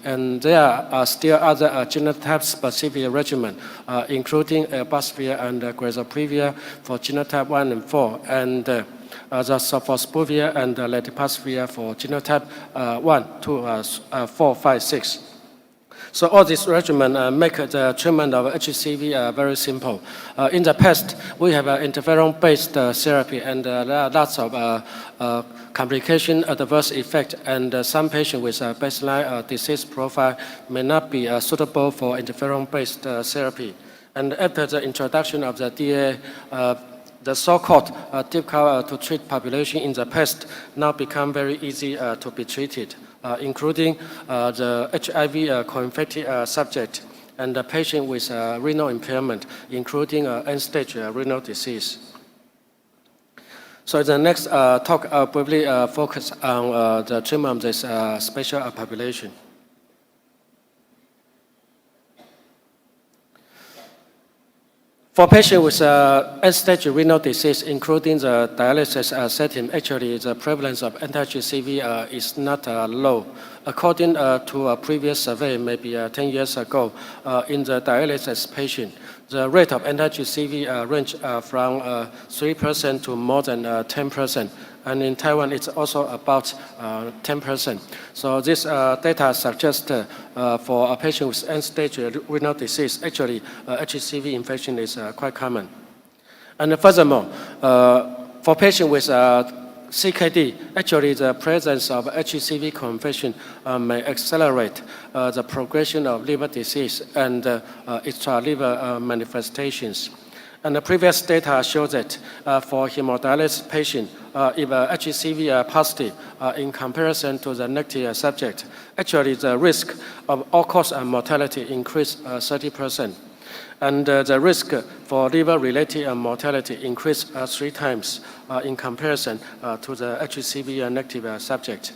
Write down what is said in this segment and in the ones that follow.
And there are still other genotype-specific regimens, including abasvir and grazoprevir for genotype 1 and 4, and the sofosbuvir and ledipasvir for genotype 1, 2, 4, 5, 6. So all these regimens make the treatment of HCV very simple. In the past, we have interferon-based therapy, and there are lots of complication, adverse effect, and some patients with a baseline disease profile may not be suitable for interferon-based therapy. And after the introduction of the DA, the so-called difficult to treat population in the past now become very easy to be treated, including the HIV co-infected subject and the patient with renal impairment, including end-stage renal disease. So in the next talk, I'll briefly focus on the treatment of this special population. For patients with end-stage renal disease, including the dialysis setting, actually the prevalence of anti-HCV is not low. According to a previous survey, maybe 10 years ago, in the dialysis patient, the rate of anti-HCV range from 3% to more than 10%. And in Taiwan, it's also about 10%. So this data suggests for a patient with end-stage renal disease, actually HCV infection is quite common. And furthermore, for patients with CKD, actually the presence of HCV co-infection may accelerate the progression of liver disease and extra liver manifestations. And the previous data shows that for hemodialysis patient, if HCV positive in comparison to the negative subject, actually the risk of all-cause mortality increased 30%. And the risk for liver-related mortality increased 3 times in comparison to the HCV negative subject.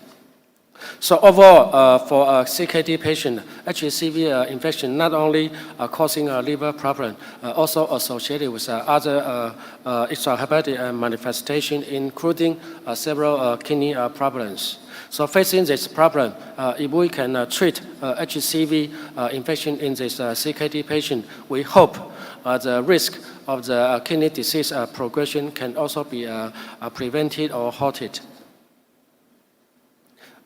So overall, for a CKD patient, HCV infection not only causing a liver problem, also associated with other extrahepatic manifestations, including several kidney problems. So facing this problem, if we can treat HCV infection in this CKD patient, we hope the risk of the kidney disease progression can also be prevented or halted.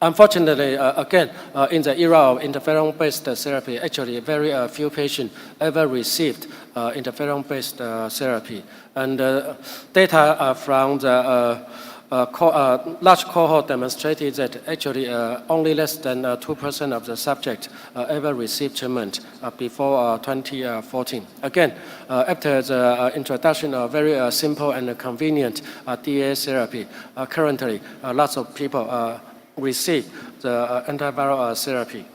Unfortunately, again, in the era of interferon-based therapy, actually very few patients ever received interferon-based therapy. And data from the large cohort demonstrated that actually only less than 2% of the subjects ever received treatment before 2014. Again, after the introduction of very simple and convenient DA therapy, currently lots of people receive the antiviral therapy.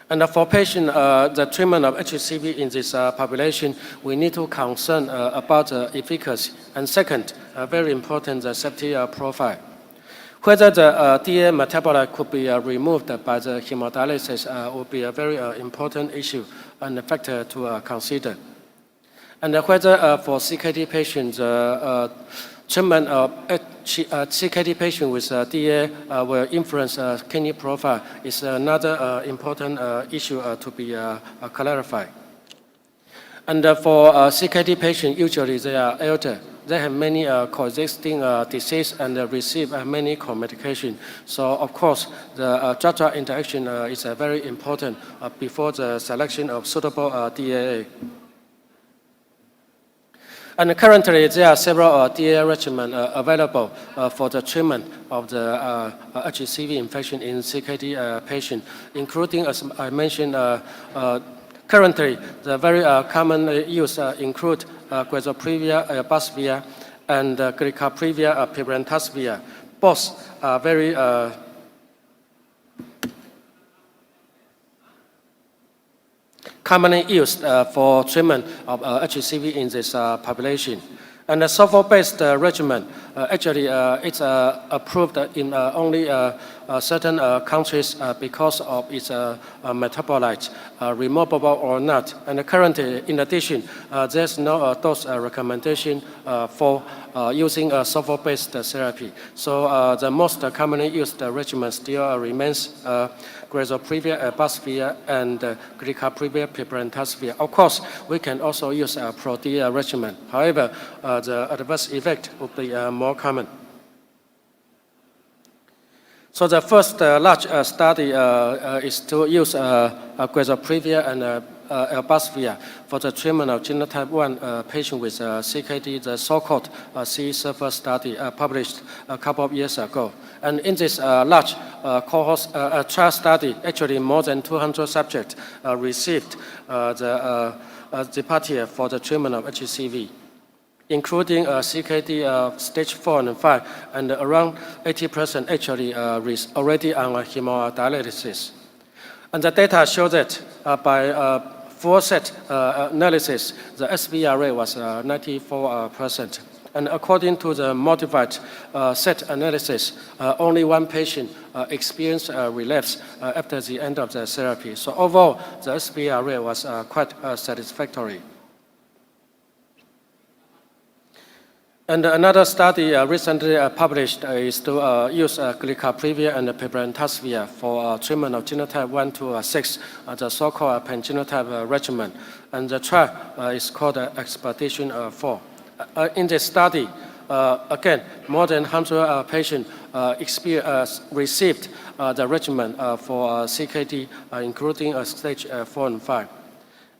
And for patients, the treatment of HCV in this population, we need to concern about the efficacy. And second, very important, the safety profile. Whether the DA metabolite could be removed by the hemodialysis will be a very important issue and a factor to consider. And whether for CKD patients, treatment of CKD patient with DA will influence kidney profile is another important issue to be clarified. And for CKD patients, usually they are elder. They have many coexisting disease and receive many co-medication. So of course, the drug-drug interaction is very important before the selection of suitable DAA. And currently, there are several DA regimens available for the treatment of the HCV infection in CKD patients, including, as I mentioned, currently, the very common use include grazoprevir, abasvir, and glycaprevir, pibrentasvir. Both are very commonly used for treatment of HCV in this population. And the sulfur-based regimen, actually, it's approved in only certain countries because of its metabolite, removable or not. And currently, in addition, there's no dose recommendation for using a sulfur-based therapy. So the most commonly used regimen still remains grazoprevir, abacavir, and glycaprevir, piperacillin. Of course, we can also use a Pro-D regimen. However, the adverse effect would be more common. So the first large study is to use grazoprevir and abacavir for the treatment of genotype 1 patient with CKD, the so-called C-SURFER study published a couple of years ago. And in this large cohort trial study, actually more than 200 subjects received the Zipatir for the treatment of HCV, including CKD stage 4 and 5, and around 80% actually already on hemodialysis. And the data show that by full set analysis, the SVR rate was 94%. And according to the modified set analysis, only one patient experienced a relapse after the end of the therapy. So overall, the SVR rate was quite satisfactory. And another study recently published is to use glycaprevir and piperacillin for treatment of genotype 1 to 6, the so-called pangenotype regimen. And the trial is called Expedition 4. In this study, again, more than 100 patients received the regimen for CKD, including stage 4 and 5.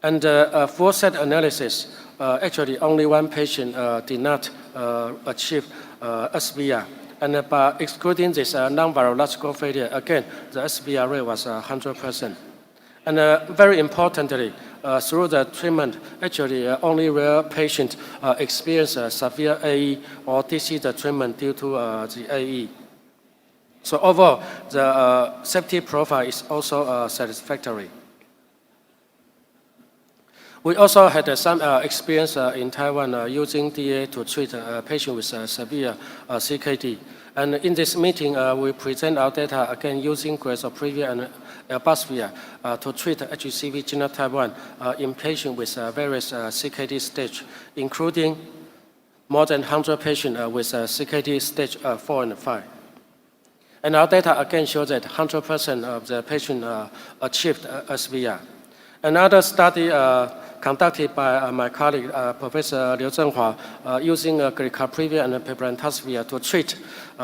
And full set analysis, actually only one patient did not achieve SVR. And by excluding this non-virological failure, again, the SVR rate was 100%. And very importantly, through the treatment, actually only rare patients experience severe AE or DC the treatment due to the AE. So overall, the safety profile is also satisfactory. We also had some experience in Taiwan using DA to treat a patient with severe CKD. And in this meeting, we present our data again using grazoprevir and abacavir to treat HCV genotype 1 in patients with various CKD stage, including more than 100 patients with CKD stage 4 and 5. And our data again shows that 100% of the patients achieved SVR. Another study conducted by my colleague, Professor Liu Zhenghua, using glycaprevir and piperacillin to treat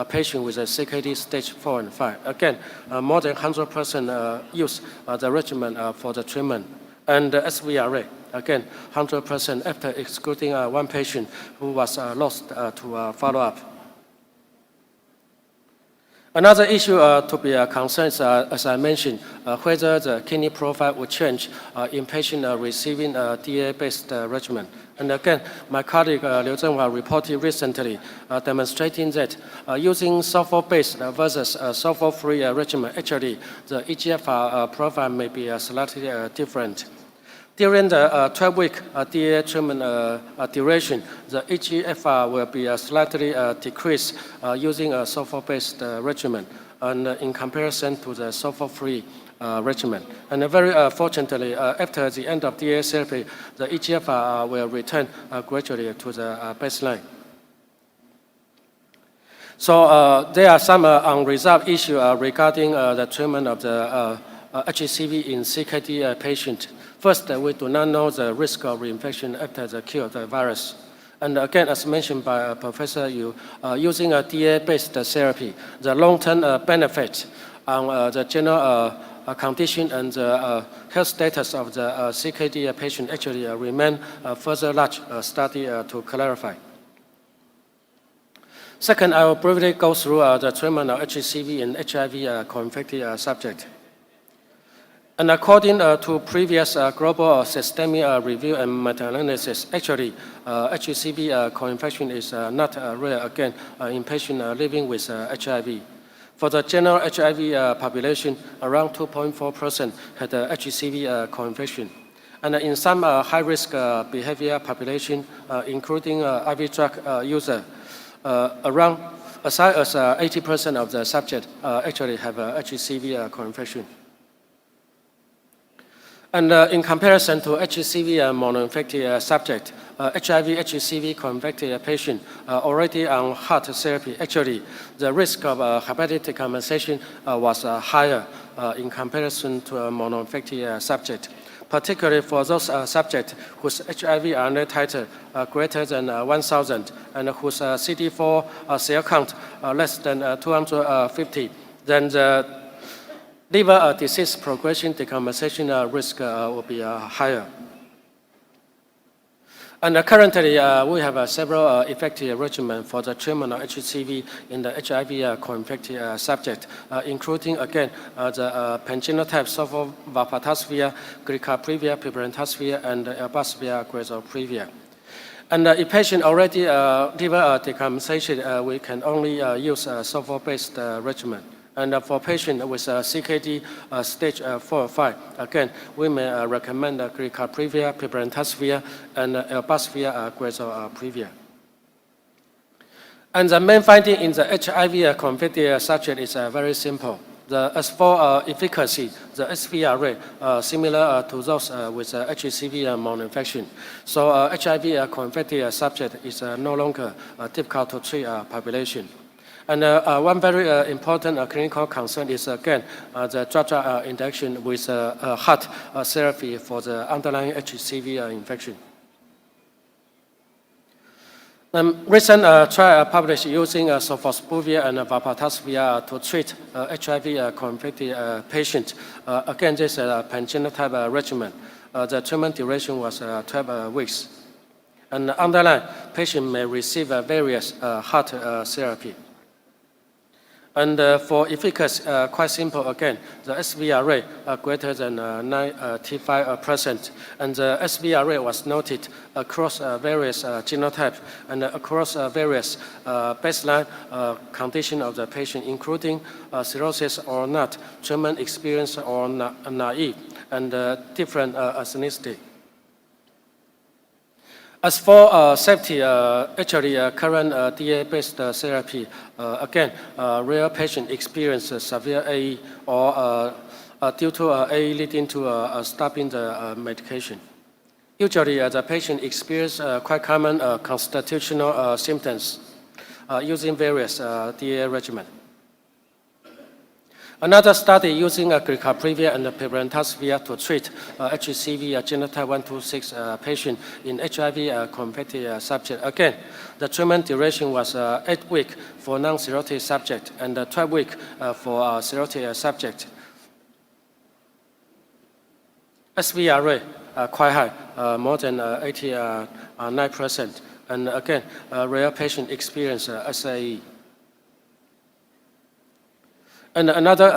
patients with a CKD stage 4 and 5. Again, more than 100% use the regimen for the treatment. And the SVR rate, again, 100% after excluding one patient who was lost to follow-up. Another issue to be concerned is, as I mentioned, whether the kidney profile would change in patients receiving a DA-based regimen. And again, my colleague Liu Zhenghua reported recently demonstrating that using sulfur-based versus sulfur-free regimen, actually the EGFR profile may be slightly different. During the 12-week DA treatment duration, the EGFR will be slightly decreased using a sulfur-based regimen and in comparison to the sulfur-free regimen. And very fortunately, after the end of DA therapy, the EGFR will return gradually to the baseline. So there are some unresolved issues regarding the treatment of the HCV in CKD patient. First, we do not know the risk of reinfection after the cure of the virus. And again, as mentioned by Professor Yu, using a DA-based therapy, the long-term benefit on the general condition and the health status of the CKD patient actually remain further large study to clarify. Second, I will briefly go through the treatment of HCV and HIV co-infected subject. And according to previous global systemic review and meta-analysis, actually, HCV co-infection is not rare again in patients living with HIV. For the general HIV population, around 2.4% had HCV co-infection. And in some high-risk behavior population, including IV drug user, around as high as 80% of the subjects actually have HCV co-infection. And in comparison to HCV monoinfected subject, HIV-HCV co-infected patient already on heart therapy, actually, the risk of hepatic decompensation was higher in comparison to a monoinfected subject, particularly for those subjects whose HIV RNA titer greater than 1,000 and whose CD4 cell count less than 250, then the liver disease progression decompensation risk will be higher. And currently, we have several effective regimens for the treatment of HCV in the HIV co-infected subject, including, again, the pangenotype sulfovarfatasvir, glycaprevir, piperantazvir, and elbasvir, grazoprevir. And if patient already liver decompensation, we can only use a sulfur-based regimen. And for patients with CKD stage 4 or 5, again, we may recommend glycaprevir, piperantazvir, and elbasvir, grazoprevir. And the main finding in the HIV co-infected subject is very simple. As for efficacy, the SVR rate similar to those with HCV monoinfection. So HIV co-infected subject is no longer difficult to treat population. And one very important clinical concern is, again, the drug-drug interaction with heart therapy for the underlying HCV infection. Recent trial published using sofosbuvir and varfatasvir to treat HIV co-infected patients. Again, this is a pangenotype regimen. The treatment duration was 12 weeks. And underlying, patient may receive various heart therapy. And for efficacy, quite simple again, the SVR rate greater than 95%. And the SVR rate was noted across various genotypes and across various baseline conditions of the patient, including cirrhosis or not, treatment experience or naive, and different ethnicity. As for safety, actually current DA-based therapy, again, rare patient experience severe AE or due to AE leading to stopping the medication. Usually, the patient experience quite common constitutional symptoms using various DA regimen. Another study using glycaprevir and piperantazvir to treat HCV genotype 126 patient in HIV co-infected subject. Again, the treatment duration was 8 weeks for non-cirrhotic subject and 12 weeks for cirrhotic subject. SVR rate quite high, more than 89%. And again, rare patient experience SAE. And another,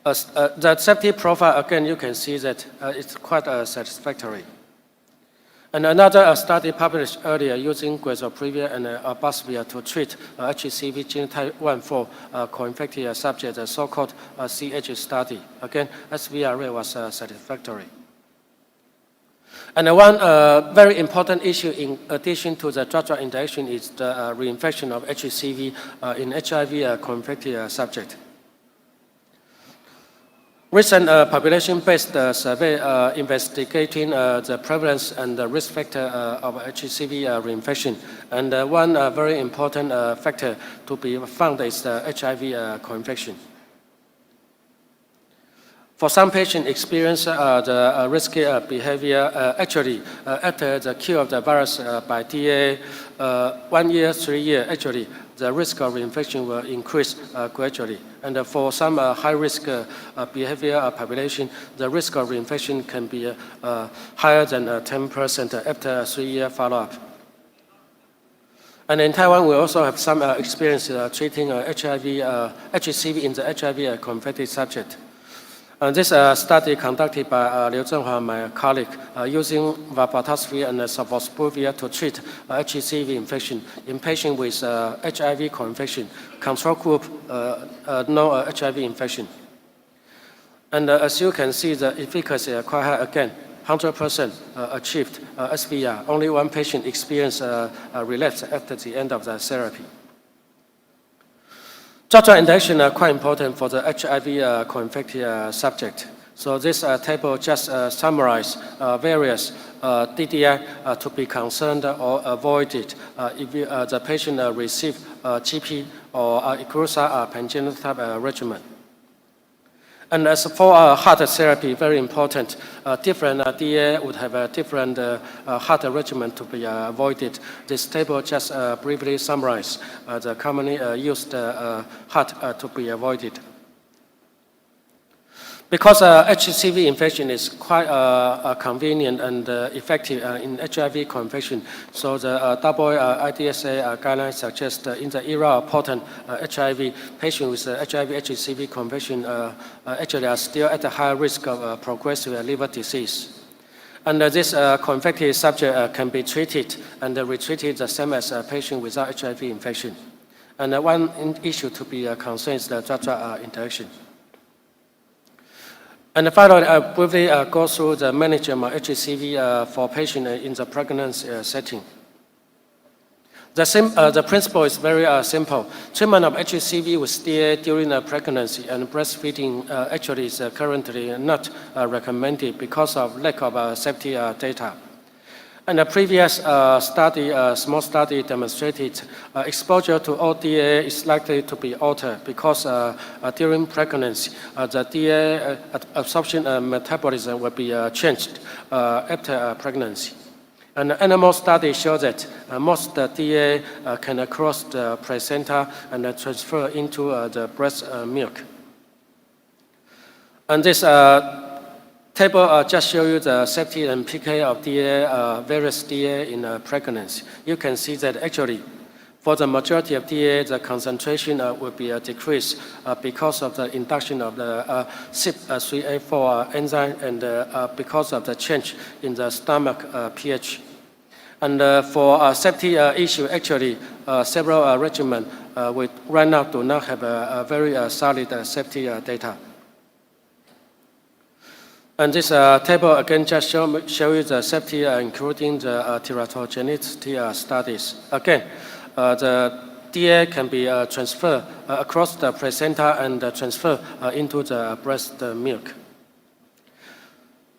the safety profile, again, you can see that it's quite satisfactory. And another study published earlier using grazoprevir and elbasvir to treat HCV genotype 1-4 co-infected subject, the so-called CH study. Again, SVR rate was satisfactory. And one very important issue in addition to the drug-drug interaction is the reinfection of HCV in HIV co-infected subject. Recent population-based survey investigating the prevalence and the risk factor of HCV reinfection. And one very important factor to be found is the HIV co-infection. For some patients experience the risky behavior actually after the cure of the virus by DA, 1 year, 3 years, actually the risk of infection will increase gradually. And for some high-risk behavior population, the risk of reinfection can be higher than 10% after a 3-year follow-up. And in Taiwan, we also have some experience treating HCV in the HIV co-infected subject. This study conducted by Liu Zhenhua, my colleague, using varfatasvir and sofosbuvir to treat HCV infection in patients with HIV co-infection, control group no HIV infection. And as you can see, the efficacy is quite high again, 100% achieved SVR. Only one patient experienced relapse after the end of the therapy. Drug-drug interaction are quite important for the HIV co-infected subject. So this table just summarizes various DDI to be concerned or avoided if the patient receive GP or Igusa pangenotype regimen. And as for heart therapy, very important, different DA would have a different heart regimen to be avoided. This table just briefly summarizes the commonly used heart to be avoided. Because HCV infection is quite convenient and effective in HIV confection, so the IDSA guidelines suggest in the era of potent HIV, patients with HIV HCV confection actually are still at a high risk of progressive liver disease. And this confected subject can be treated and retreated the same as a patient without HIV infection. And one issue to be concerned is the drug-drug interaction. And finally, I'll briefly go through the management of HCV for patients in the pregnancy setting. The principle is very simple. Treatment of HCV with DA during pregnancy and breastfeeding actually is currently not recommended because of lack of safety data. And a previous small study demonstrated exposure to ODA is likely to be altered because during pregnancy, the DA absorption metabolism will be changed after pregnancy. And animal studies show that most DA can cross the placenta and transfer into the breast milk. And this table just shows you the safety and PK of DA, various DA in pregnancy. You can see that actually, for the majority of DA, the concentration will be decreased because of the induction of the CYP3A4 enzyme and because of the change in the stomach pH. And for safety issue, actually, several regimens right now do not have a very solid safety data. And this table again just show you the safety, including the teratogenicity studies. Again, the DA can be transferred across the placenta and transferred into the breast milk.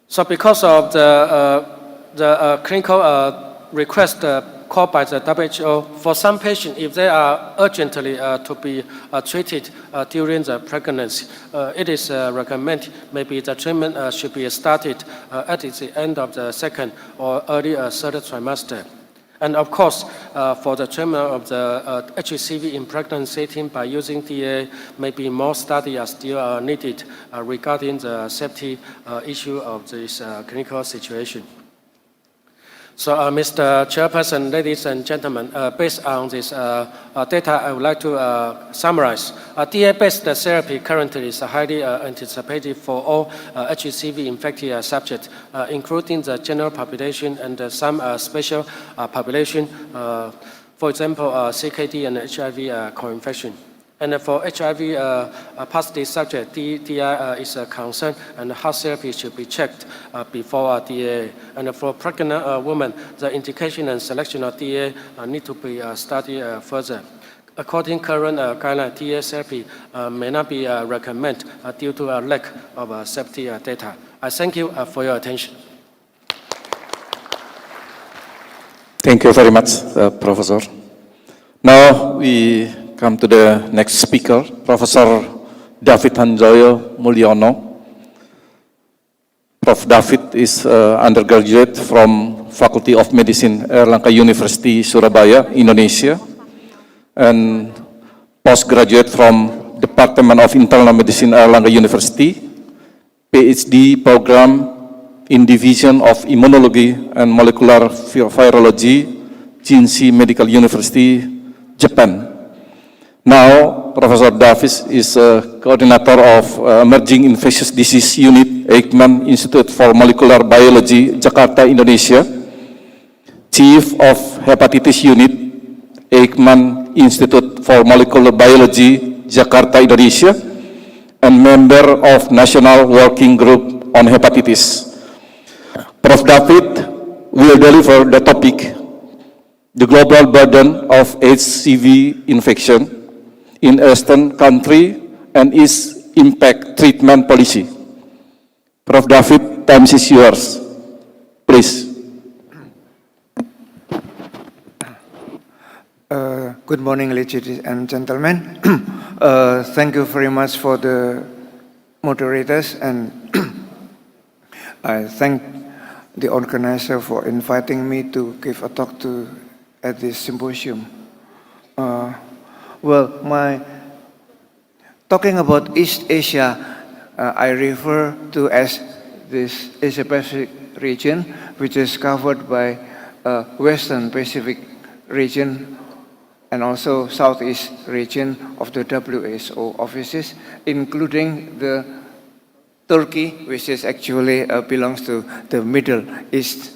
So because of the clinical request called by the WHO, for some patients, if they are urgently to be treated during the pregnancy, it is recommended maybe the treatment should be started at the end of the second or early third trimester. And of course, for the treatment of the HCV in pregnancy setting by using DA, maybe more studies are still needed regarding the safety issue of this clinical situation. So, Mr. Chairperson, ladies and gentlemen, based on this data, I would like to summarize. DA-based therapy currently is highly anticipated for all HCV-infected subjects, including the general population and some special population, for example, CKD and HIV co-infection. And for HIV positive subject, DDI is a concern, and heart therapy should be checked before DA. And for pregnant women, the indication and selection of DA need to be studied further. According to current guideline, DA therapy may not be recommended due to a lack of safety data. I thank you for your attention. Thank you very much, Professor. Now we come to the next speaker, Professor David Hanjoyo Mulyono. Prof. David is undergraduate from Faculty of Medicine, Airlangga University, Surabaya, Indonesia, and postgraduate from Department of Internal Medicine, Airlangga University, PhD program in Division of Immunology and Molecular Virology, Jinsei Medical University, Japan. Now, Professor Davis is a coordinator of Emerging Infectious Disease Unit, Eijkman Institute for Molecular Biology, Jakarta, Indonesia, Chief of Hepatitis Unit, Eijkman Institute for Molecular Biology, Jakarta, Indonesia, and member of National Working Group on Hepatitis. Prof. David will deliver the topic, the global burden of HCV infection in Eastern country and its impact treatment policy. Prof. David, time is yours. Please. Good morning, ladies and gentlemen. Thank you very much for the moderators, and I thank the organizer for inviting me to give a talk at this symposium. Talking about East Asia, I refer to as this Asia-Pacific region, which is covered by Western Pacific region and also Southeast region of the WHO offices, including the Turkey, which is actually belongs to the Middle East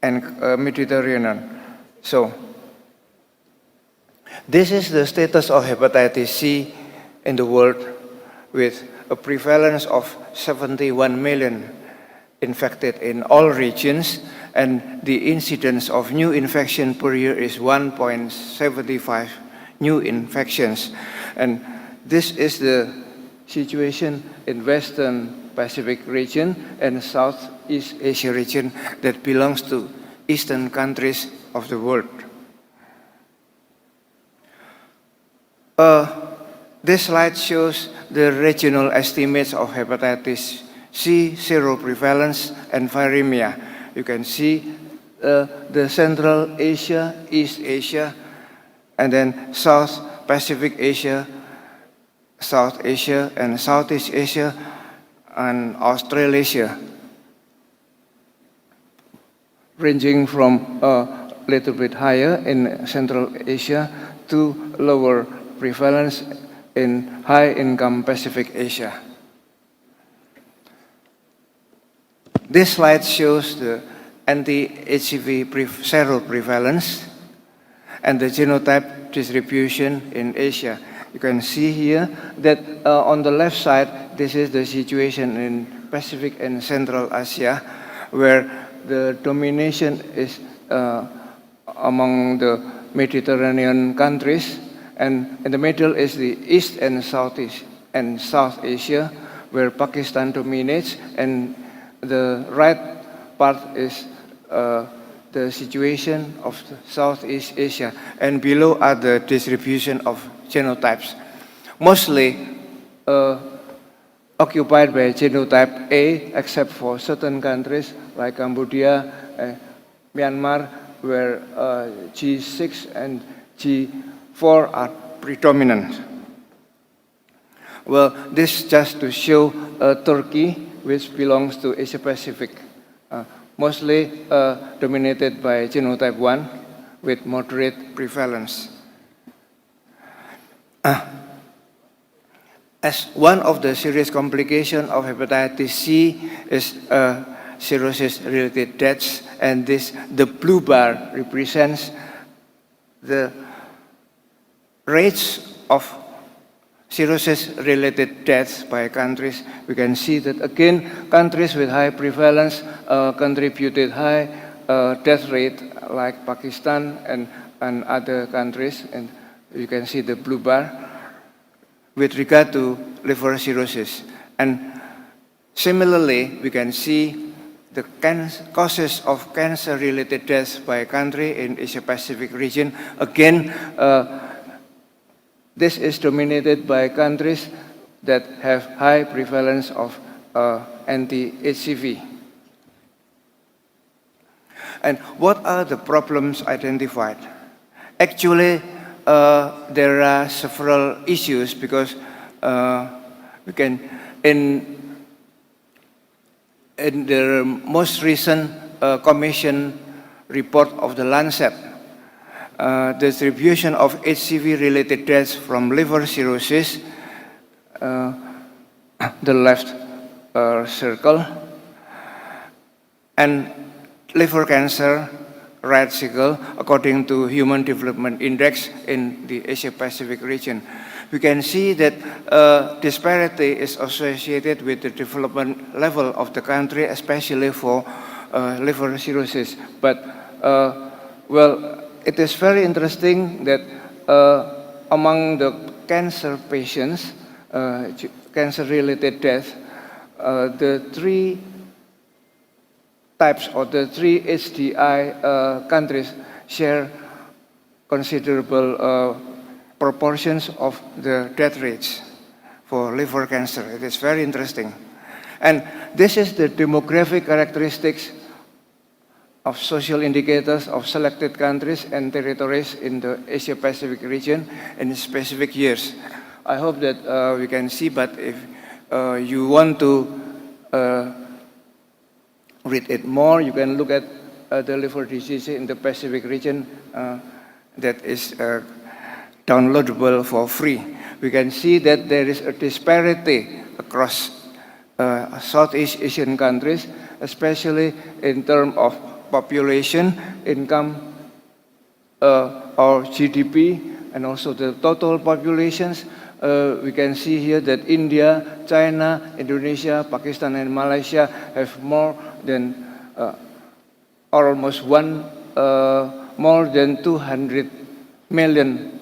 and Mediterranean. So, this is the status of hepatitis C in the world, with a prevalence of 71 million infected in all regions, and the incidence of new infection per year is 1.75 new infections. And this is the situation in Western Pacific region and Southeast Asia region that belongs to Eastern countries of the world. This slide shows the regional estimates of hepatitis C seroprevalence and viremia. You can see the Central Asia, East Asia, and then South Pacific Asia, South Asia, and Southeast Asia, and Australasia, ranging from a little bit higher in Central Asia to lower prevalence in high-income Pacific Asia. This slide shows the anti-HCV seroprevalence and the genotype distribution in Asia. You can see here that on the left side, this is the situation in Pacific and Central Asia, where the domination is among the Mediterranean countries, and in the middle is the East and Southeast and South Asia, where Pakistan dominates, and the right part is the situation of Southeast Asia, and below are the distribution of genotypes, mostly occupied by genotype A, except for certain countries like Cambodia, Myanmar, where G6 and G4 are predominant. Well, this just to show Turkey, which belongs to Asia Pacific, mostly dominated by genotype 1 with moderate prevalence. As one of the serious complications of hepatitis C is cirrhosis-related deaths, and the blue bar represents the rates of cirrhosis-related deaths by countries. We can see that again, countries with high prevalence contributed high death rate, like Pakistan and other countries, and you can see the blue bar with regard to liver cirrhosis. And similarly, we can see the causes of cancer-related deaths by country in Asia-Pacific region. Again, this is dominated by countries that have high prevalence of anti-HCV. And what are the problems identified? Actually, there are several issues, because we can, in the most recent commission report of the Lancet, distribution of HCV-related deaths from liver cirrhosis, the left circle, and liver cancer, right circle, according to Human Development Index in the Asia-Pacific region. We can see that disparity is associated with the development level of the country, especially for liver cirrhosis. But, well, it is very interesting that among the cancer patients, cancer-related death, the three types or the three HDI countries share considerable proportions of the death rates for liver cancer. It is very interesting. And this is the demographic characteristics of social indicators of selected countries and territories in the Asia-Pacific region in specific years. I hope that we can see, but if you want to read it more, you can look at the liver disease in the Pacific region that is downloadable for free. We can see that there is a disparity across Southeast Asian countries, especially in terms of population, income, or GDP, and also the total populations. We can see here that India, China, Indonesia, Pakistan, and Malaysia have more than almost more than 200 million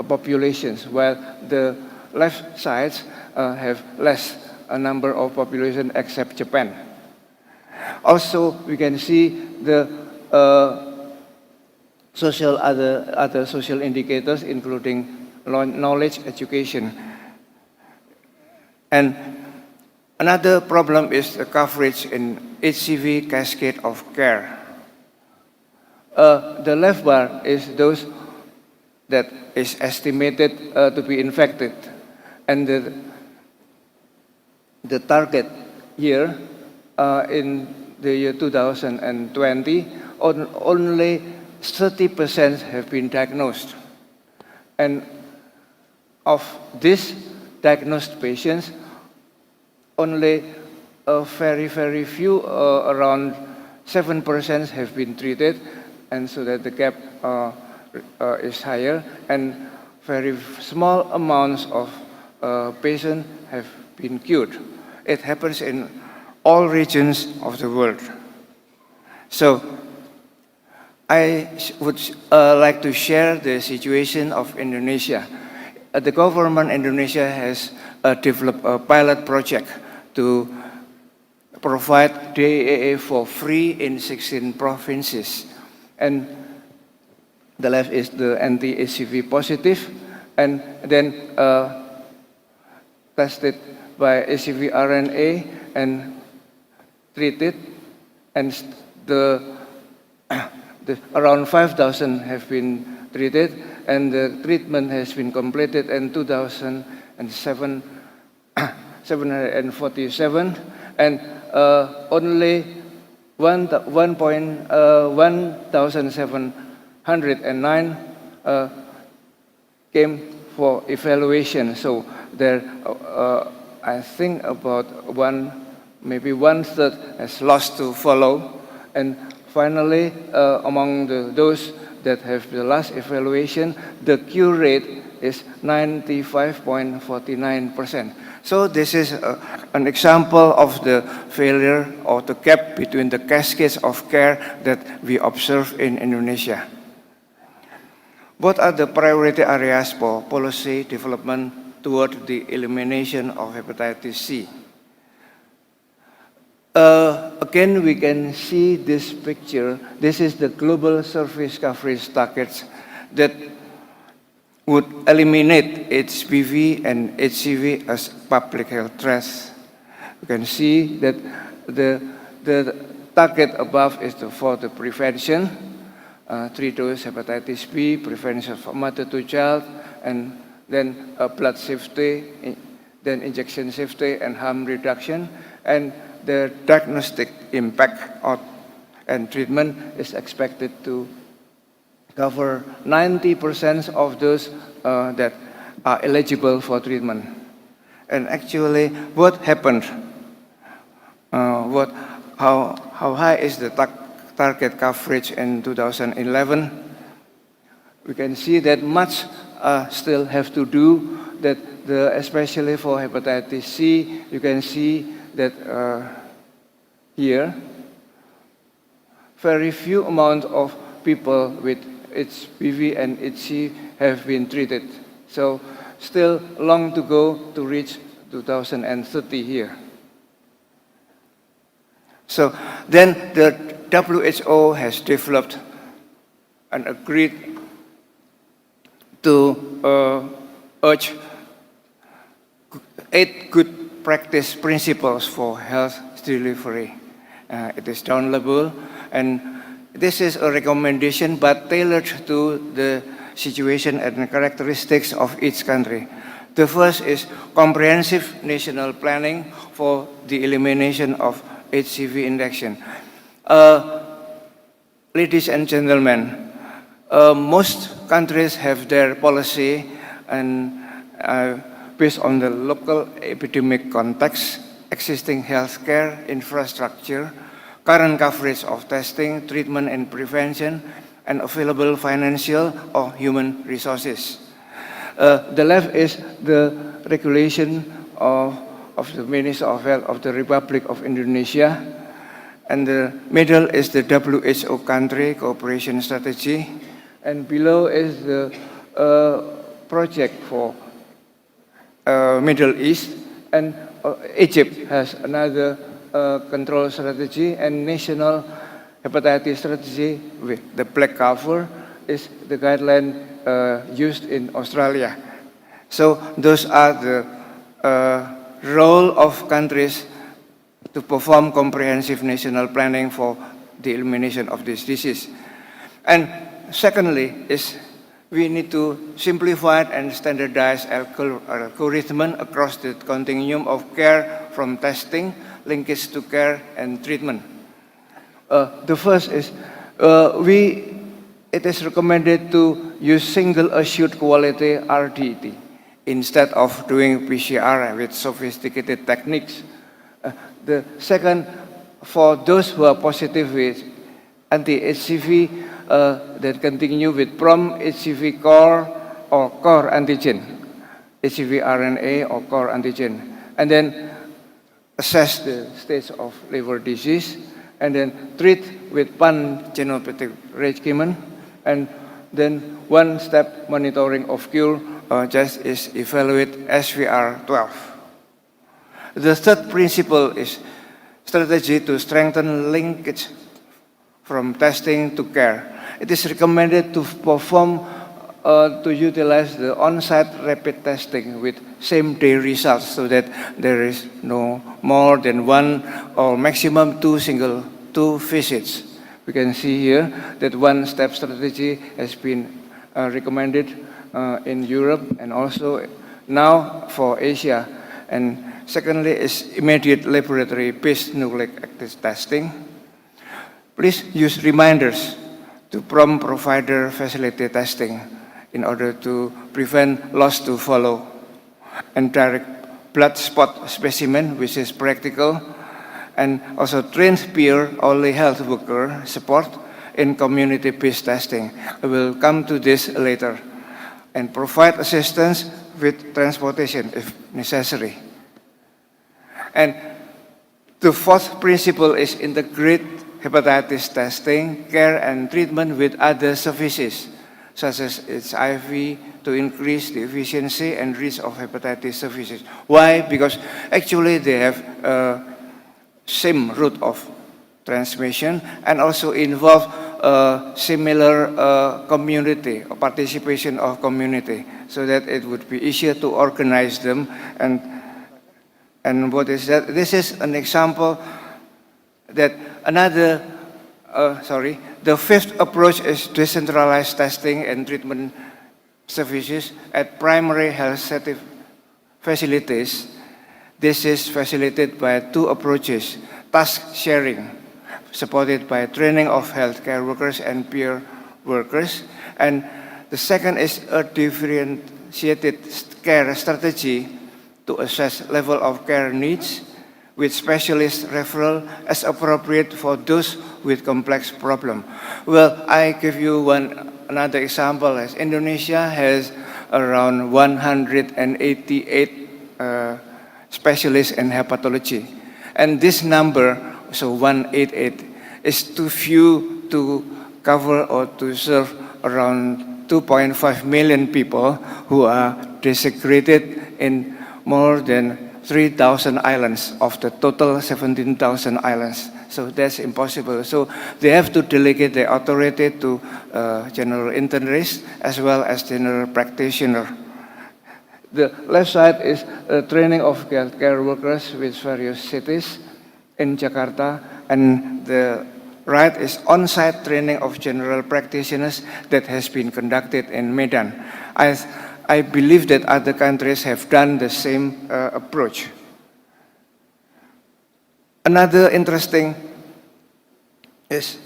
populations, while the left sides have less a number of population except Japan. Also, we can see the other social indicators, including knowledge, education. And another problem is the coverage in HCV cascade of care. The left bar is those that is estimated to be infected, and the target year in the year 2020, only 30% have been diagnosed. And of these diagnosed patients, only very, very few, around 7% have been treated, and so that the gap is higher, and very small amounts of patients have been cured. It happens in all regions of the world. So I would like to share the situation of Indonesia. The government Indonesia has developed a pilot project to provide DAA for free in 16 provinces. And the left is the anti-HCV positive, and then tested by HCV RNA and treated, and around 5,000 have been treated, and the treatment has been completed in 747, and only 1,709 came for evaluation. So there, I think about maybe one third has lost to follow, and finally, among those that have the last evaluation, the cure rate is 95.49%. So this is an example of the failure or the gap between the cascades of care that we observe in Indonesia. What are the priority areas for policy development toward the elimination of hepatitis C? Again, we can see this picture. This is the global surface coverage targets that would eliminate HPV and HCV as public health threats. You can see that the target above is for the prevention, 3-dose hepatitis B, prevention of mother to child, and then blood safety, then injection safety and harm reduction, and the diagnostic impact and treatment is expected to cover 90% of those that are eligible for treatment. And actually, what happened? How high is the target coverage in 2011? We can see that much still have to do. That especially for hepatitis C, you can see that here, very few amount of people with HPV and HC have been treated. So still long to go to reach 2030 here. So then the WHO has developed and agreed to urge 8 good practice principles for health delivery. It is downloadable, and this is a recommendation but tailored to the situation and characteristics of each country. The first is comprehensive national planning for the elimination of HCV infection. Ladies and gentlemen, most countries have their policy and based on the local epidemic context, existing healthcare infrastructure, current coverage of testing, treatment and prevention, and available financial or human resources. The left is the regulation of the Minister of Health of the Republic of Indonesia, and the middle is the WHO country cooperation strategy, and below is the project for Middle East, and Egypt has another control strategy, and national hepatitis strategy with the black cover is the guideline used in Australia. So those are the role of countries to perform comprehensive national planning for the elimination of this disease. And secondly is we need to simplify and standardize algorithm across the continuum of care from testing, linkage to care and treatment. The first is it is recommended to use single assured quality RDT instead of doing PCR with sophisticated techniques. The second, for those who are positive with anti-HCV, that continue with prompt HCV core or core antigen, HCV RNA or core antigen, and then assess the stage of liver disease, and then treat with pan-genotypic regimen, and then one-step monitoring of cure just is evaluate SVR12. The third principle is strategy to strengthen linkage from testing to care. It is recommended to perform, to utilize the on-site rapid testing with same-day results so that there is no more than one or maximum two visits. We can see here that one-step strategy has been recommended in Europe and also now for Asia. And secondly is immediate laboratory-based nucleic acid testing. Please use reminders to prompt provider facility testing in order to prevent loss to follow, and direct blood spot specimen, which is practical, and also train peer-only health worker support in community-based testing. I will come to this later, and provide assistance with transportation if necessary. And the fourth principle is integrate hepatitis testing, care and treatment with other services, such as HIV, to increase the efficiency and reach of hepatitis services. Why? Because actually they have same route of transmission and also involve similar community or participation of community, so that it would be easier to organize them. And what is that? This is an example that the fifth approach is decentralized testing and treatment services at primary health facilities. This is facilitated by two approaches: task sharing, supported by training of healthcare workers and peer workers. And the second is a differentiated care strategy to assess level of care needs with specialist referral as appropriate for those with complex problem. Well, I give you another example. As Indonesia has around 188 specialists in hepatology. And this number, so 188, is too few to cover or to serve around 2.5 million people who are desegregated in more than 3,000 islands of the total 17,000 islands. So that's impossible. So they have to delegate the authority to general internist as well as general practitioner. The left side is training of healthcare workers with various cities in Jakarta, and the right is on-site training of general practitioners that has been conducted in Medan. I believe that other countries have done the same approach. Another interesting is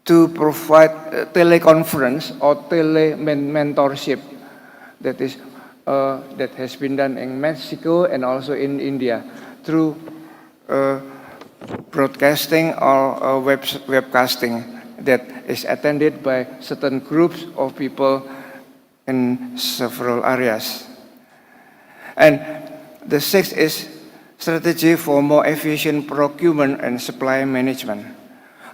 to provide teleconference or tele-mentorship that has been done in Mexico and also in India through broadcasting or webcasting that is attended by certain groups of people in several areas. And the sixth is strategy for more efficient procurement and supply management.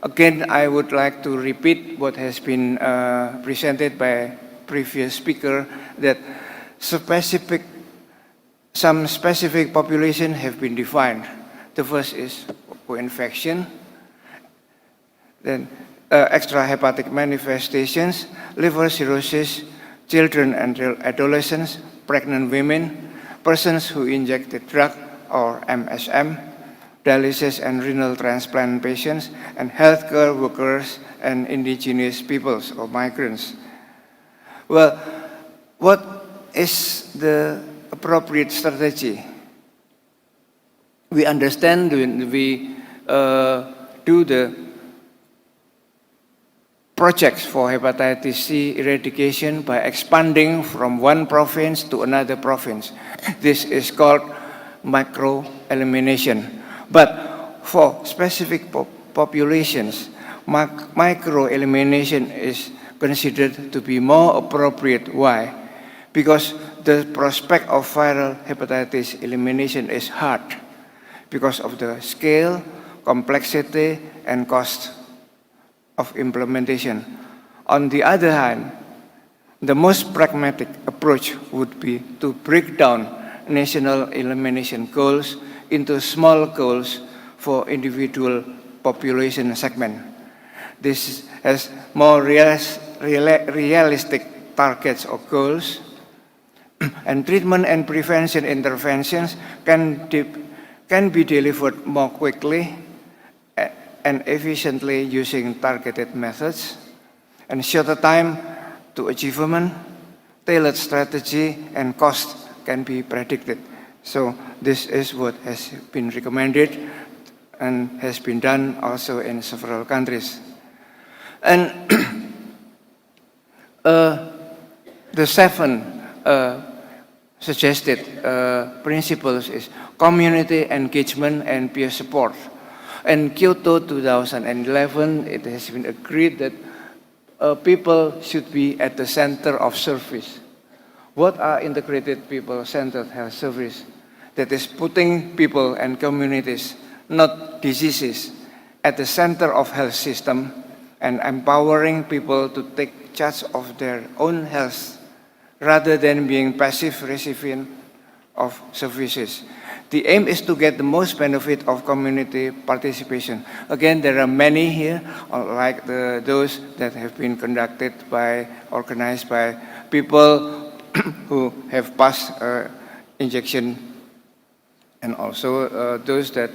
Again, I would like to repeat what has been presented by previous speaker, that some specific population have been defined. The first is co-infection, then extrahepatic manifestations, liver cirrhosis, children and adolescents, pregnant women, persons who injected drug or MSM, dialysis and renal transplant patients, and healthcare workers and indigenous peoples or migrants. Well, what is the appropriate strategy? We understand when we do the projects for hepatitis C eradication by expanding from one province to another province. This is called micro-elimination. But for specific populations, micro-elimination is considered to be more appropriate. Why? Because the prospect of viral hepatitis elimination is hard because of the scale, complexity, and cost of implementation. On the other hand, the most pragmatic approach would be to break down national elimination goals into small goals for individual population segment. This has more realistic targets or goals, and treatment and prevention interventions can be delivered more quickly and efficiently using targeted methods, and shorter time to achievement, tailored strategy, and cost can be predicted. So this is what has been recommended and has been done also in several countries. And the seventh suggested principles is community engagement and peer support. In Kyoto 2011, it has been agreed that people should be at the center of service. What are integrated people-centered health service? That is putting people and communities, not diseases, at the center of health system and empowering people to take charge of their own health rather than being passive recipient of services. The aim is to get the most benefit of community participation. Again, there are many here, like those that have been organized by people who have passed injection, and also those that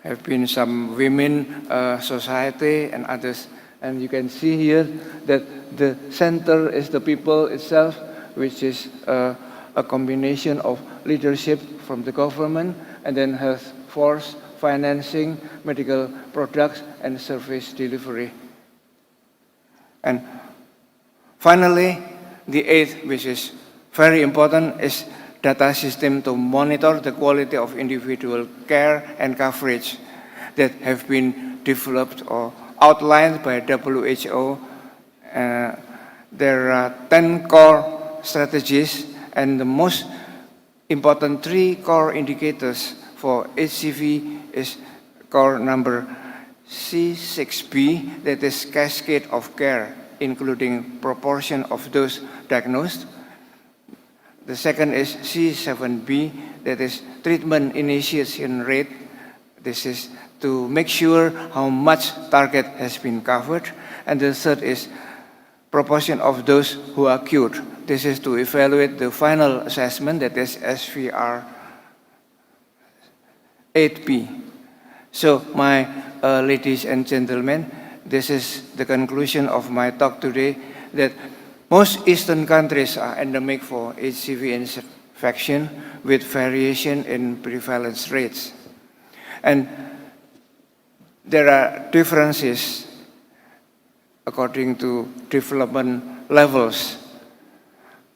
have been some women society and others. And you can see here that the center is the people itself, which is a combination of leadership from the government and then health force, financing, medical products, and service delivery. And finally, the eighth, which is very important, is data system to monitor the quality of individual care and coverage that have been developed or outlined by WHO. There are 10 core strategies, and the most important 3 core indicators for HCV is core number C6B, that is cascade of care, including proportion of those diagnosed. The second is C7B, that is treatment initiation rate. This is to make sure how much target has been covered. And the third is proportion of those who are cured. This is to evaluate the final assessment, that is SVR 8P. So, my ladies and gentlemen, this is the conclusion of my talk today, that most Eastern countries are endemic for HCV infection with variation in prevalence rates. And there are differences according to development levels,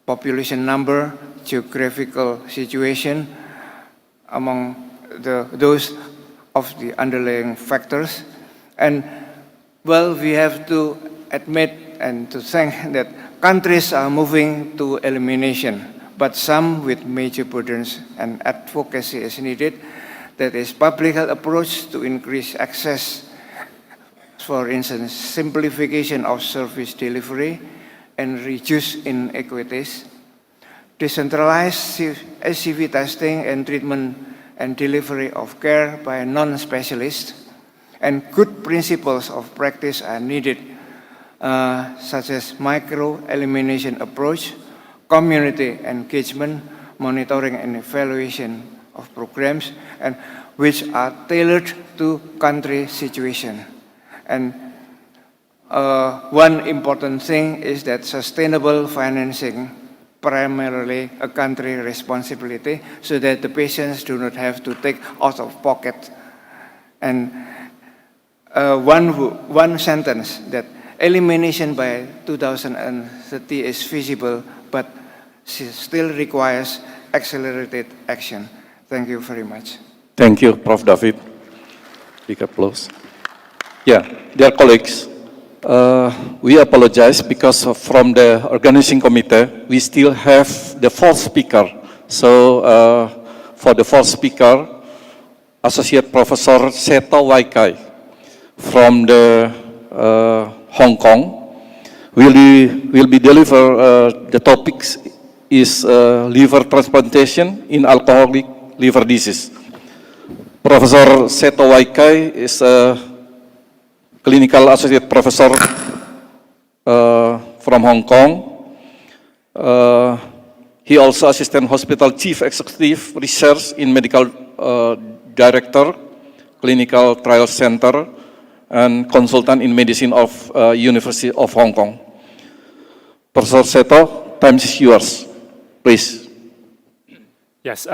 population number, geographical situation, among those of the underlying factors. And well, we have to admit and to thank that countries are moving to elimination, but some with major burdens and advocacy is needed. That is public health approach to increase access, for instance, simplification of service delivery and reduce inequities, decentralized HCV testing and treatment and delivery of care by non-specialists, and good principles of practice are needed, such as micro-elimination approach, community engagement, monitoring and evaluation of programs, and which are tailored to country situation. And one important thing is that sustainable financing, primarily a country responsibility, so that the patients do not have to take out of pocket. And one sentence, that elimination by 2030 is feasible, but still requires accelerated action. Thank you very much. Thank you, Prof. David. Big applause. Yeah, dear colleagues, we apologize because from the organizing committee, we still have the fourth speaker. So for the fourth speaker, Associate Professor Seto Waikai from the Hong Kong will be deliver the topics is liver transplantation in alcoholic liver disease. Professor Seto Waikai is a clinical associate professor from Hong Kong. He also assistant hospital chief executive research in medical director, clinical trial center, and consultant in medicine of University of Hong Kong. Professor Seto, time is yours, please. Yes,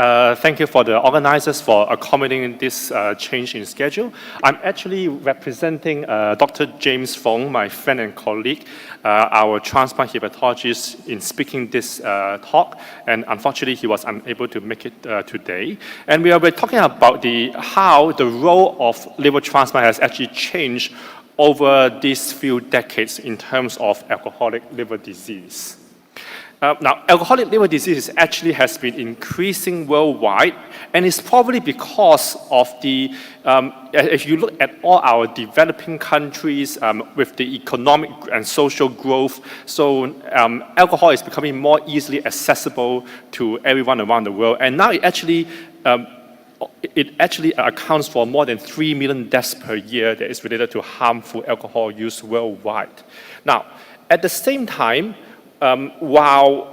thank you for the organizers for accommodating this change in schedule. I'm actually representing Dr. James Fong, my friend and colleague, our transplant hepatologist, in speaking this talk, and unfortunately he was unable to make it today. And we are talking about how the role of liver transplant has actually changed over these few decades in terms of alcoholic liver disease. Now, alcoholic liver disease actually has been increasing worldwide, and it's probably because of if you look at all our developing countries with the economic and social growth, so alcohol is becoming more easily accessible to everyone around the world, and now it actually accounts for more than 3 million deaths per year that is related to harmful alcohol use worldwide. Now, at the same time, while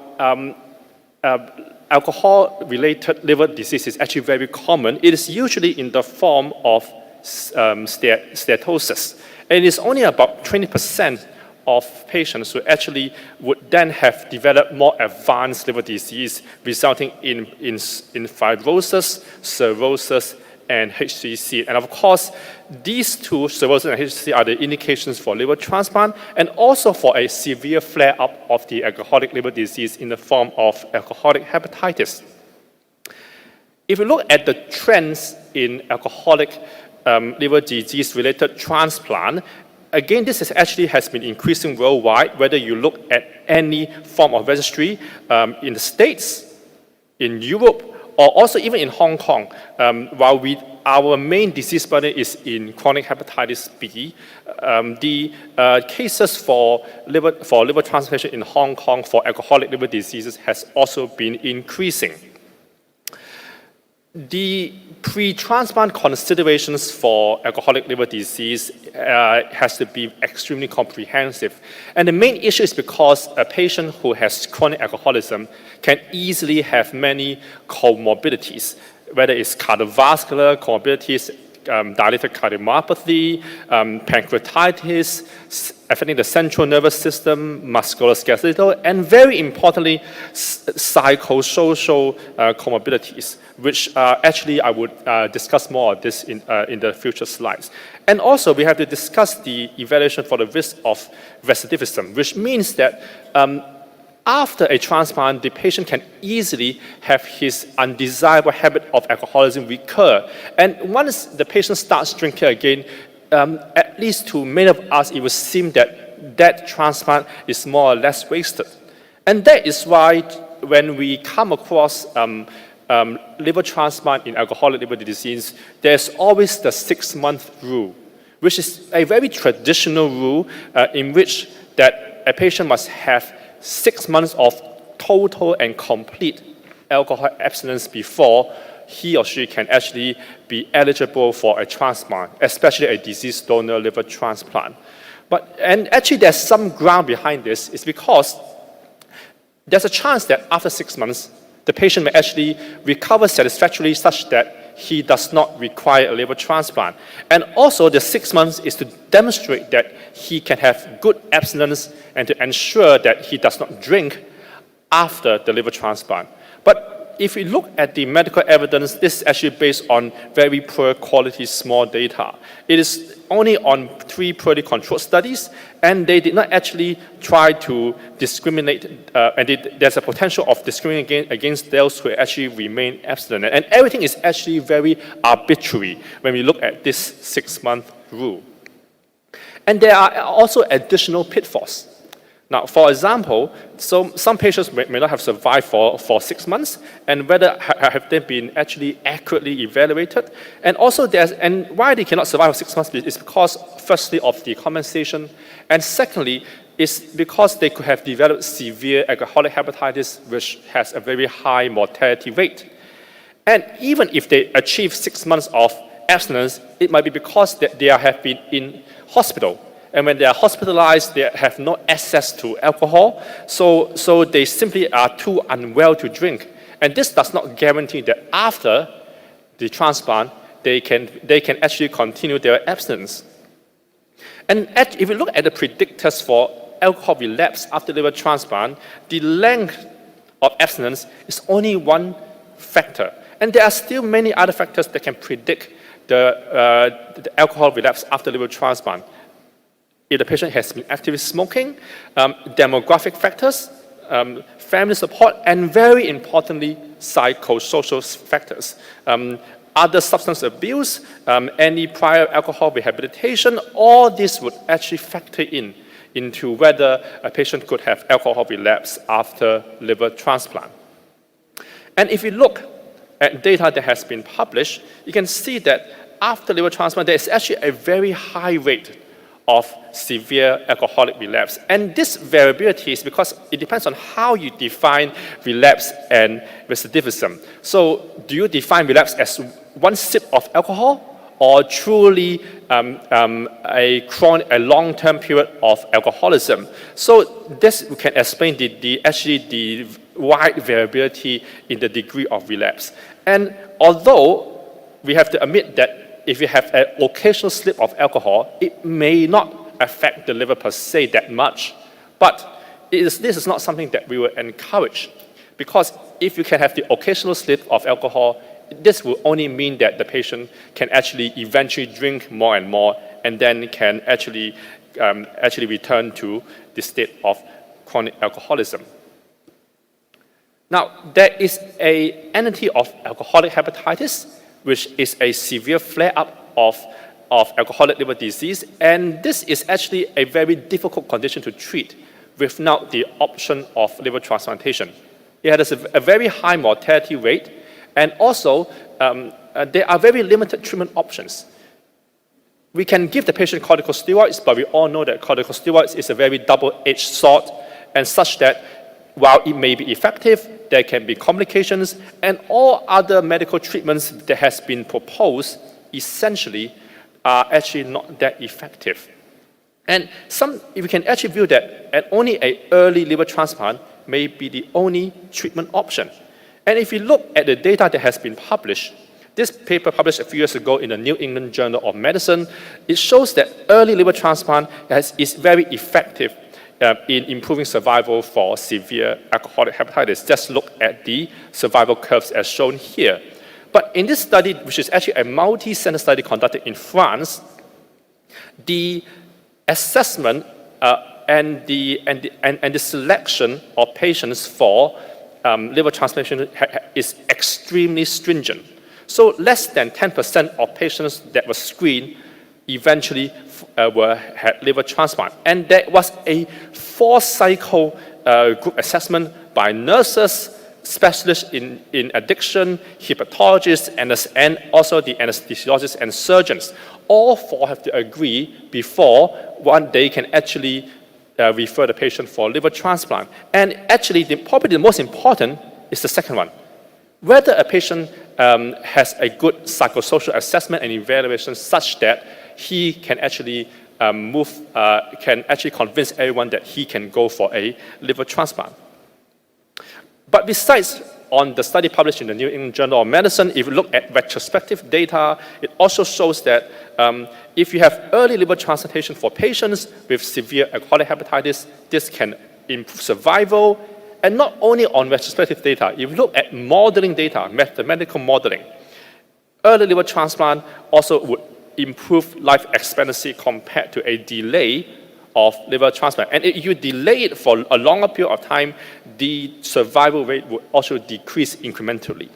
alcohol-related liver disease is actually very common, it is usually in the form of steatosis. And it's only about 20% of patients who actually would then have developed more advanced liver disease, resulting in fibrosis, cirrhosis, and HCC. And of course, these two, cirrhosis and HCC, are the indications for liver transplant and also for a severe flare-up of the alcoholic liver disease in the form of alcoholic hepatitis. If you look at the trends in alcoholic liver disease-related transplant, again, this has been increasing worldwide, whether you look at any form of registry in the States, in Europe, or also even in Hong Kong, while our main disease burden is in chronic hepatitis B, the cases for liver transplantation in Hong Kong for alcoholic liver diseases has also been increasing. The pre-transplant considerations for alcoholic liver disease has to be extremely comprehensive. And the main issue is because a patient who has chronic alcoholism can easily have many comorbidities, whether it's cardiovascular comorbidities, dilated cardiomyopathy, pancreatitis, affecting the central nervous system, musculoskeletal, and very importantly, psychosocial comorbidities, which actually I would discuss more of this in the future slides. And also, we have to discuss the evaluation for the risk of recidivism, which means that after a transplant, the patient can easily have his undesirable habit of alcoholism recur. And once the patient starts drinking again, at least to many of us, it would seem that that transplant is more or less wasted. And that is why when we come across liver transplant in alcoholic liver disease, there's always the 6-month rule, which is a very traditional rule in which that a patient must have 6 months of total and complete alcohol abstinence before he or she can actually be eligible for a transplant, especially a deceased donor liver transplant. And actually there's some ground behind this. It's because there's a chance that after 6 months, the patient may actually recover satisfactorily such that he does not require a liver transplant. And also the 6 months is to demonstrate that he can have good abstinence and to ensure that he does not drink after the liver transplant. But if we look at the medical evidence, this is actually based on very poor quality small data. It is only on 3 poorly controlled studies, and they did not actually try to discriminate, and there's a potential of discriminating against those who actually remain abstinent. And everything is actually very arbitrary when we look at this 6-month rule. And there are also additional pitfalls. Now, for example, some patients may not have survived for 6 months, and whether have they been actually accurately evaluated, and also and why they cannot survive for 6 months is because, firstly, of the compensation, and secondly, is because they could have developed severe alcoholic hepatitis, which has a very high mortality rate. And even if they achieve 6 months of abstinence, it might be because they have been in hospital. And when they are hospitalized, they have no access to alcohol, so they simply are too unwell to drink. And this does not guarantee that after the transplant, they can actually continue their abstinence. And if you look at the predictors for alcohol relapse after liver transplant, the length of abstinence is only one factor. And there are still many other factors that can predict the alcohol relapse after liver transplant. If the patient has been actively smoking, demographic factors, family support, and very importantly, psychosocial factors. Other substance abuse, any prior alcohol rehabilitation, all this would actually factor into whether a patient could have alcohol relapse after liver transplant. And if you look at data that has been published, you can see that after liver transplant, there is actually a very high rate of severe alcoholic relapse. And this variability is because it depends on how you define relapse and recidivism. So do you define relapse as one sip of alcohol, or truly a long-term period of alcoholism? So this can explain the wide variability in the degree of relapse. And although we have to admit that if you have an occasional slip of alcohol, it may not affect the liver per se that much. But this is not something that we will encourage, because if you can have the occasional slip of alcohol, this will only mean that the patient can actually eventually drink more and more, and then can actually return to the state of chronic alcoholism. Now, there is an entity of alcoholic hepatitis, which is a severe flare-up of alcoholic liver disease, and this is actually a very difficult condition to treat without the option of liver transplantation. It has a very high mortality rate, And also, there are very limited treatment options. We can give the patient corticosteroids, but we all know that corticosteroids is a very double-edged sword, and such that while it may be effective, there can be complications, and all other medical treatments that has been proposed essentially are actually not that effective. And we can actually view that only an early liver transplant may be the only treatment option. And if you look at the data that has been published, this paper published a few years ago in the New England Journal of Medicine, it shows that early liver transplant is very effective in improving survival for severe alcoholic hepatitis. Just look at the survival curves as shown here. But in this study, which is actually a multi-center study conducted in France, the assessment and the selection of patients for liver transplantation is extremely stringent. So less than 10% of patients that were screened eventually had liver transplant. And there was a 4-cycle group assessment by nurses, specialists in addiction, hepatologists, and also the anesthesiologists and surgeons. All 4 have to agree before one day can actually refer the patient for liver transplant. And actually, probably the most important is the second one. Whether a patient has a good psychosocial assessment and evaluation such that he can actually can actually convince everyone that he can go for a liver transplant. But besides, on the study published in the New England Journal of Medicine, if you look at retrospective data, it also shows that if you have early liver transplantation for patients with severe alcoholic hepatitis, this can improve survival. And not only on retrospective data, if you look at modeling data, mathematical modeling, early liver transplant also would improve life expectancy compared to a delay of liver transplant. And if you delay it for a longer period of time, the survival rate would also decrease incrementally.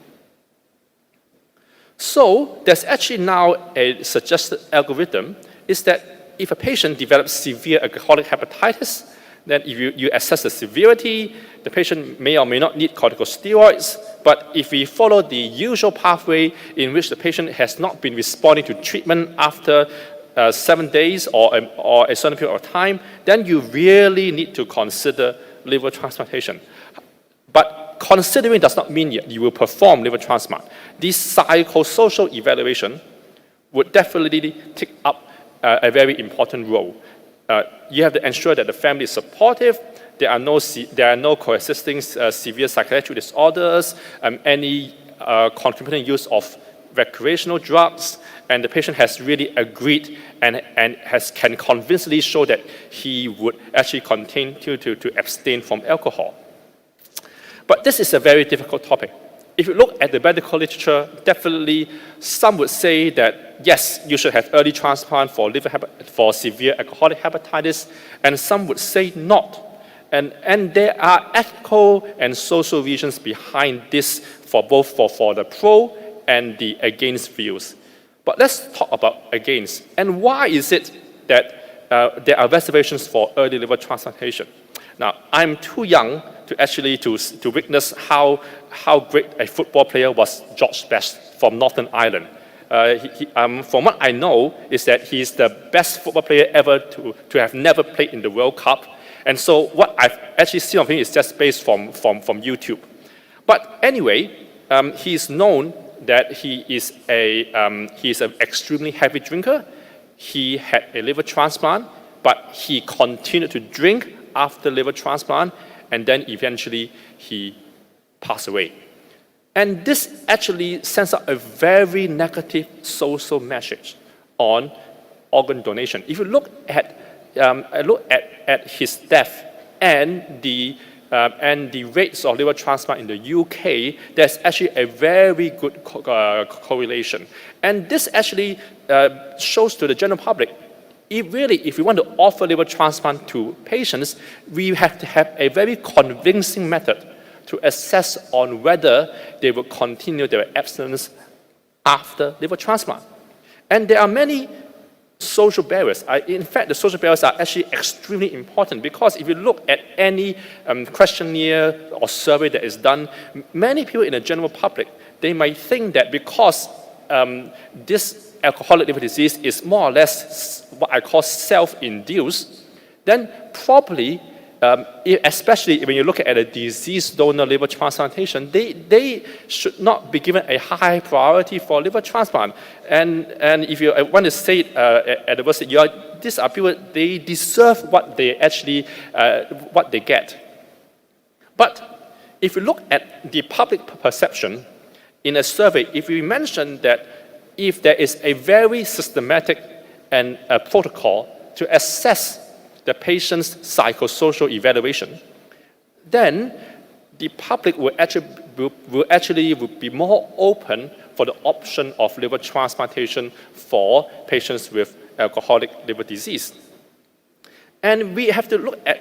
So there's actually now a suggested algorithm, is that if a patient develops severe alcoholic hepatitis, then if you assess the severity, the patient may or may not need corticosteroids, but if we follow the usual pathway in which the patient has not been responding to treatment after 7 days or a certain period of time, then you really need to consider liver transplantation. But considering does not mean you will perform liver transplant. This psychosocial evaluation would definitely take up a very important role. You have to ensure that the family is supportive, there are no coexisting severe psychiatric disorders, any concomitant use of recreational drugs, and the patient has really agreed and can convincingly show that he would actually continue to abstain from alcohol. But this is a very difficult topic. If you look at the medical literature, definitely some would say that yes, you should have early transplant for severe alcoholic hepatitis, and some would say not. And there are ethical and social reasons behind this for both for the pro and the against views. But let's talk about against. And why is it that there are reservations for early liver transplantation? Now, I'm too young to actually to witness how great a football player was George Best from Northern Ireland. From what I know is that he's the best football player ever to have never played in the World Cup. And so what I've actually seen of him is just based from YouTube. But anyway, he's known that he is an extremely heavy drinker. He had a liver transplant, but he continued to drink after liver transplant, and then eventually he passed away. And this actually sends out a very negative social message on organ donation. If you look at his death and the rates of liver transplant in the UK, there's actually a very good correlation. And this actually shows to the general public, if we want to offer liver transplant to patients, we have to have a very convincing method to assess on whether they will continue their abstinence after liver transplant. And there are many social barriers. In fact, the social barriers are actually extremely important, because if you look at any questionnaire or survey that is done, many people in the general public, they might think that because this alcoholic liver disease is more or less what I call self-induced, then probably, especially when you look at a disease donor liver transplantation, they should not be given a high priority for liver transplant. And if you want to say it at the worst, these are people, they deserve what they actually, what they get. But if you look at the public perception in a survey, if we mention that if there is a very systematic and a protocol to assess the patient's psychosocial evaluation, then the public will actually be more open for the option of liver transplantation for patients with alcoholic liver disease. And we have to look at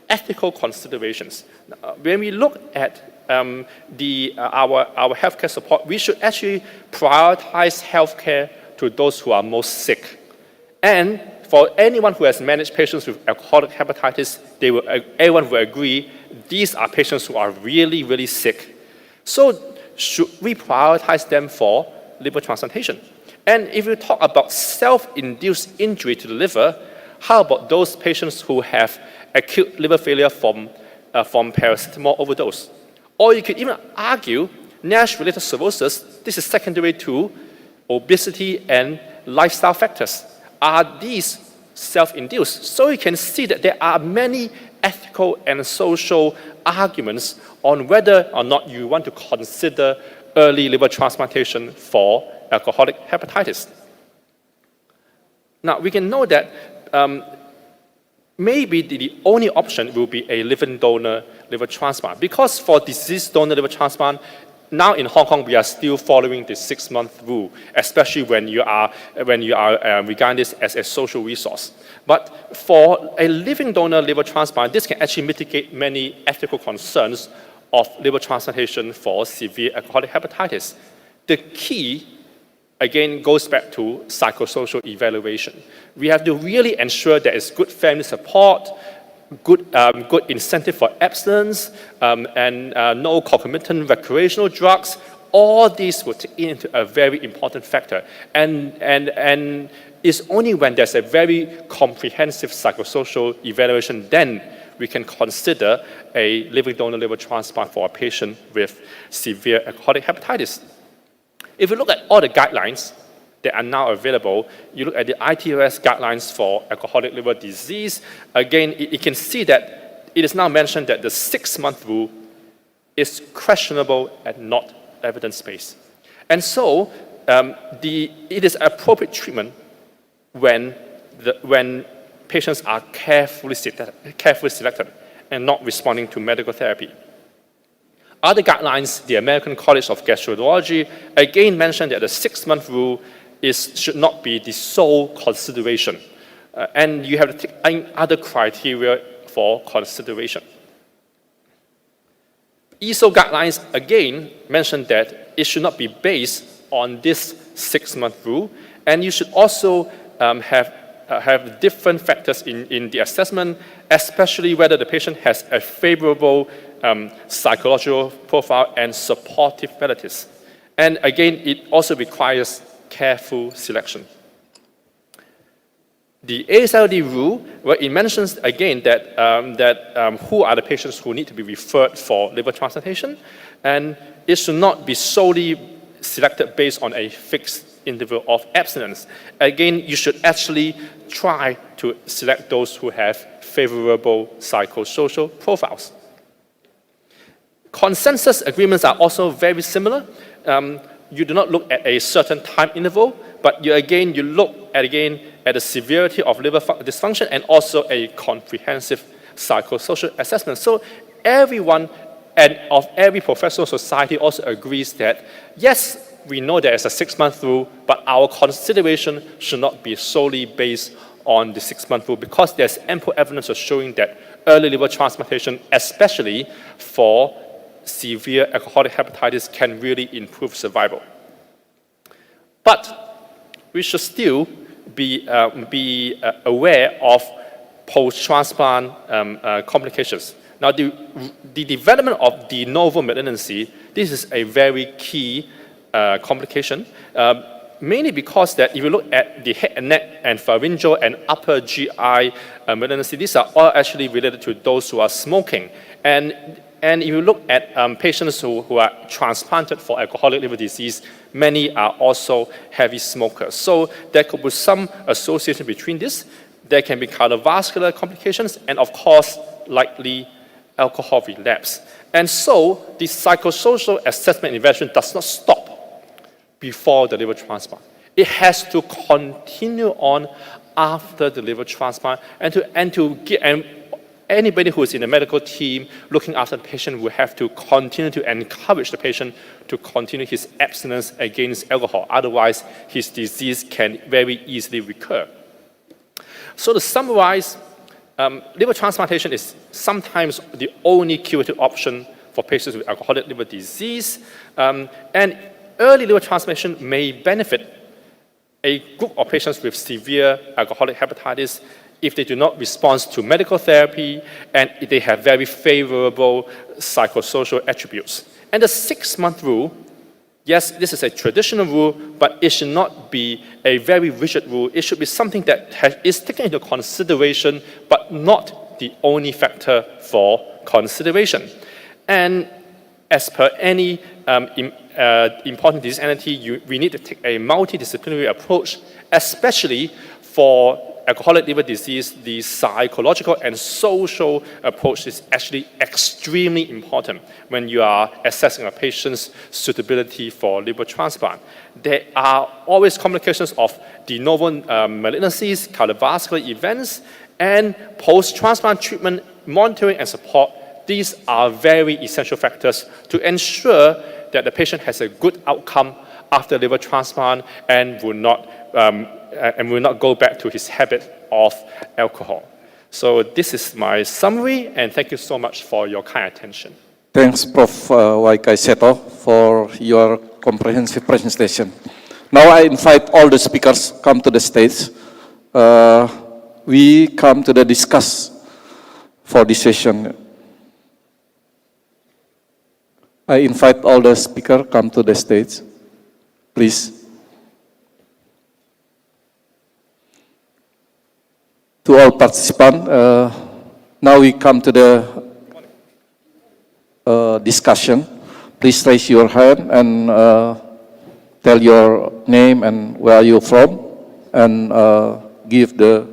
ethical considerations. When we look at our healthcare support, we should actually prioritize healthcare to those who are most sick. And for anyone who has managed patients with alcoholic hepatitis, everyone will agree these are patients who are really, really sick. So should we prioritize them for liver transplantation? And if you talk about self-induced injury to the liver, how about those patients who have acute liver failure from paracetamol overdose? Or you could even argue NASH-related cirrhosis, this is secondary to obesity and lifestyle factors. Are these self-induced? So you can see that there are many ethical and social arguments on whether or not you want to consider early liver transplantation for alcoholic hepatitis. Now, we can know that maybe the only option will be a living donor liver transplant. Because for deceased donor liver transplant, now in Hong Kong, we are still following the 6-month rule, especially when you are regarding this as a social resource. But for a living donor liver transplant, this can actually mitigate many ethical concerns of liver transplantation for severe alcoholic hepatitis. The key, again, goes back to psychosocial evaluation. We have to really ensure there is good family support, good incentive for abstinence, and no concomitant recreational drugs. All these will take into a very important factor. And it's only when there's a very comprehensive psychosocial evaluation then we can consider a living donor liver transplant for a patient with severe alcoholic hepatitis. If you look at all the guidelines that are now available, you look at the ITOS guidelines for alcoholic liver disease, again, you can see that it is now mentioned that the 6-month rule is questionable and not evidence-based. And so, it is appropriate treatment when patients are carefully selected and not responding to medical therapy. Other guidelines, the American College of Gastroenterology, again mentioned that the 6-month rule should not be the sole consideration. And you have to take other criteria for consideration. ESO guidelines, again, mentioned that it should not be based on this 6-month rule, and you should also have different factors in the assessment, especially whether the patient has a favorable psychological profile and supportive relatives. And again, it also requires careful selection. The ASLD rule, where it mentions again that who are the patients who need to be referred for liver transplantation, and it should not be solely selected based on a fixed interval of abstinence. Again, you should actually try to select those who have favorable psychosocial profiles. Consensus agreements are also very similar. You do not look at a certain time interval, but you look at the severity of liver dysfunction and also a comprehensive psychosocial assessment. So everyone and of every professional society also agrees that, yes, we know there is a 6-month rule, but our consideration should not be solely based on the 6-month rule because there's ample evidence of showing that early liver transplantation, especially for severe alcoholic hepatitis, can really improve survival. But we should still be aware of post-transplant complications. Now, the development of de novo malignancy, this is a very key complication, mainly because that if you look at the head and neck and pharyngeal and upper GI malignancy, these are all actually related to those who are smoking. And if you look at patients who are transplanted for alcoholic liver disease, many are also heavy smokers. So there could be some association between this. There can be cardiovascular complications and, of course, likely alcohol relapse. And so the psychosocial assessment intervention does not stop before the liver transplant. It has to continue on after the liver transplant, and anybody who is in the medical team looking after the patient will have to continue to encourage the patient to continue his abstinence against alcohol. Otherwise, his disease can very easily recur. So to summarize, liver transplantation is sometimes the only curative option for patients with alcoholic liver disease. And early liver transplantation may benefit a group of patients with severe alcoholic hepatitis if they do not respond to medical therapy and if they have very favorable psychosocial attributes. And the 6-month rule, yes, this is a traditional rule, but it should not be a very rigid rule. It should be something that is taken into consideration, but not the only factor for consideration. And as per any important disease entity, we need to take a multidisciplinary approach, especially for alcoholic liver disease. The psychological and social approach is actually extremely important when you are assessing a patient's suitability for liver transplant. There are always complications of de novo malignancies, cardiovascular events, and post-transplant treatment monitoring and support. These are very essential factors to ensure that the patient has a good outcome after liver transplant and will not go back to his habit of alcohol. So this is my summary, and thank you so much for your kind attention. Thanks, Prof. Waikai Seto, for your comprehensive presentation. Now I invite all the speakers come to the stage. We come to the discuss for this session. I invite all the speakers come to the stage, please. To all participants, now we come to the discussion. Please raise your hand and tell your name and where you're from, and give the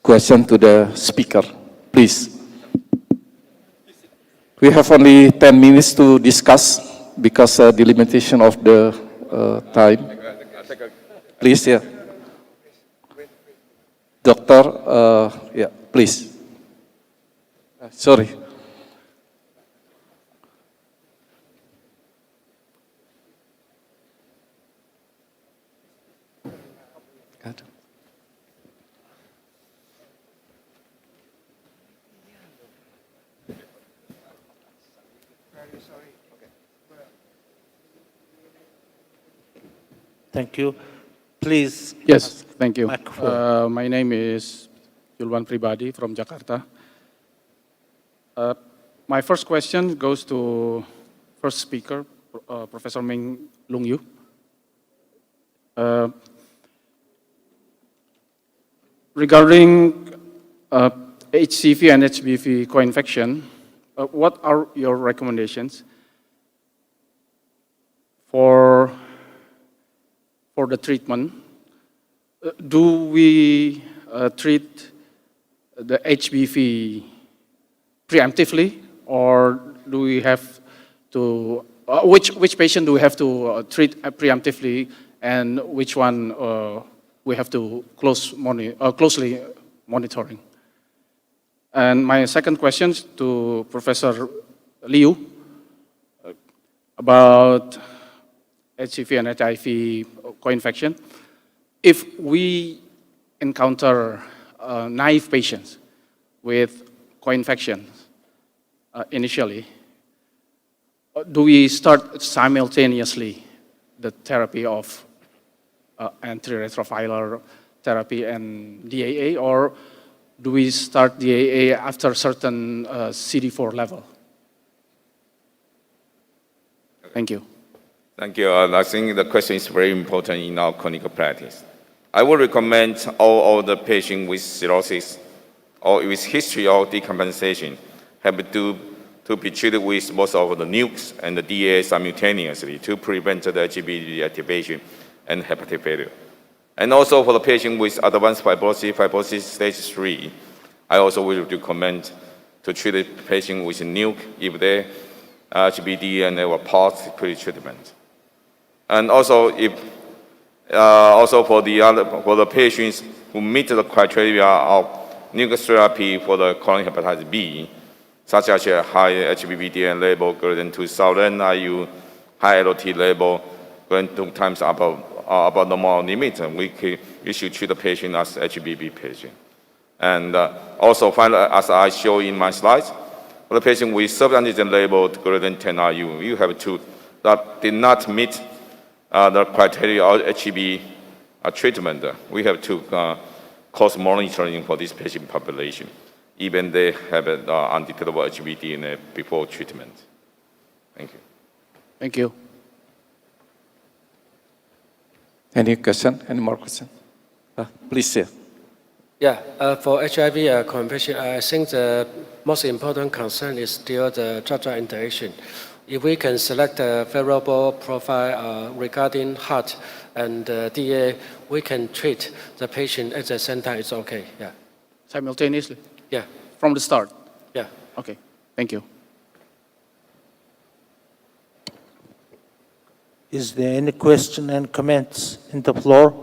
question to the speaker, please. We have only 10 minutes to discuss because the limitation of the time. Please, yeah. Doctor, yeah, please. Sorry. Thank you. Please. Yes, thank you. Microphone. My name is Yulwan Pribadi from Jakarta. My first question goes to first speaker, Professor Meng Lung Yu. Regarding HCV and HBV co-infection, what are your recommendations for the treatment? Do we treat the HBV preemptively, or do we have to, which patient do we have to treat preemptively, and which one we have to closely monitoring? And my second question to Professor Liu about HCV and HIV co-infection. If we encounter naive patients with co-infection initially, do we start simultaneously the therapy of antiretroviral therapy and DAA, or do we start DAA after certain CD4 level? Thank you. Thank you. I think the question is very important in our clinical practice. I would recommend all the patients with cirrhosis or with history of decompensation have to be treated with both of the NUCs and the DA simultaneously to prevent the HBV activation and hepatic failure. And also for the patient with advanced fibrosis stage 3, I also will recommend to treat the patient with NUC if they HBD and they were post pre-treatment. And also for the patients who meet the criteria of NUC therapy for the chronic hepatitis B, such as a high HBV level greater than 2,000 IU, high LOT level greater than 2 times above normal limit, we should treat the patient as HBV patient. And also, finally, as I show in my slides, for the patient with subantigen level greater than 10 IU, you have to that did not meet the criteria of HB treatment. We have to close monitoring for this patient population, even they have undetectable HB DNA before treatment. Thank you. Thank you. Any question? Any more question? Please, sir. Yeah, for HIV conversion, I think the most important concern is still the drug-drug interaction. If we can select a favorable profile regarding heart and DA, we can treat the patient at the same time. It's okay. Yeah. Simultaneously, Yeah. from the start. Yeah. Okay, thank you. Is there any question and comments in the floor?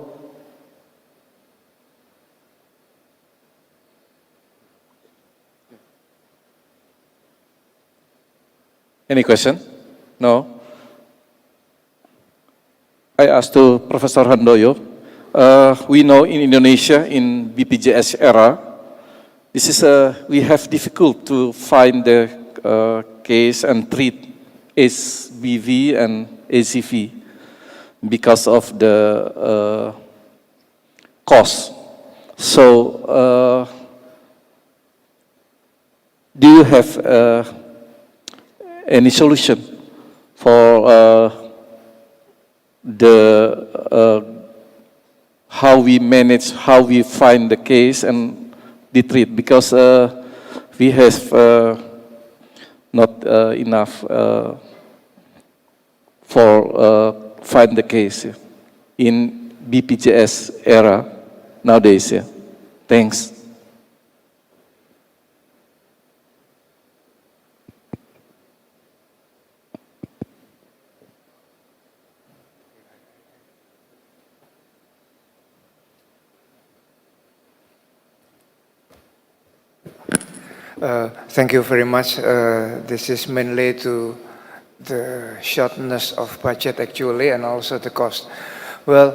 Any question? No? I asked to Professor Handoyo. We know in Indonesia, in BPJS era, we have difficult to find the case and treat HBV and ACV because of the cost. So, do you have any solution for how we manage, how we find the case and the treat? Because we have not enough for find the case in BPJS era nowadays. Yeah. Thanks. Thank you very much. This is mainly to the shortness of budget actually and also the cost. Well,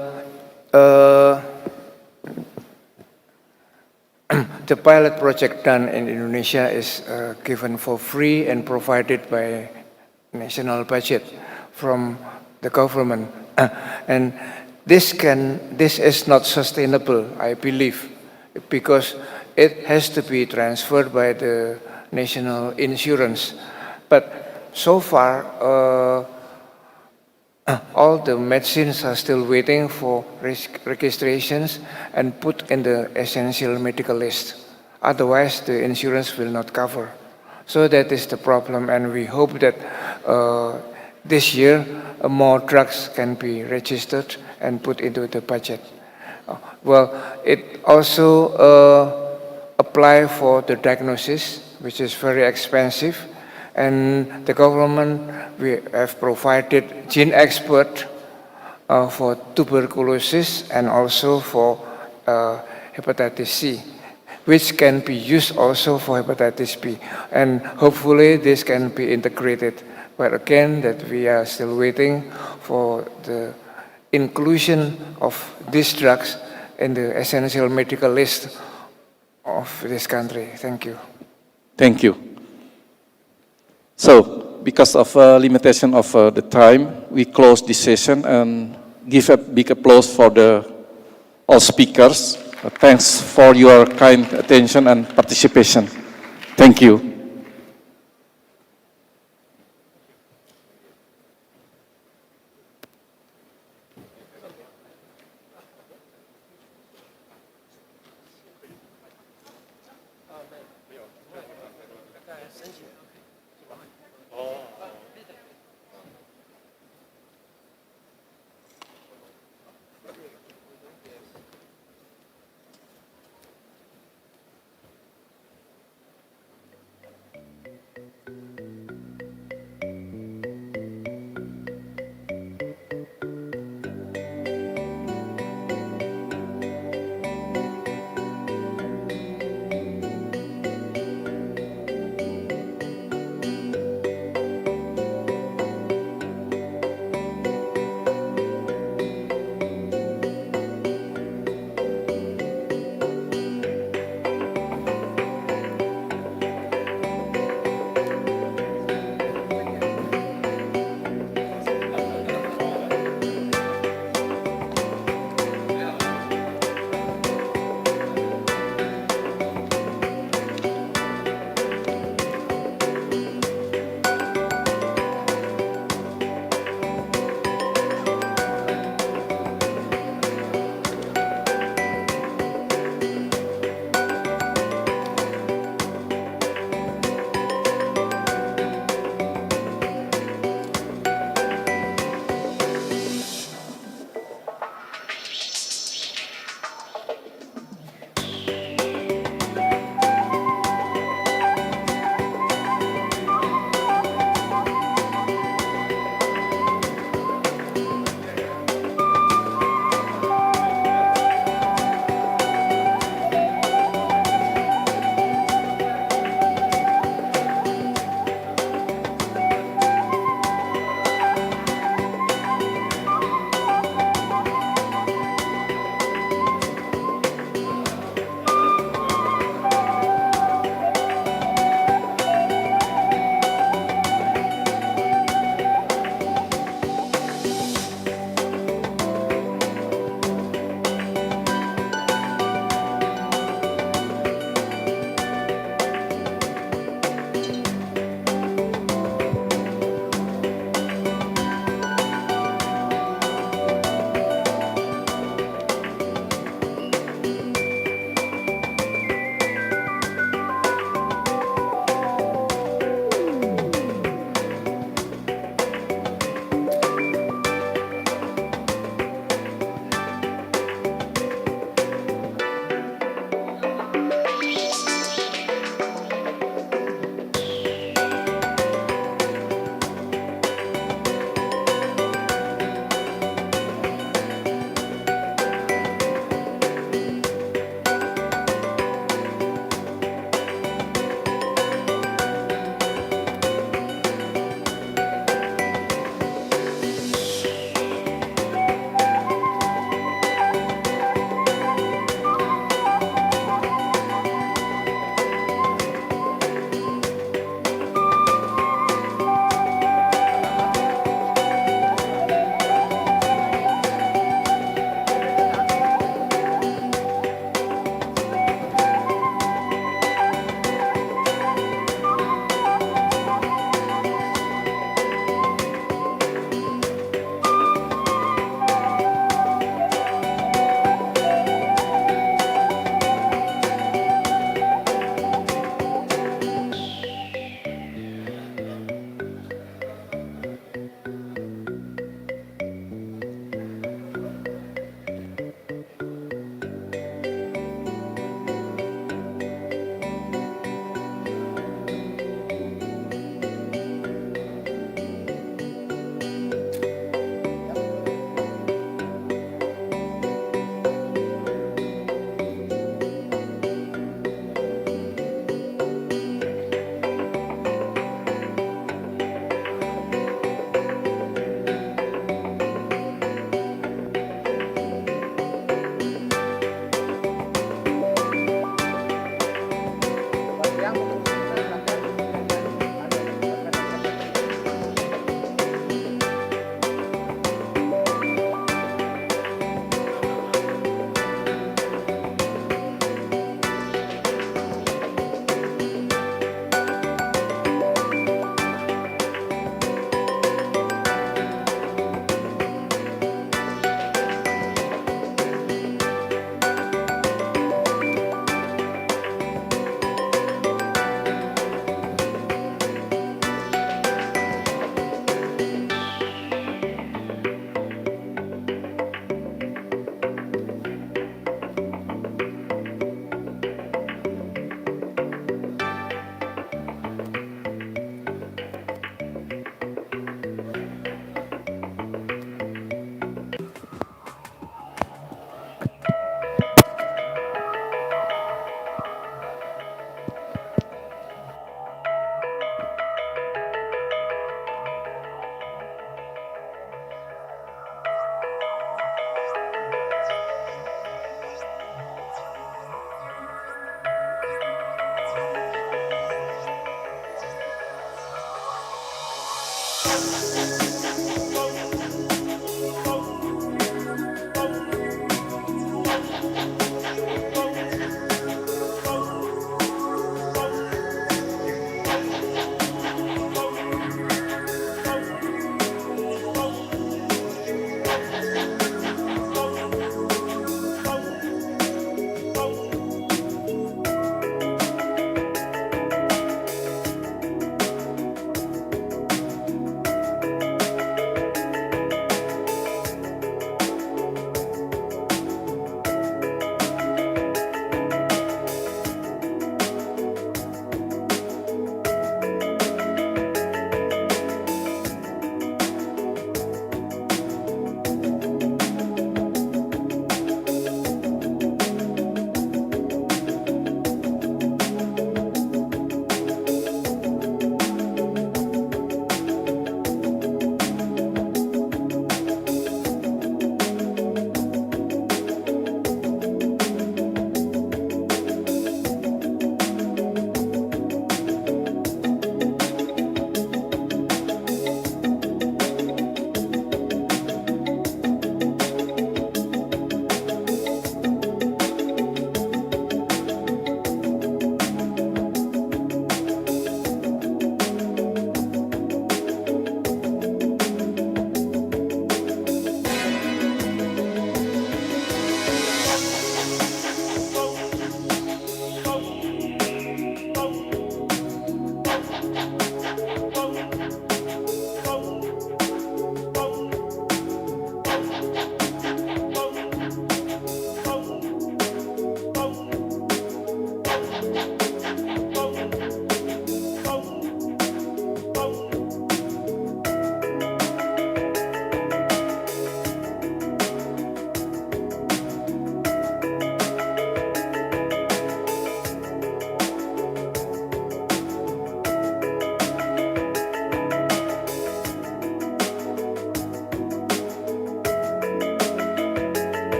the pilot project done in Indonesia is given for free and provided by national budget from the government. And this is not sustainable, I believe, because it has to be transferred by the national insurance. But so far, all the medicines are still waiting for registrations and put in the essential medical list. Otherwise, the insurance will not cover. So that is the problem, and we hope that this year more drugs can be registered and put into the budget. Well, it also apply for the diagnosis, which is very expensive, and the government we have provided gene expert for tuberculosis and also for hepatitis C, which can be used also for hepatitis B, and hopefully this can be integrated. But again, that we are still waiting for the inclusion of these drugs in the essential medical list of this country. Thank you. Thank you. So, because of limitation of the time, we close this session and give a big applause for all speakers. Thanks for your kind attention and participation. Thank you.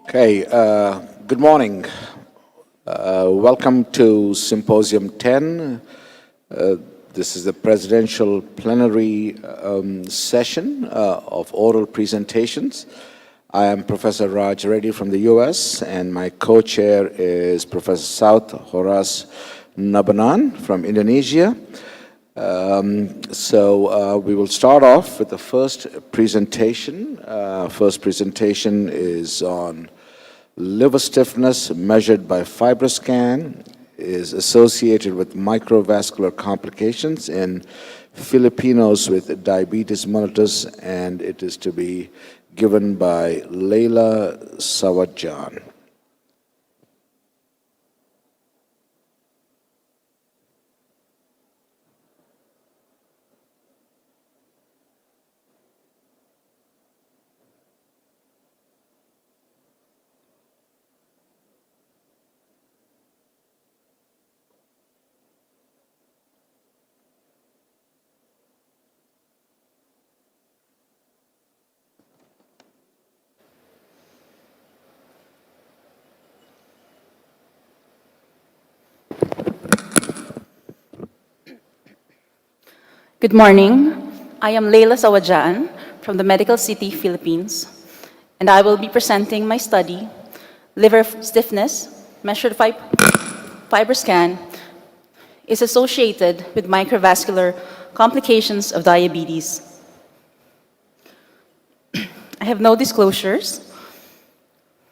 Okay, good morning. Welcome to Symposium 10. This is the presidential plenary session of oral presentations. I am Professor Raj Reddy from the US, and my co-chair is Professor South Horas Nabanan from Indonesia. We will start off with the first presentation. First presentation is on liver stiffness measured by FibroScan is associated with microvascular complications in Filipinos with diabetes mellitus, and it is to be given by Leila Sawadjan. Good morning. I am Leila Sawadjan from the Medical City, Philippines, and I will be presenting my study, Liver Stiffness Measured FibroScan is associated with microvascular complications of diabetes. I have no disclosures.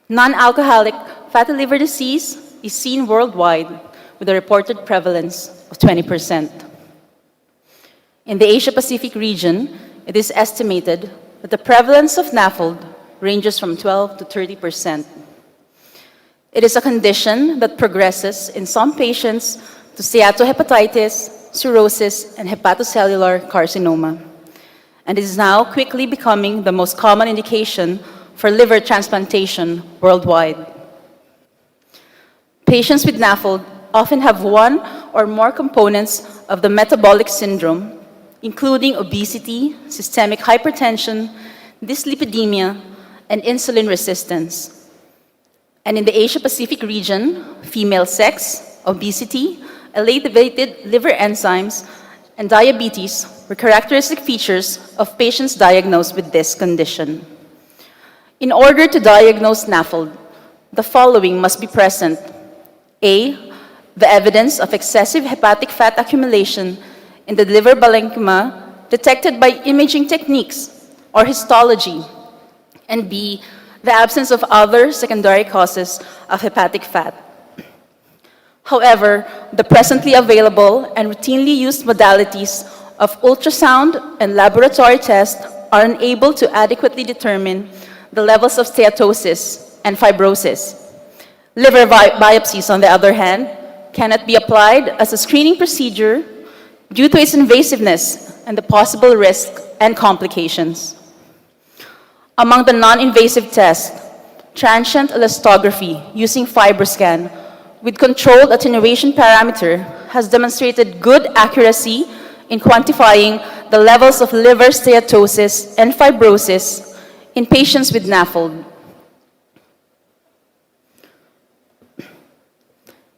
Non-alcoholic fatty liver disease is seen worldwide with a reported prevalence of 20%. In the Asia-Pacific region, it is estimated that the prevalence of NAFLD ranges from 12 to 30%. It is a condition that progresses in some patients to steatohepatitis, cirrhosis, and hepatocellular carcinoma, and is now quickly becoming the most common indication for liver transplantation worldwide. Patients with NAFLD often have one or more components of the metabolic syndrome, including obesity, systemic hypertension, dyslipidemia, and insulin resistance. And in the Asia-Pacific region, female sex, obesity, elevated liver enzymes, and diabetes were characteristic features of patients diagnosed with this condition. In order to diagnose NAFLD, the following must be present. A, the evidence of excessive hepatic fat accumulation in the liver parenchyma detected by imaging techniques or histology, and B, the absence of other secondary causes of hepatic fat. However, the presently available and routinely used modalities of ultrasound and laboratory tests are unable to adequately determine the levels of steatosis and fibrosis. Liver biopsies, on the other hand, cannot be applied as a screening procedure due to its invasiveness and the possible risk and complications. Among the non-invasive tests, transient elastography using FibroScan with controlled attenuation parameter has demonstrated good accuracy in quantifying the levels of liver steatosis and fibrosis in patients with NAFLD.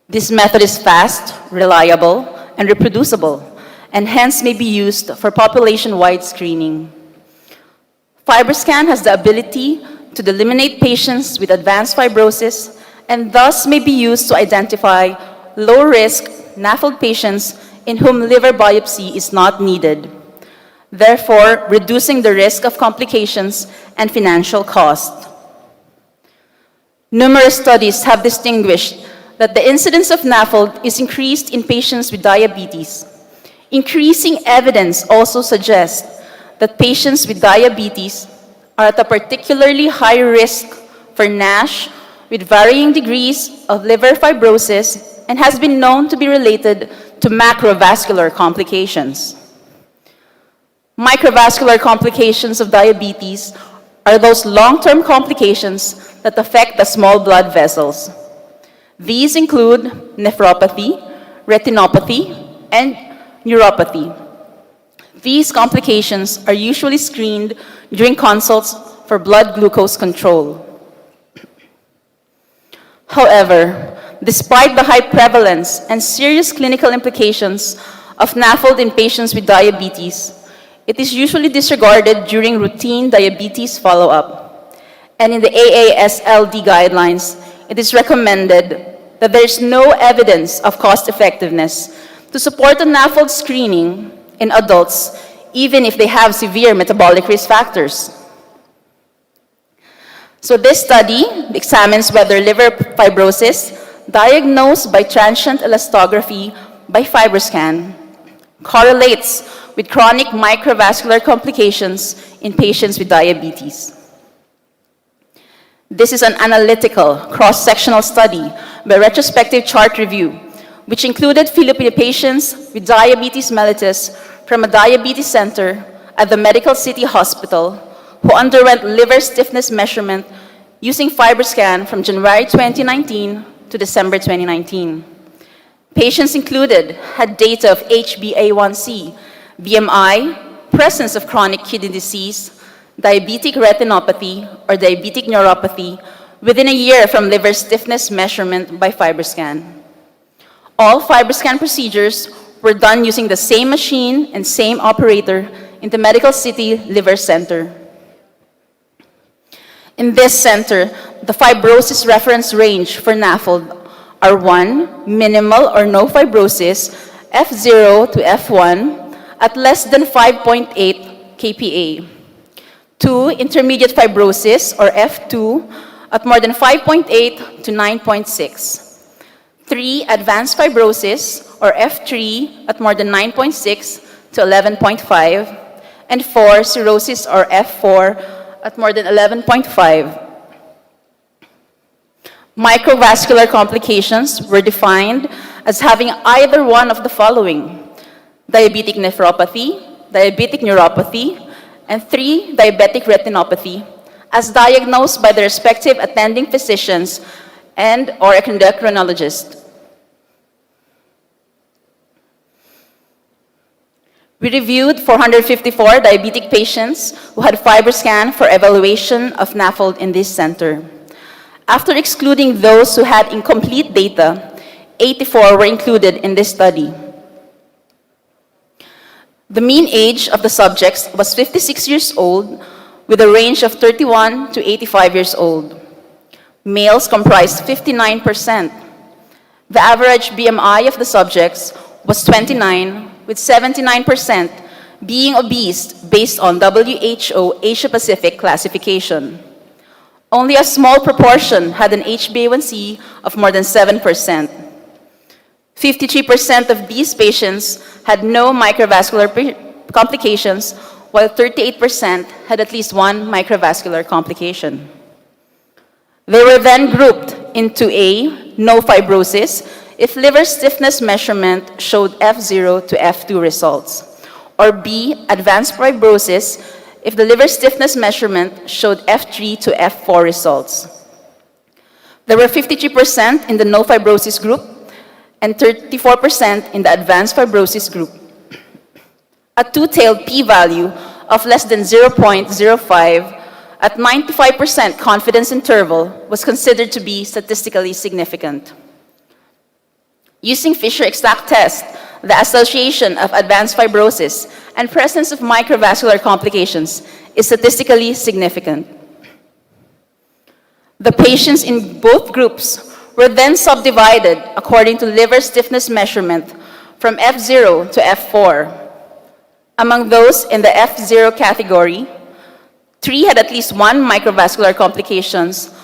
This method is fast, reliable, and reproducible, and hence may be used for population-wide screening. FibroScan has the ability to eliminate patients with advanced fibrosis and thus may be used to identify low-risk NAFLD patients in whom liver biopsy is not needed, therefore reducing the risk of complications and financial cost. Numerous studies have distinguished that the incidence of NAFLD is increased in patients with diabetes. Increasing evidence also suggests that patients with diabetes are at a particularly high risk for NASH with varying degrees of liver fibrosis and has been known to be related to macrovascular complications. Microvascular complications of diabetes are those long-term complications that affect the small blood vessels. These include nephropathy, retinopathy, and neuropathy. These complications are usually screened during consults for blood glucose control. However, despite the high prevalence and serious clinical implications of NAFLD in patients with diabetes, it is usually disregarded during routine diabetes follow-up. And in the AASLD guidelines, it is recommended that there is no evidence of cost-effectiveness to support a NAFLD screening in adults, even if they have severe metabolic risk factors. So this study examines whether liver fibrosis diagnosed by transient elastography by FibroScan correlates with chronic microvascular complications in patients with diabetes. This is an analytical, cross-sectional study by retrospective chart review, which included Filipino patients with diabetes mellitus from a diabetes center at the Medical City Hospital who underwent liver stiffness measurement using FibroScan from January 2019 to December 2019. Patients included had data of HbA1c, BMI, presence of chronic kidney disease, diabetic retinopathy, or diabetic neuropathy within a year from liver stiffness measurement by FibroScan. All FibroScan procedures were done using the same machine and same operator in the Medical City Liver Center. In this center, the fibrosis reference range for NAFLD are 1, minimal or no fibrosis, F0 to F1, at less than 5.8 kPa. 2, intermediate fibrosis, or F2, at more than 5.8 to 9.6. 3, advanced fibrosis, or F3, at more than 9.6 to 11.5. And 4, cirrhosis, or F4, at more than 11.5. Microvascular complications were defined as having either one of the following: diabetic nephropathy, diabetic neuropathy, and 3, diabetic retinopathy, as diagnosed by the respective attending physicians and/or endocrinologist. We reviewed 454 diabetic patients who had FibroScan for evaluation of NAFLD in this center. After excluding those who had incomplete data, 84 were included in this study. The mean age of the subjects was 56 years old, with a range of 31 to 85 years old. Males comprised 59%. The average BMI of the subjects was 29, with 79% being obese based on WHO Asia-Pacific classification. Only a small proportion had an HbA1c of more than 7%. 53% of these patients had no microvascular complications, while 38% had at least one microvascular complication. They were then grouped into A, no fibrosis, if liver stiffness measurement showed F0 to F2 results, or B, advanced fibrosis, if the liver stiffness measurement showed F3 to F4 results. There were 53% in the no fibrosis group and 34% in the advanced fibrosis group. A two-tailed p-value of less than 0.05 at 95% confidence interval was considered to be statistically significant. Using Fisher-Exact test, the association of advanced fibrosis and presence of microvascular complications is statistically significant. The patients in both groups were then subdivided according to liver stiffness measurement from F0 to F4. Among those in the F0 category, 3 had at least one microvascular complications,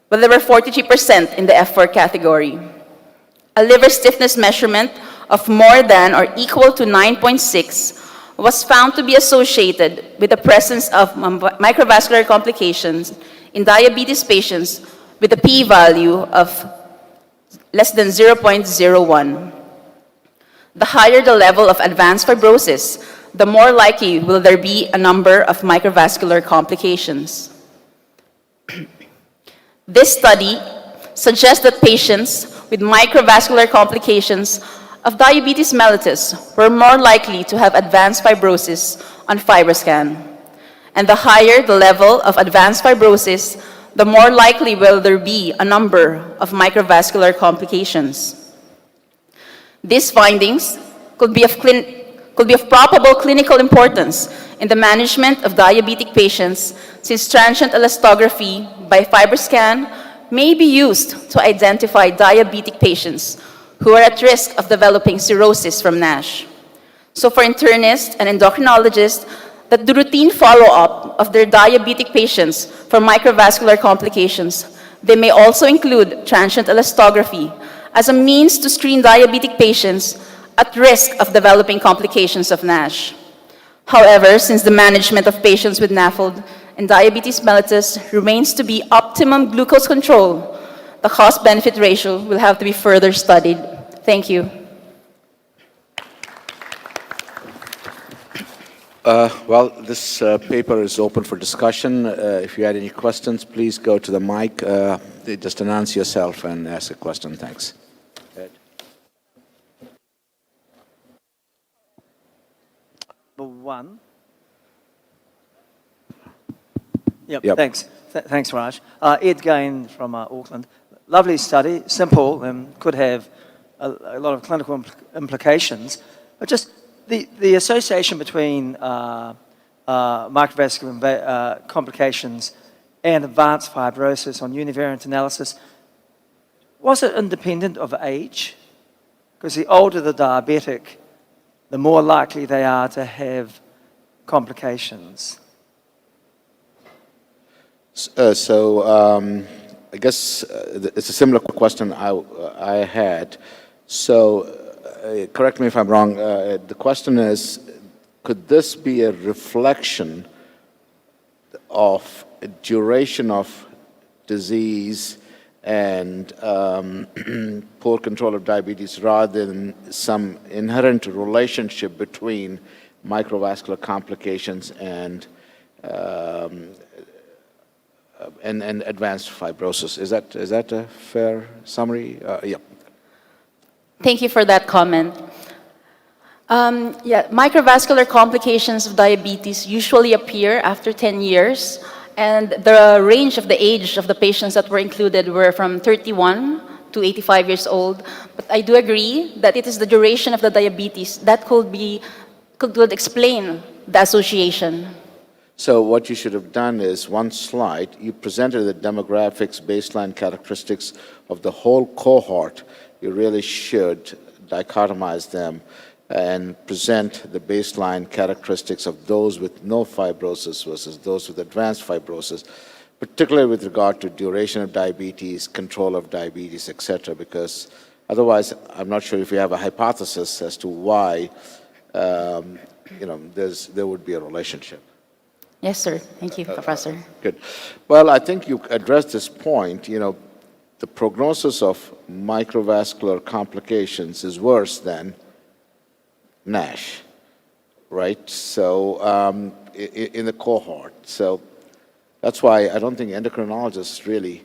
but there were 43% in the F4 category. A liver stiffness measurement of more than or equal to 9.6 was found to be associated with the presence of microvascular complications in diabetes patients with a p-value of less than 0.01. The higher the level of advanced fibrosis, the more likely will there be a number of microvascular complications. This study suggests that patients with microvascular complications of diabetes mellitus were more likely to have advanced fibrosis on FibroScan. And the higher the level of advanced fibrosis, the more likely will there be a number of microvascular complications. These findings could be of probable clinical importance in the management of diabetic patients, since transient elastography by FibroScan may be used to identify diabetic patients who are at risk of developing cirrhosis from NASH. So for internists and endocrinologists that do routine follow-up of their diabetic patients for microvascular complications, they may also include transient elastography as a means to screen diabetic patients at risk of developing complications of NASH. However, since the management of patients with NAFLD and diabetes mellitus remains to be optimum glucose control, the cost-benefit ratio will have to be further studied. Thank you. Well, this paper is open for discussion. If you had any questions, please go to the mic. Just announce yourself and ask a question. Thanks. Ed. One. Yep. Yep. Thanks. Thanks, Raj. Ed Gain from Auckland. Lovely study, simple, and could have a lot of clinical implications. But just the association between microvascular complications and advanced fibrosis on univariate analysis, was it independent of age? Because the older the diabetic, the more likely they are to have complications. I guess it's a similar question I had. So, correct me if I'm wrong. The question is, could this be a reflection of duration of disease and poor control of diabetes rather than some inherent relationship between microvascular complications and advanced fibrosis? Is that a fair summary? Yeah. Thank you for that comment. Microvascular complications of diabetes usually appear after 10 years, and the range of the age of the patients that were included were from 31 to 85 years old. But I do agree that it is the duration of the diabetes that could explain the association. So what you should have done is one slide, you presented the demographics, baseline characteristics of the whole cohort. You really should dichotomize them and present the baseline characteristics of those with no fibrosis versus those with advanced fibrosis, particularly with regard to duration of diabetes, control of diabetes, etc. Because otherwise, I'm not sure if you have a hypothesis as to why there would be a relationship. Yes, sir. Thank you, Professor. Good. Well, I think you addressed this point. The prognosis of microvascular complications is worse than NASH, right? So in the cohort. So that's why I don't think endocrinologists really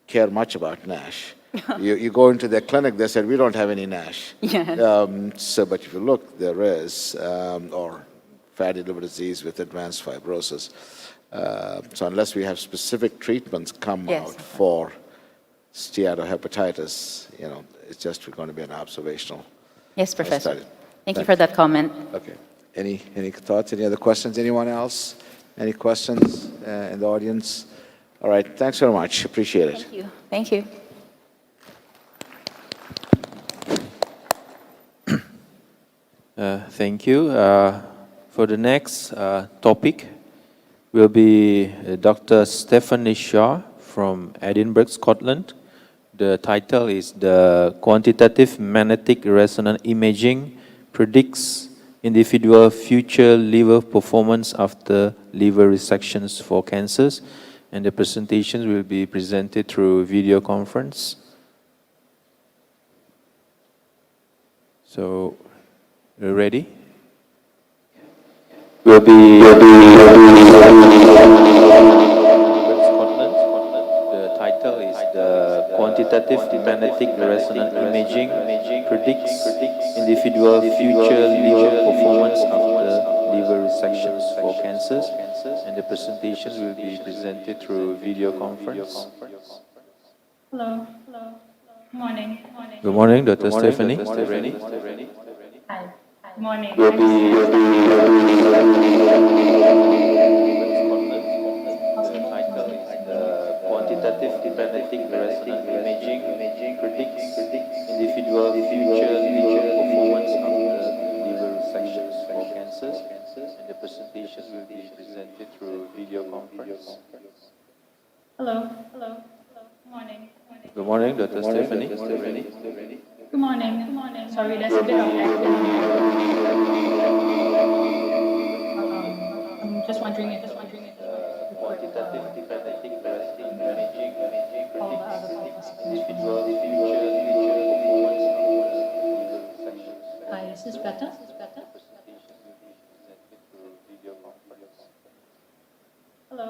care much about NASH. You go into their clinic, they said, we don't have any NASH. Yeah. But if you look, there is, or fatty liver disease with advanced fibrosis. So unless we have specific treatments come Yes. out for steatohepatitis, it's just going to be an observational Yes, Professor. study. Thank you for that comment. Okay. Any thoughts? Any other questions? Anyone else? Any questions in the audience? All right. Thanks very much. Appreciate it. Thank you. Thank you. Thank you. For the next topic will be Dr. Stephanie Shaw from Edinburgh, Scotland. The title is The Quantitative Magnetic Resonance Imaging Predicts Individual Future Liver Performance After Liver Resections for Cancers. And the presentations will be presented through video conference. So, you ready? Scotland. The title is The Quantitative Magnetic Resonance Imaging Predicts Individual Future Liver Performance After Liver Resections for Cancers. and the presentation will be presented through video conference. Hello. Morning. Good morning, Dr. Stephanie. Hi. Morning. Quantitative magnetic resonance imaging predicts individual future liver performance after liver resections for cancers, and the presentation will be presented through video conference. Hello. Morning. Good morning, Dr. Stephanie. Good morning. Sorry, there's a bit of echo. I'm just wondering if Quantitative magnetic resonance imaging all the predicts other participants individual future liver performance after liver resections. Hi, is this better? Presentation will be presented through video conference. Hello.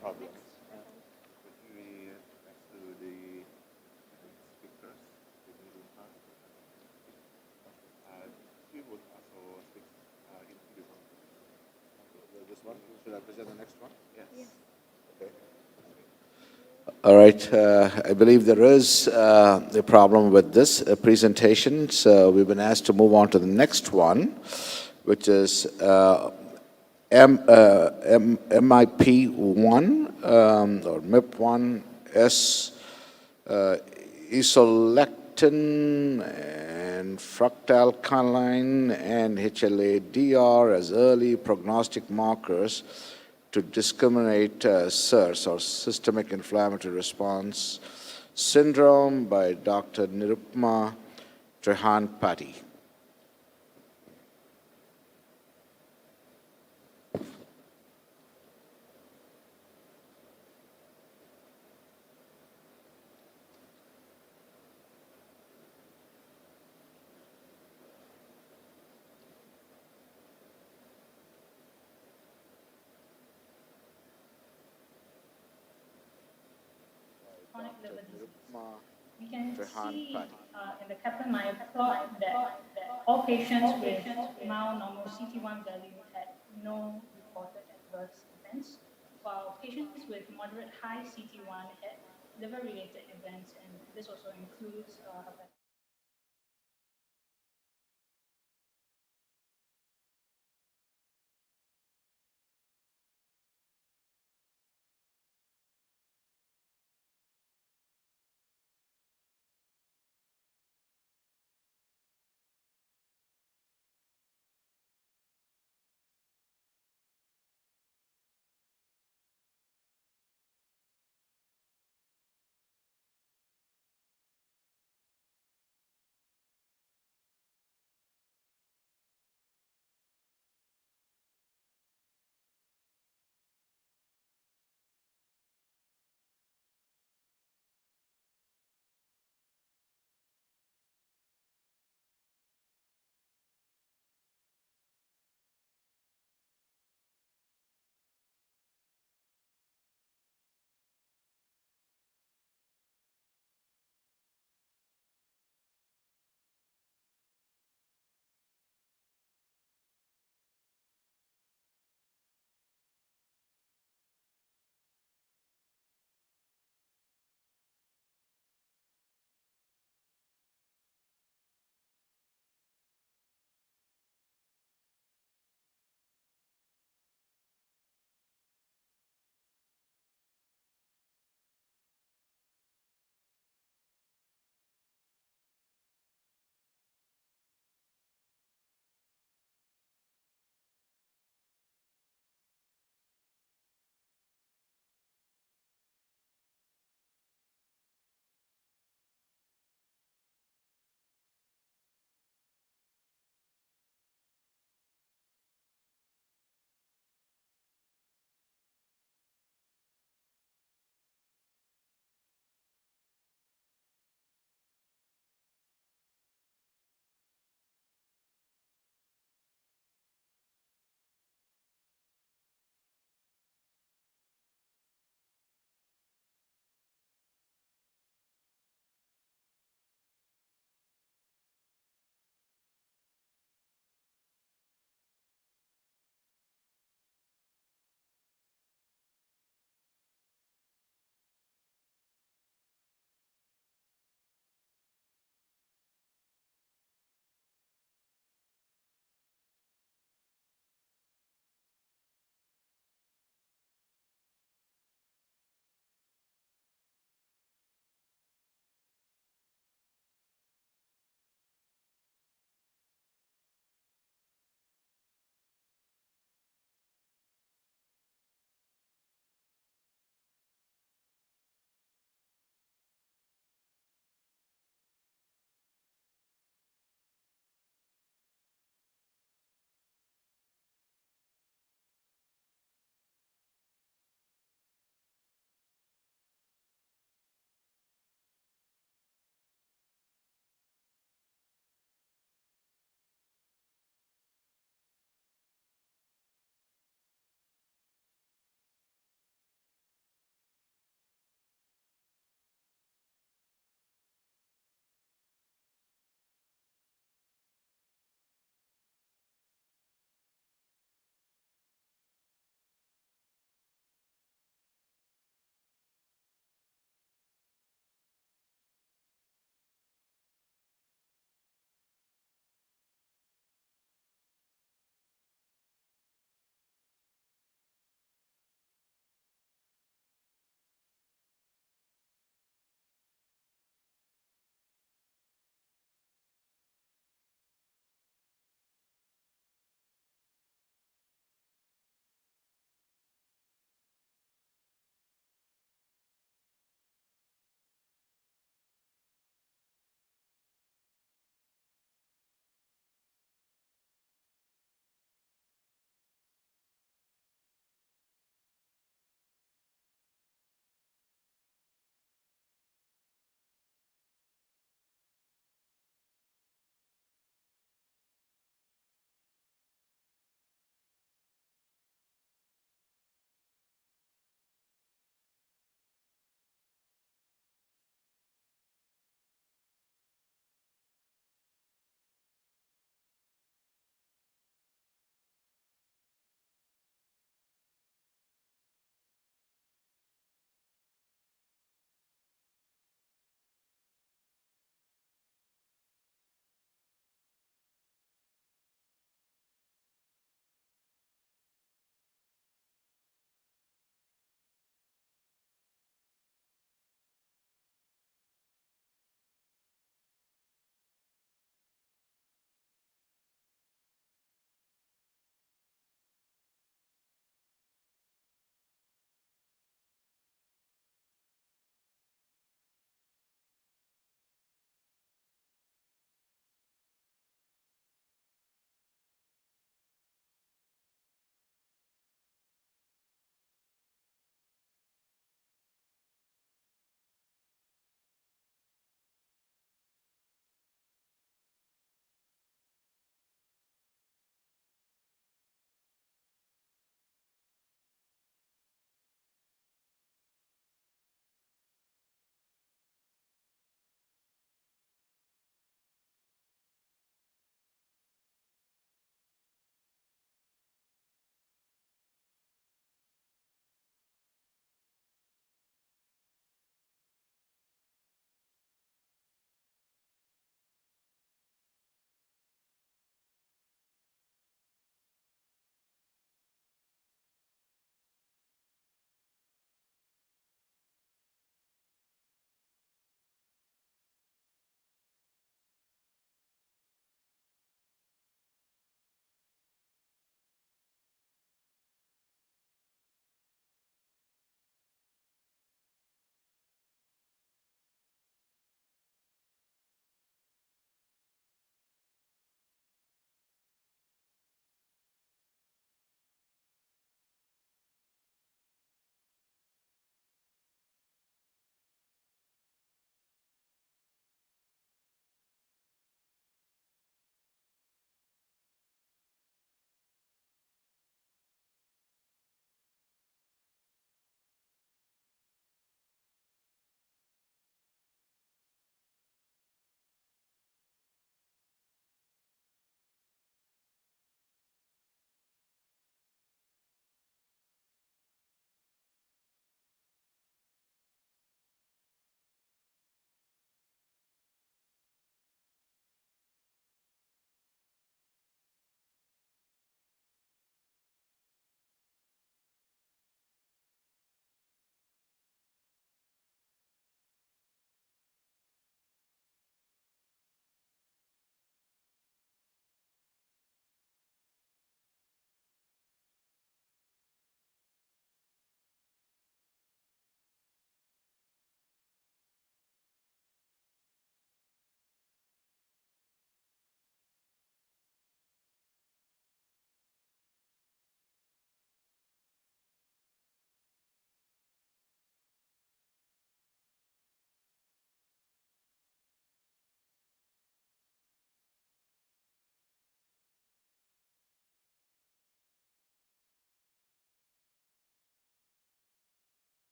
Problems with me next to the speakers in the room. She would also speak in the room. This one? Should I present the next one? Yes. Okay. All right, I believe there is a problem with this presentation, so we've been asked to move on to the next one, which is MIP1 or MIP1 S isolectin and fructalkyline and HLA-DR as early prognostic markers to discriminate SIRS or systemic inflammatory response syndrome by Dr. Nirupma Trehan-Pati. Chronic liver disease. We can see in the Kaplan-Meier plot that all patients with mild normal CT1 value had no reported adverse events, while patients with moderate high CT1 had liver-related events, and this also includes hepatitis.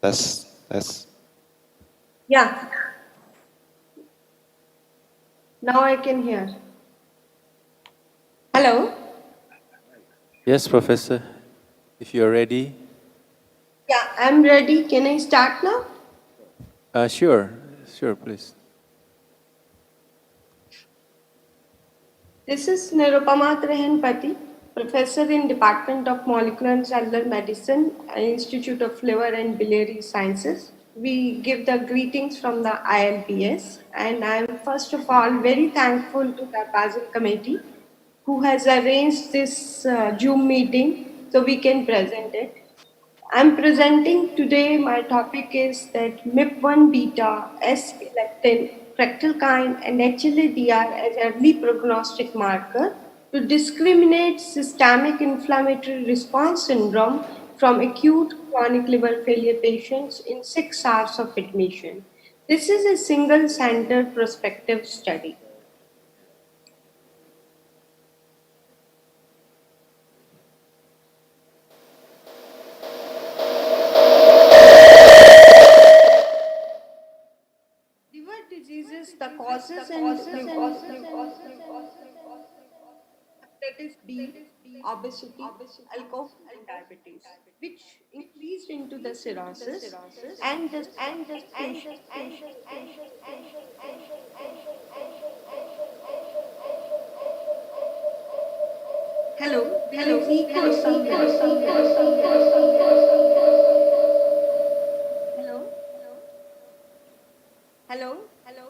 Test. Yeah, now I can hear. Hello? Yes, Professor. If you're ready. Yeah, I'm ready. Can I start now? Sure, please. This is Nirupama Pati, Professor in Department of Molecular and Cellular Medicine, Institute of Liver and Biliary Sciences. We give the greetings from the ILPS, and I'm first of all very thankful to the Basel Committee who has arranged this Zoom meeting so we can present it. I'm presenting today, my topic is that MIP1 beta, S-lectin, fractalkine, and HLA-DR as early prognostic marker to discriminate systemic inflammatory response syndrome from acute chronic liver failure patients in 6 hours of admission. This is a single-center prospective study. Liver diseases, the causes and hepatitis B, obesity, alcohol, and diabetes, which increased into the cirrhosis and the Hello, there is echo somewhere. Hello? Hello?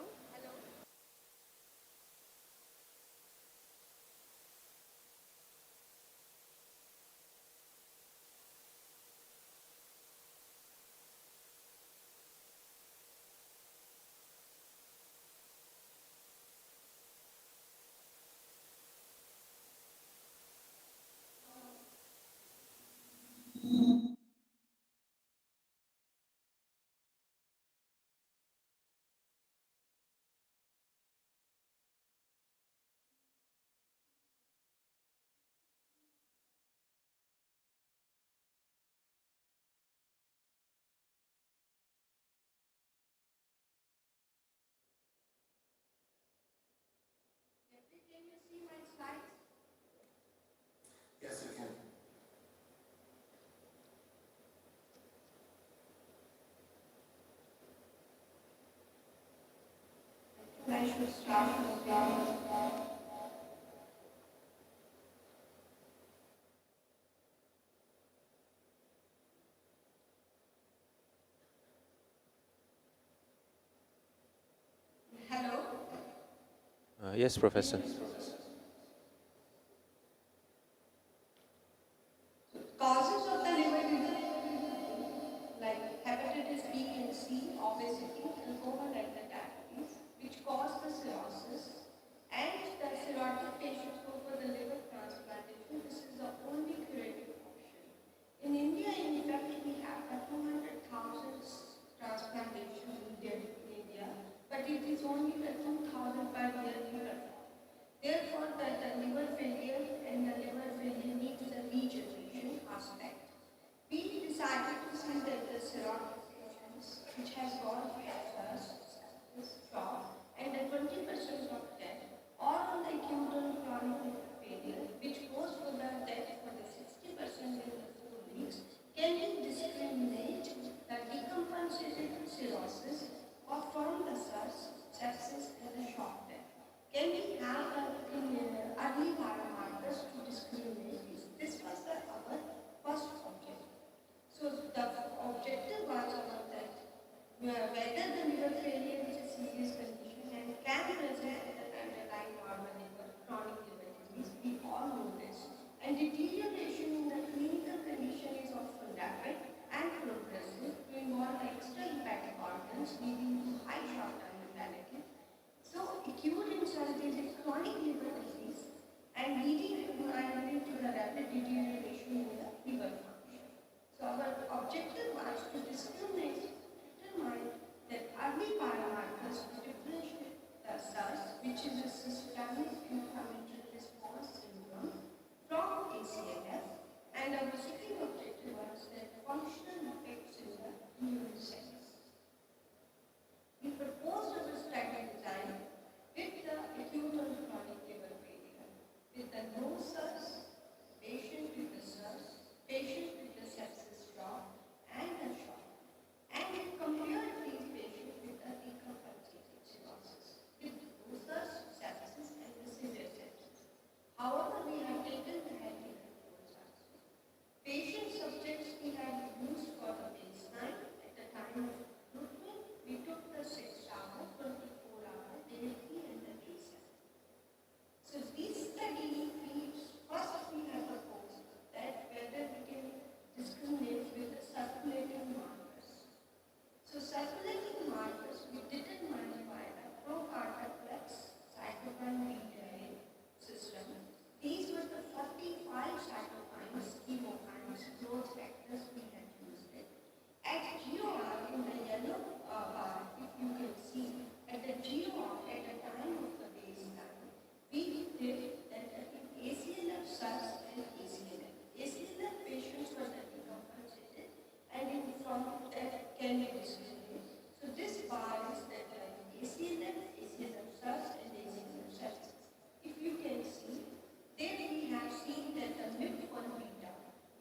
Can you see my slides? Yes, you can. I should start. Hello? Yes, Professor. Causes of the liver disease like hepatitis B and C, obesity, alcohol, and the diabetes, which cause the cirrhosis, and the cirrhotic patients go for the liver transplantation. This is the only curative option. In India, in fact, we have 200,000 transplantations needed in India, but it is only the 2,000 per year we perform. Therefore,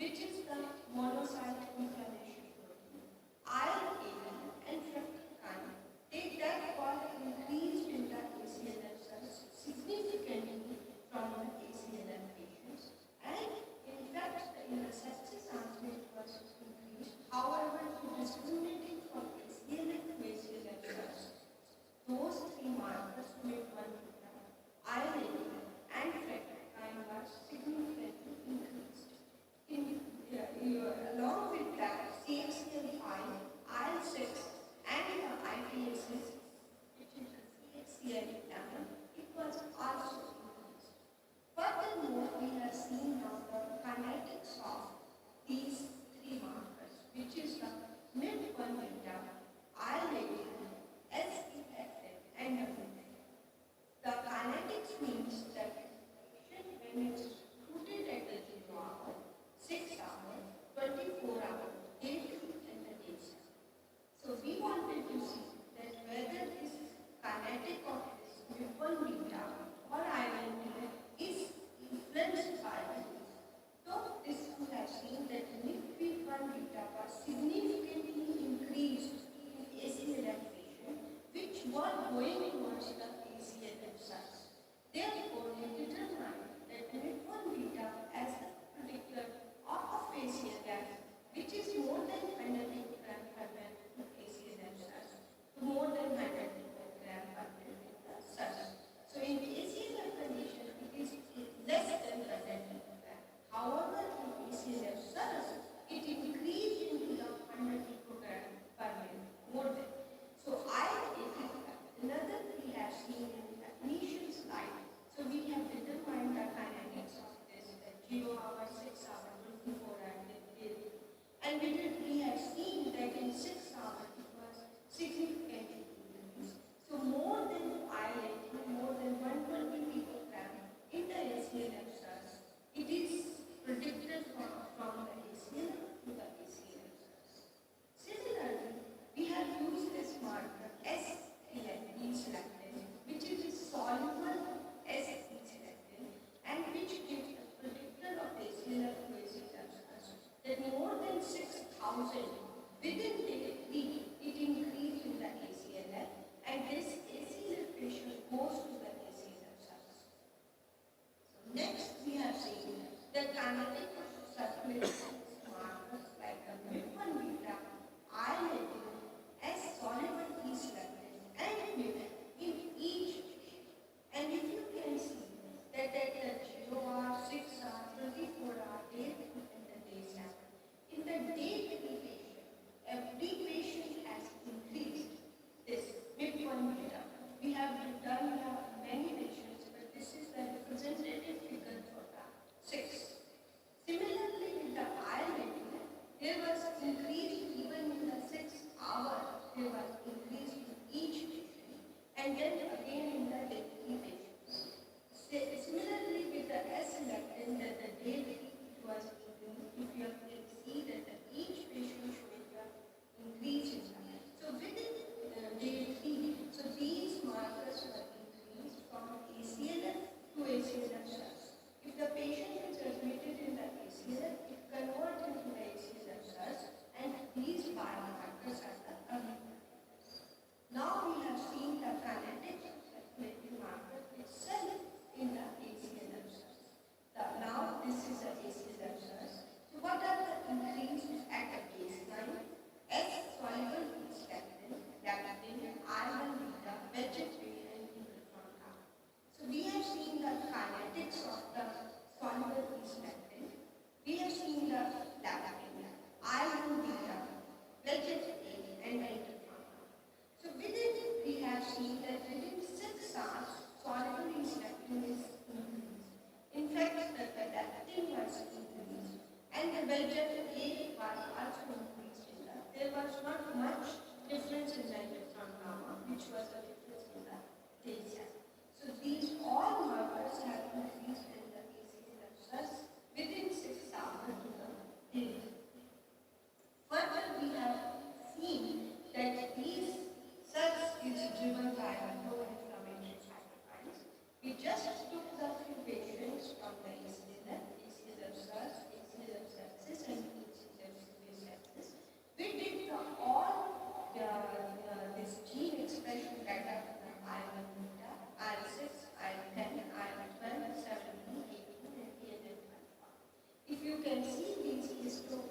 which is the monocyte inflammation protein. IL-18 and tryptophan, they therefore increased in the ACLF cells significantly from the ACLF patients, and in fact, in the sepsis transmit was increased. However, to discriminating from ACLF to ACLF cells, those three markers made one IL-18 and tryptophan were significantly increased. Along with that, CXCL5, IL-6, and the IPS6, which is the CXCL11, it was also increased. Furthermore, we have seen now the kinetics of these three markers, which is the MIP1 beta, IL-18, SEFF, and WF. The kinetics means that when it is recruited at the 0 hour, 6 hour, 24 hour, day 2 and the day 7. So we wanted to see that whether this kinetic of this MIP1 beta or IL-18 is influenced by this. So this we have seen that MIP1 beta was significantly increased in ACLF patients, which were going towards the ACLF cells. Therefore, we determined that MIP1 beta as a predictor of ACLF, which is more than 100 gram per minute in ACLF cells, to more than 100 gram per minute in the cells. So in ACLF condition, it is less than 100 gram. However, in ACLF cells, it increased into the 100 picogram per minute, more than. So another we have seen in the initial slide. So we have determined the kinetics of this at 0 hour, 6 hour, 24 hour, and we have seen that in 6 hours it was significantly increased. So more than IL-18, more than 120 picogram in the ACLF cells, it is predicted from the ACLF to the ACLF cells. Similarly, we have used this marker S-lectin, which is a soluble S-lectin, and which gives a predictor of ACLF to ACLF cells that more than 6,000 within day 3 it increased in the ACLF, and this ACLF patient goes to the ACLF cells. So next we have seen the kinetic of circulation markers like the MIP1 beta, IL-18, S-soluble E-lectin, and MIP in each patient. And if you can see that at the 0 hour, 6 hour, 24 hour, day 2 and the day 7, in the day 3 patient, every patient has increased this MIP1 beta. We have done many patients, but this is the representative figure for the 6. Similarly, with the IL-18, there was increase even in the 6 hour, there was increase in each patient, and then again in the day 3 patients. Similarly, with the S-lectin, that the day 3 it was increased, if you can see that each patient showed the increase in that. So within day 3, so these markers were increased from ACLF to ACLF cells. If the patient is admitted in the ACLF, it converts into the ACLF cells, and these biomarkers are the early markers. Now we have seen the kinetics of circulating marker itself in the ACLF cells. Now this is the ACLF cells. So what are the increases at the baseline? S-soluble E-lectin, lactin, iron beta, vegetarian, and interferon gamma. So we have seen the kinetics of the soluble E-lectin. We have seen the lactin, iron beta, vegetarian, and interferon gamma. So within we have seen that within 6 hours, soluble E-lectin is increased. In fact, the lactin was increased, and the vegetarian was also increased. There was not much difference in the interferon gamma, which was the difference in the day 7. So these all markers have increased in the ACLF cells within 6 hours to the day. Further, we have seen that these cells is driven by pro-inflammatory cytokines. We just took the few patients from the ACLF cells, ACLF sepsis, can see these histogram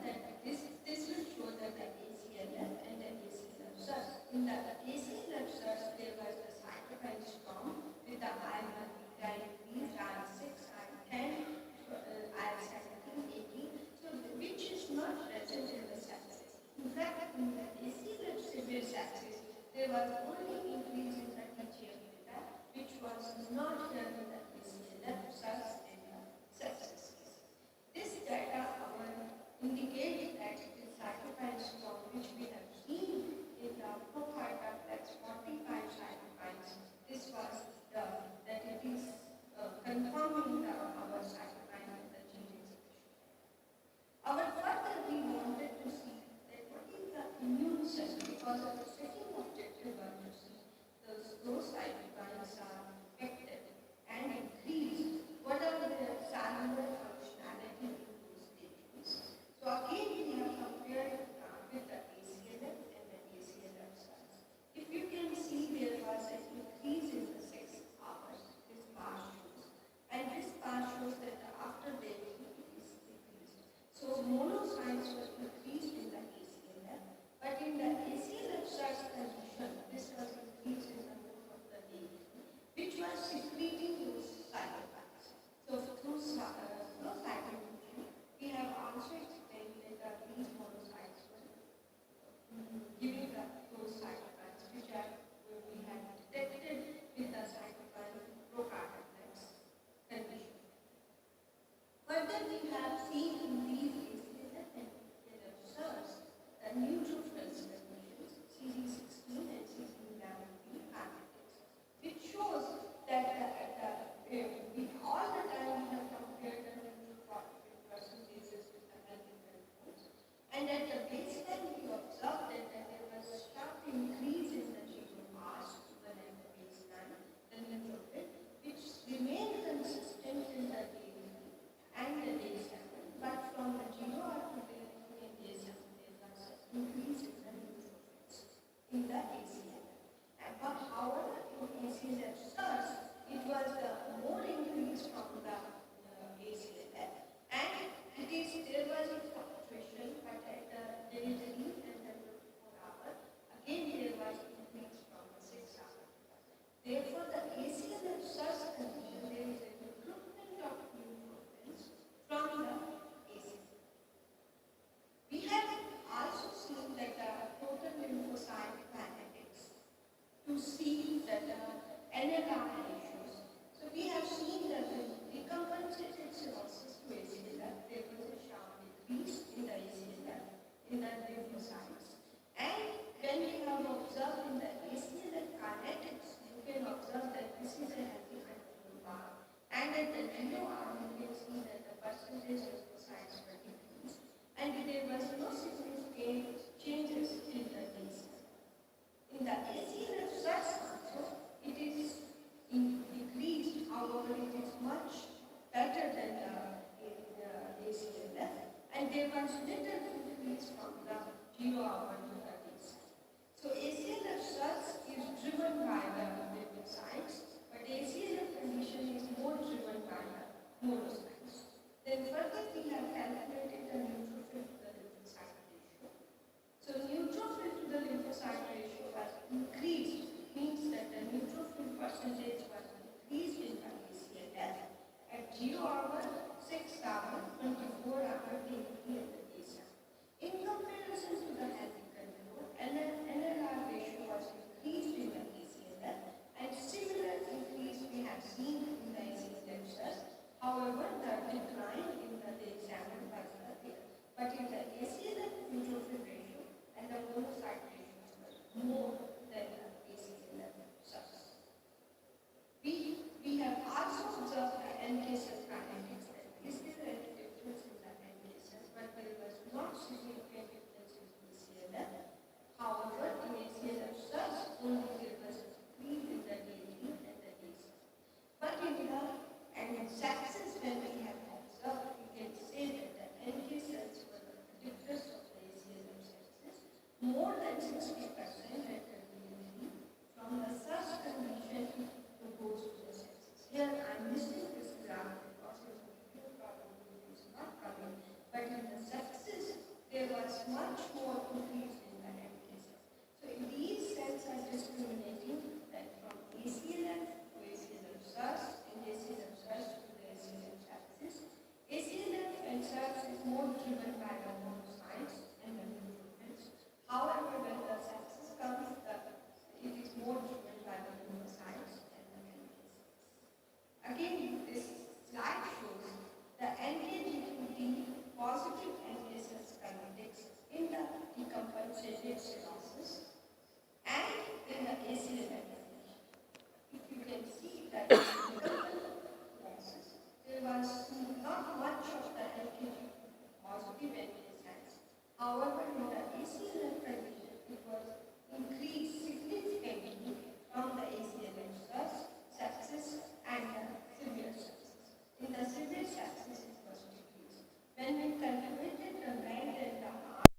that this will show that the ACLF and the ACLF search. In the ACLF search, there was the cytokine storm with the IL-1 increase, IL-6, IL-10, IL-17, 18, so which is not present in the sepsis. In fact, in the ACLF severe sepsis, there was only increase in the TGF beta, which was not here in the ACLF search and the sepsis. This data indicates that the cytokine storm, which we have seen in the pro-cytoplex 45 cytokines, this was that it is confirming our cytokine and the gene expression. Further, we wanted to see that what is the immune system, because of the second objective was to see those cytokines are affected and increased. What are the cellular functionality in those patients? So again, we have compared with the ACLF and the ACLF cells. If you can see, there was an increase in the 6 hours, this bar shows. And this bar shows that after baby, it is decreased. So monocytes was increased in the ACLF, but in the ACLF cells condition, this was increased in the mode of the baby, which was secreting those cytokines. So through flow cytometry, we have also explained that these monocytes were giving those cytokines, which we have detected with the cytokine procardiac condition. Further, we have seen in these ACLF and ACLF cells the neutrophils conditions, CD16 and CD11B kinetics, which shows that all the time we have compared the neutrophil percentages with the healthy controls. And at the baseline, we observed that there was a sharp increase in the genome mass even at the baseline, the neutrophil, which remained consistent in the day and the day 7. But from the 0 up to day 7, there was an increase in the neutrophils in the ACLF. But however, in ACLF search, it was more increase from the ACLF, and there was a fluctuation, but at the day 3 and the 24 hour, again there was increase from the 6 hour. Therefore, the ACLF search condition, there is a recruitment of neutrophils from the ACLF. We have also seen that the total lymphocyte kinetics to see that NLR ratios. So we have seen that the decompensated cirrhosis to ACLF, there was a sharp decrease in the ACLF, in the lymphocytes. And when we have observed in the ACLF kinetics, you can observe that this is a healthy control bar. And at the 0 arm, you can see that the percentage of lymphocytes were decreased. And there was no significant changes in the ACLF. In the ACLF search also, it is decreased, however, it is much better than the ACLF, and there was little increase from the 0 hour to the day 7. So ACLF search is driven by the lymphocytes, but ACLF condition is more driven by the monocytes. Then further, we have calculated the neutrophil to the lymphocyte ratio. So neutrophil to the lymphocyte ratio was increased, means that the neutrophil percentage was increased in the ACLF at 0 hour, 6 hour, 24 hour, day 3 and the day 7. In comparison to the healthy control, NLR ratio was increased in the ACLF, and similar increase we have seen in the ACLF cells. However, the decline in the day 7 was not there. But in the ACLF neutrophil ratio and the monocyte ratios were more than the ACLF cells. We have also observed the NK cell kinetics severe cirrhosis and in the ACL hypertension. If you can see that in the developmental losses, there was not much of the LKQ positive enzymes. However, in the ACL hypertension, it was increased significantly from the ACL sepsis and severe sepsis. In the severe sepsis, it was decreased. When we calculated the leg and the arm,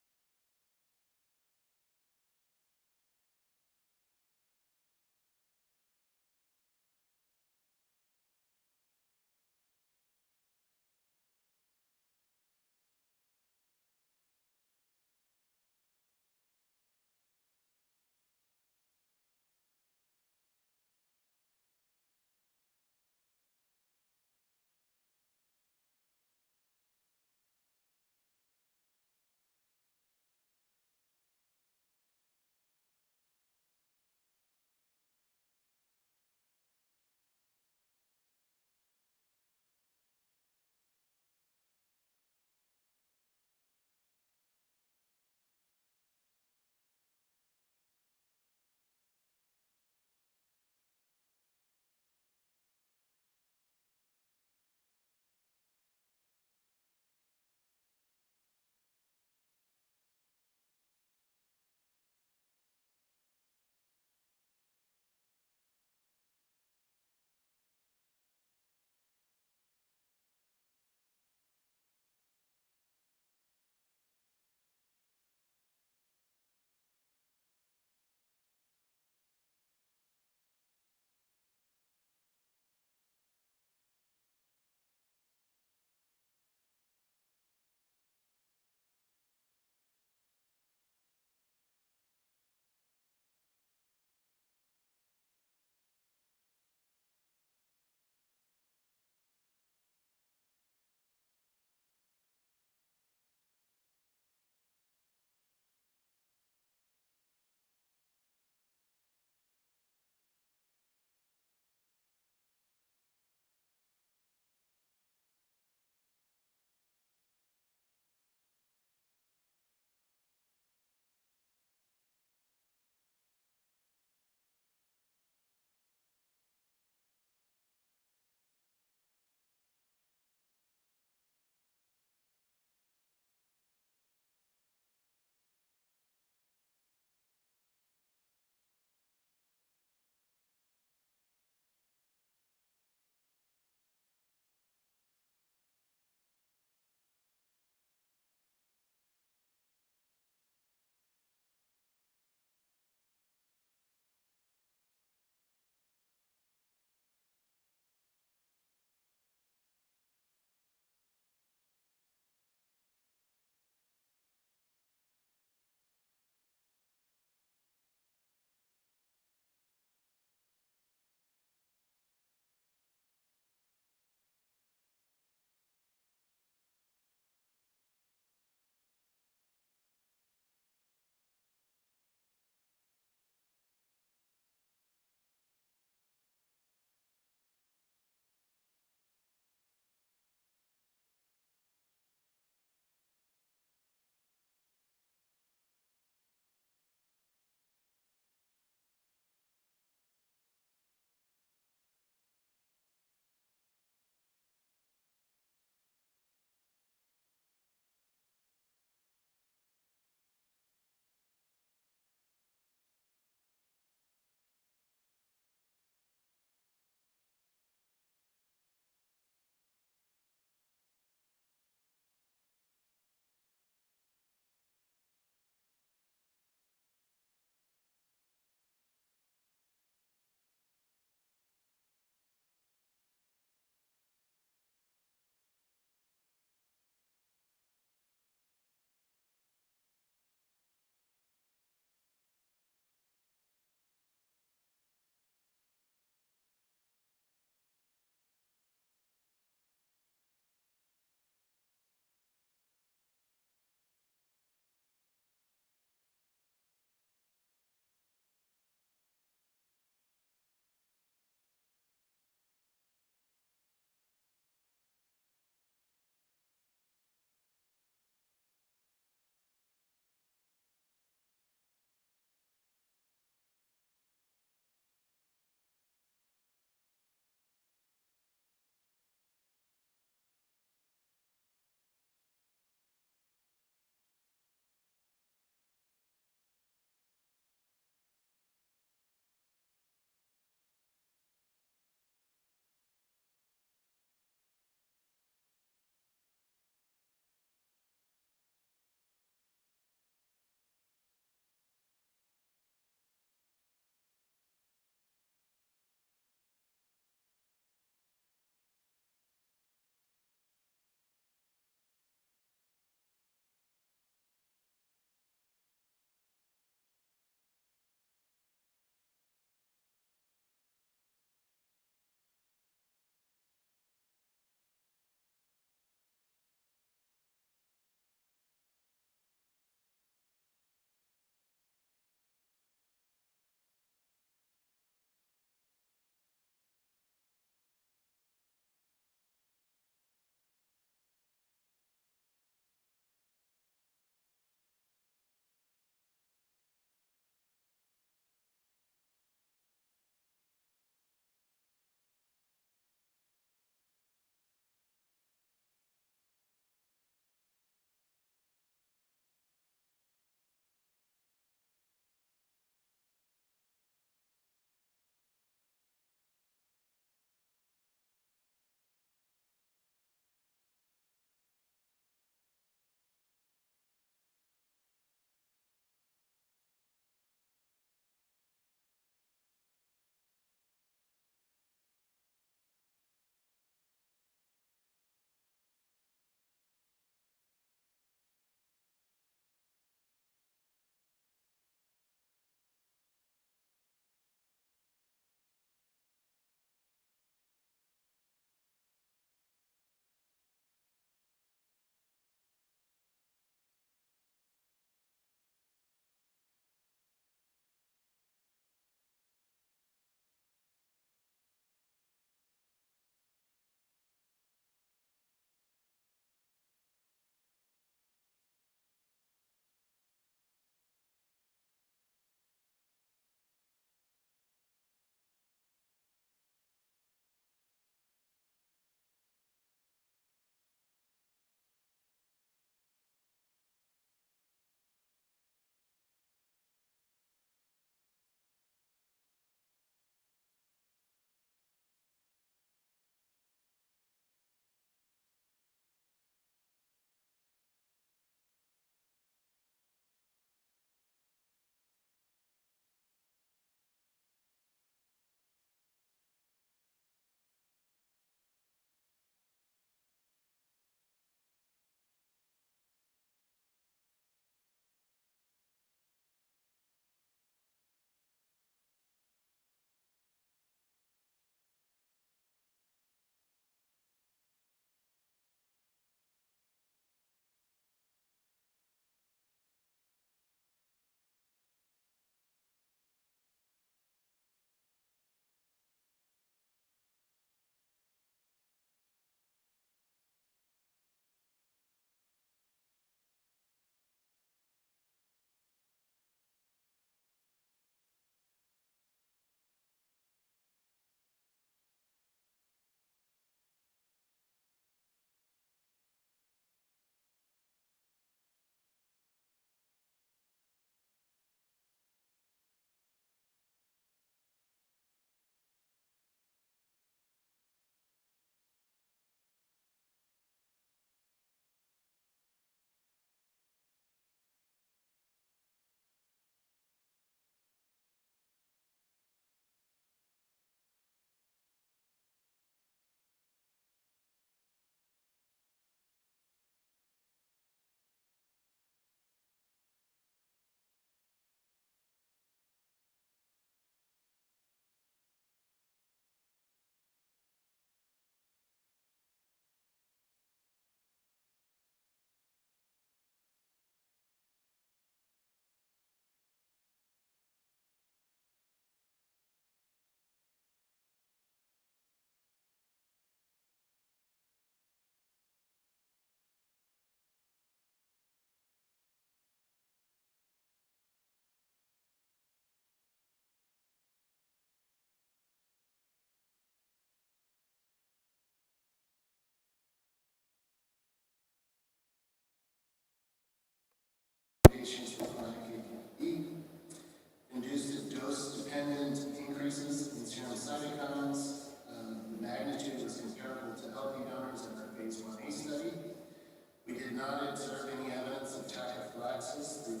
did not observe any evidence of tachyphylaxis through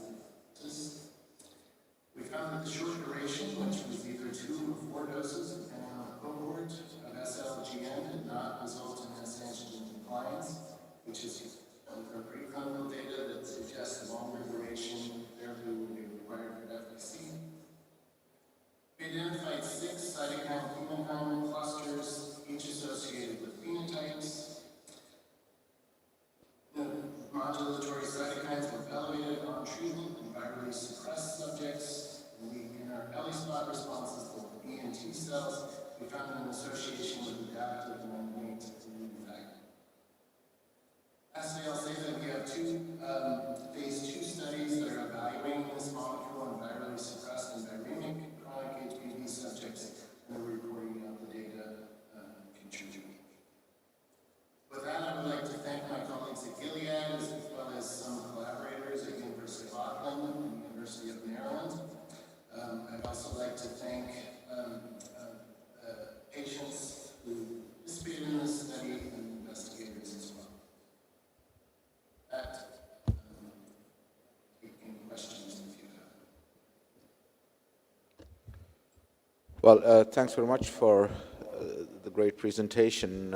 this. We found that the short duration, which was either 2 or 4 doses, depending on the cohort of SLGN, did not result in S antigen compliance, which is from preclinical data that suggests longer duration therapy will be required for efficacy. We identified 6 cytokine-chemokine clusters, each associated with phenotypes. The modulatory cytokines were elevated on treatment in virally suppressed subjects. In our belly spot responses, both B and T cells, we found an association with adaptive and innate immune factor. Lastly, I'll say that we have 2 phase 2 studies that are evaluating this molecule in virally suppressed and viremic chronic HBV subjects, and we're reporting out the data contributing. With that, I would like to thank my colleagues at Gilead, as well as some collaborators at University of Auckland and University of Maryland. I'd also like to thank patients who participated in this study and investigators as well. That, take any questions if you have. Well, thanks very much for the great presentation.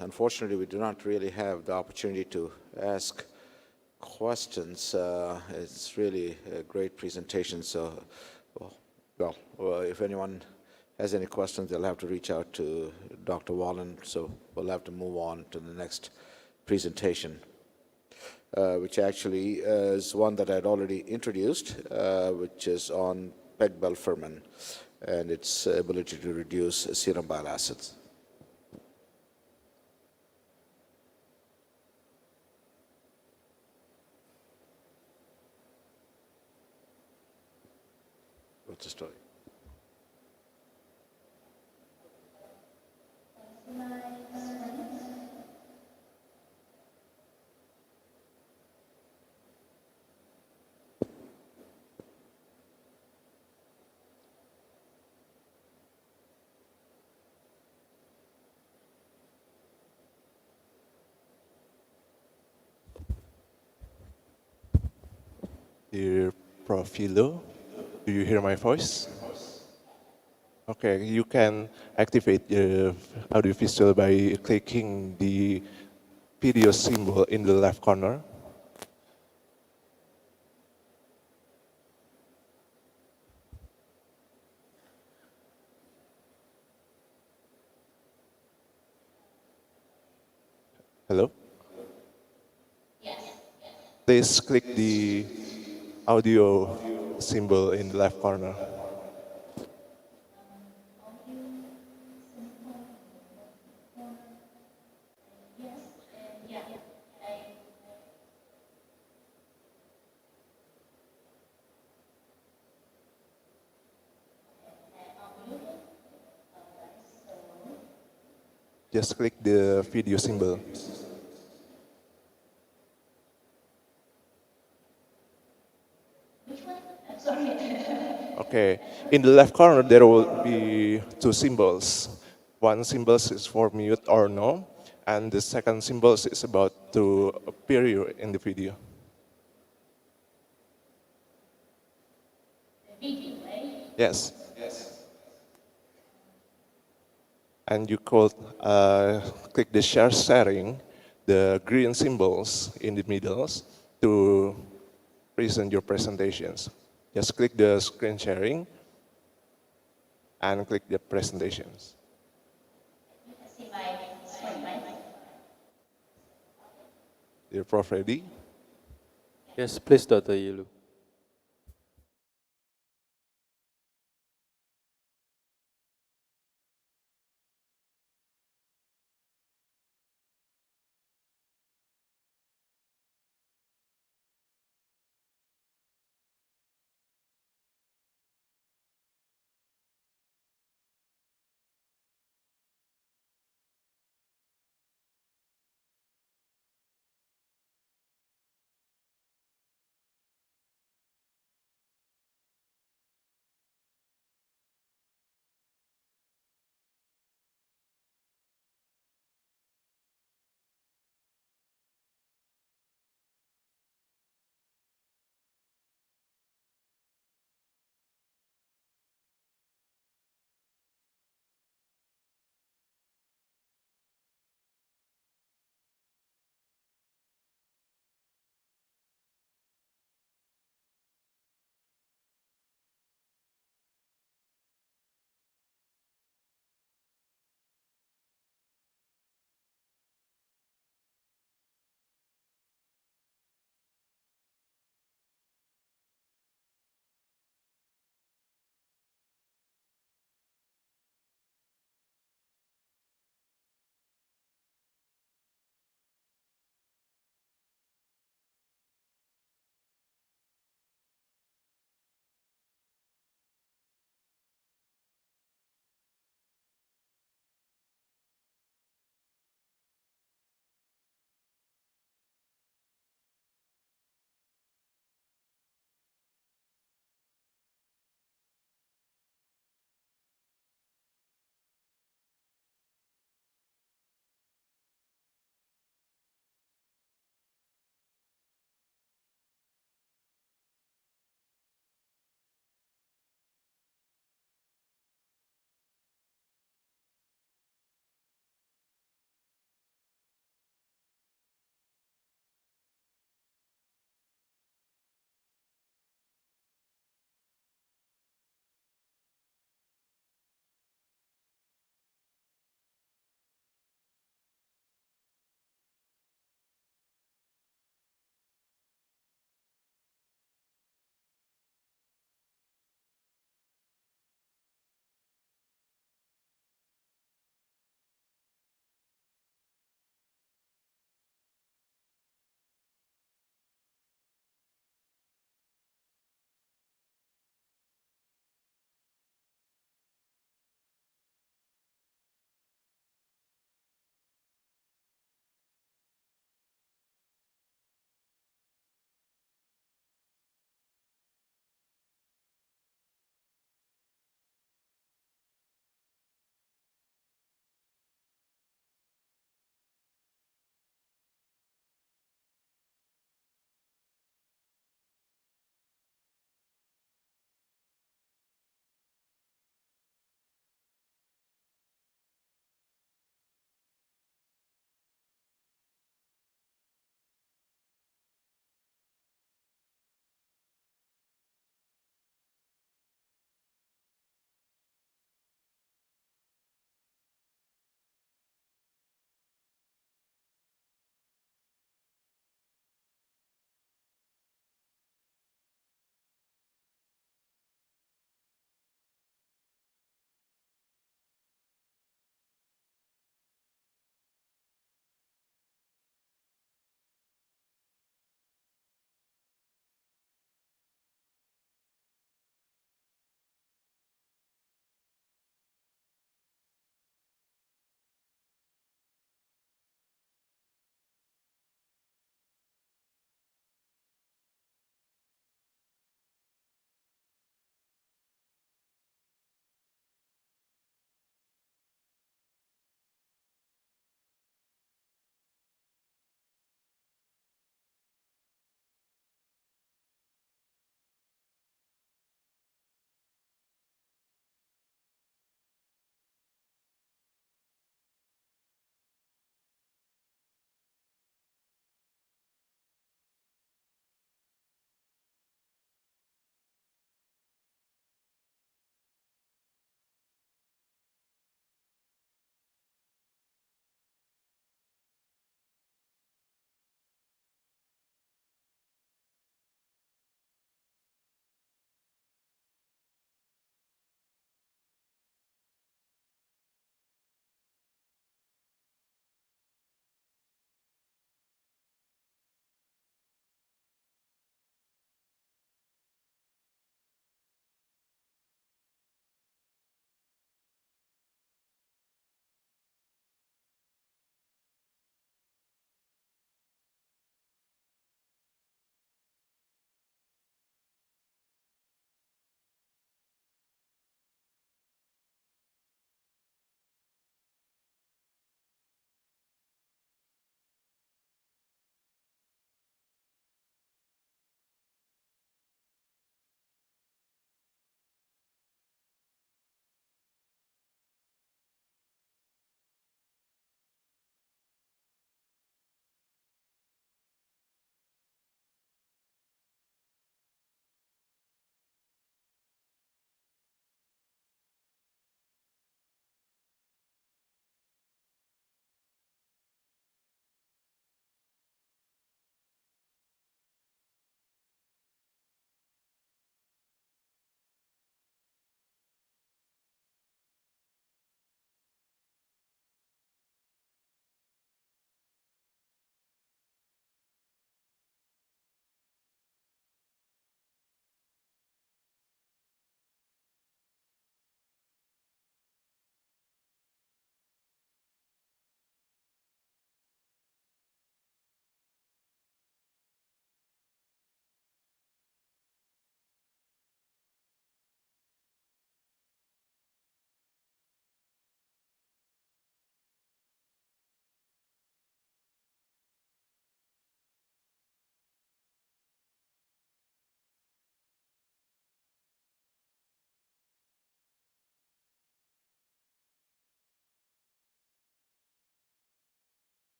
Unfortunately, we do not really have the opportunity to ask questions. It's really a great presentation. So, if anyone has any questions, they'll have to reach out to Dr. Wallen. So we'll have to move on to the next presentation, which actually is one that I'd already introduced, which is on pegbelfermin and its ability to reduce serum bile acids. What's the story? Dear Profilo, do you hear my voice? Okay, you can activate the audiovisual by clicking the video symbol in the left corner. Hello? Please click the audio symbol in the left corner. Just click the video symbol. Okay, in the left corner there will be 2 symbols. One symbol is for mute or no, and the second symbol is about to appear in the video. Yes. And you could click the share sharing, the green symbols in the middle, to present your presentations. Just click the screen sharing and click the presentations. Dear Prof. Ready? Yes, please, Dr. Yilu.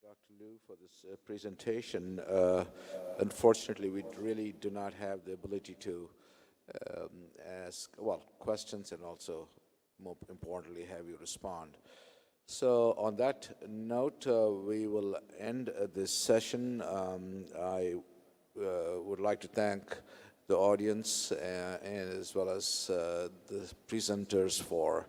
Dr. Liu, for this presentation. Unfortunately, we really do not have the ability to ask, well, questions and also, more importantly, have you respond. So on that note, we will end this session. I would like to thank the audience and as well as the presenters for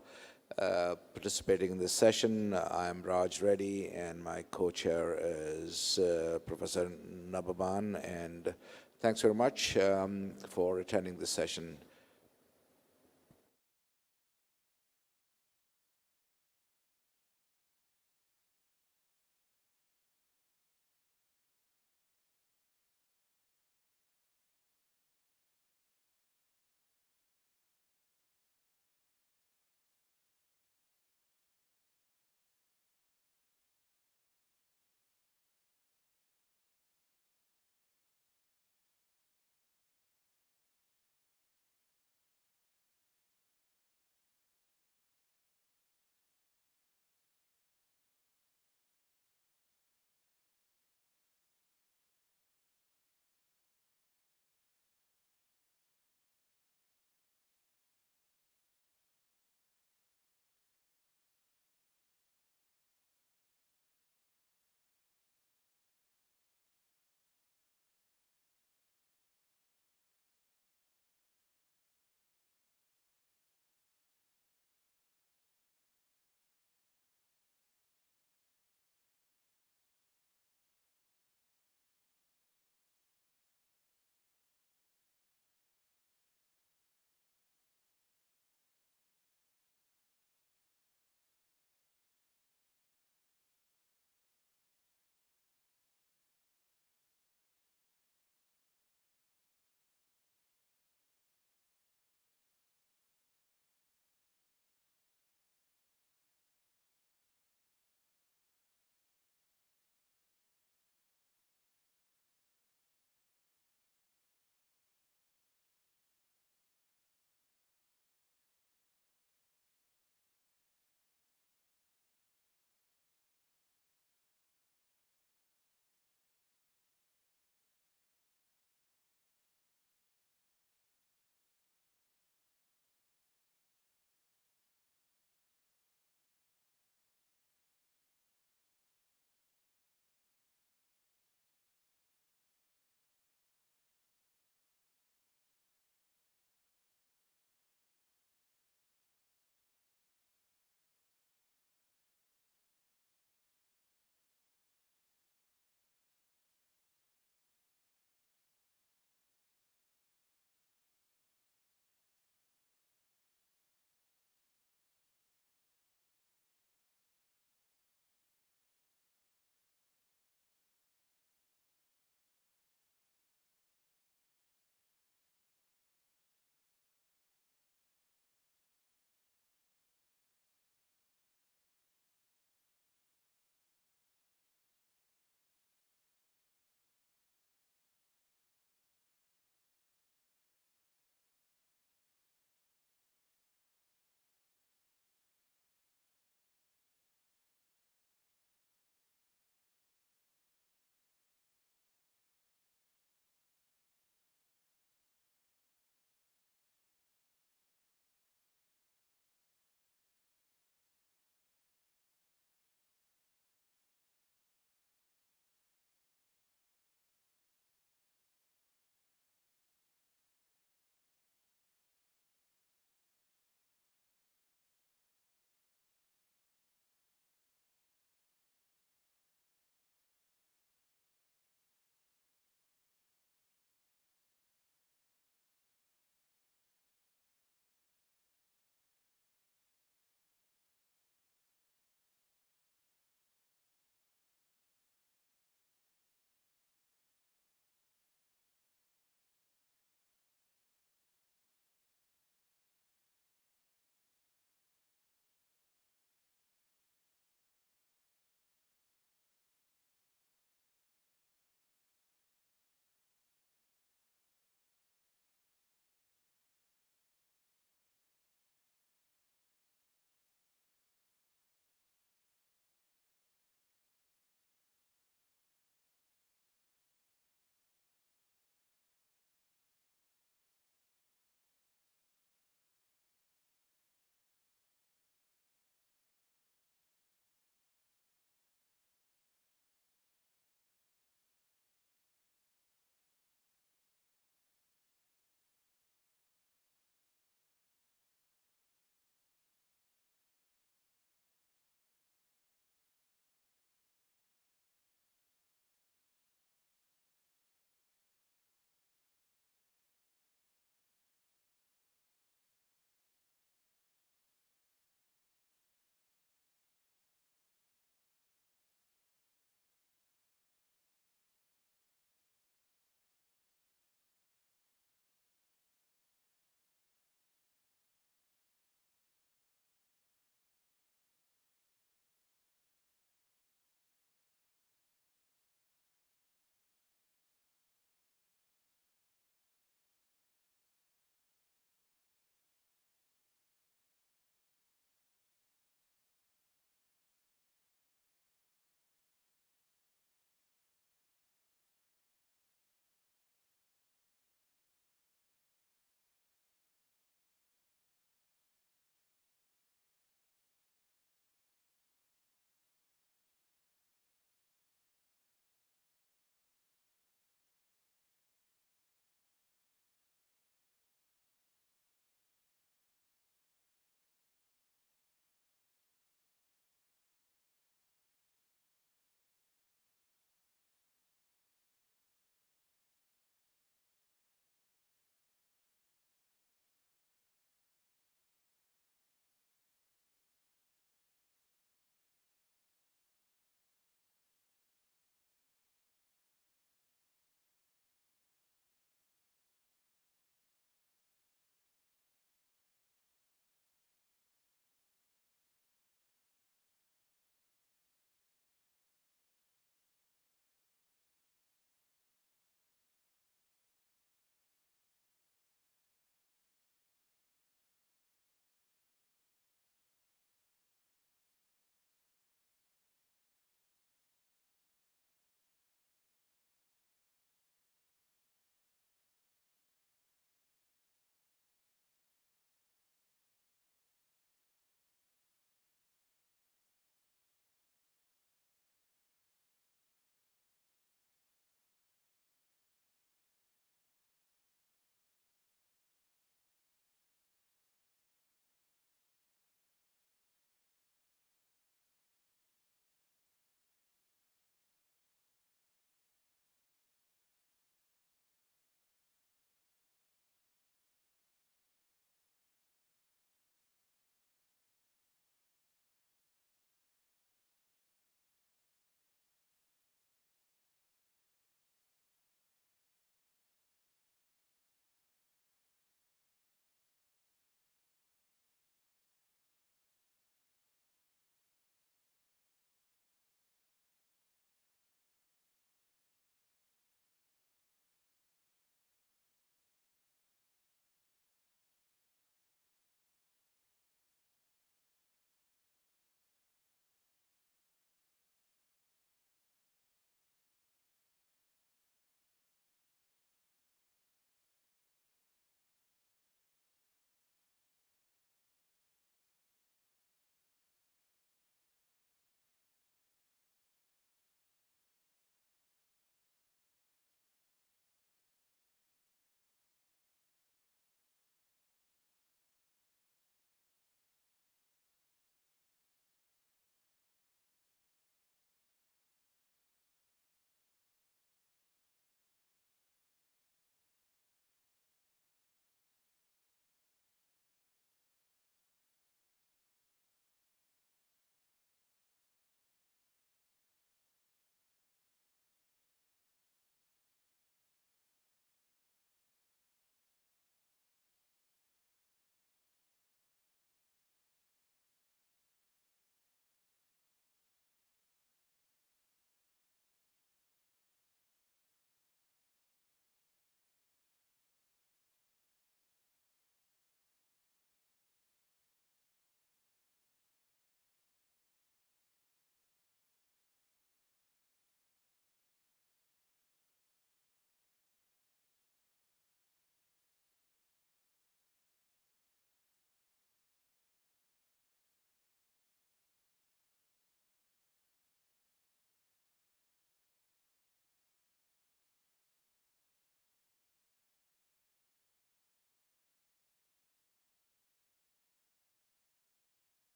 participating in this session. I'm Raj Reddy, and my co-chair is Professor Nababan. And thanks very much for attending this session.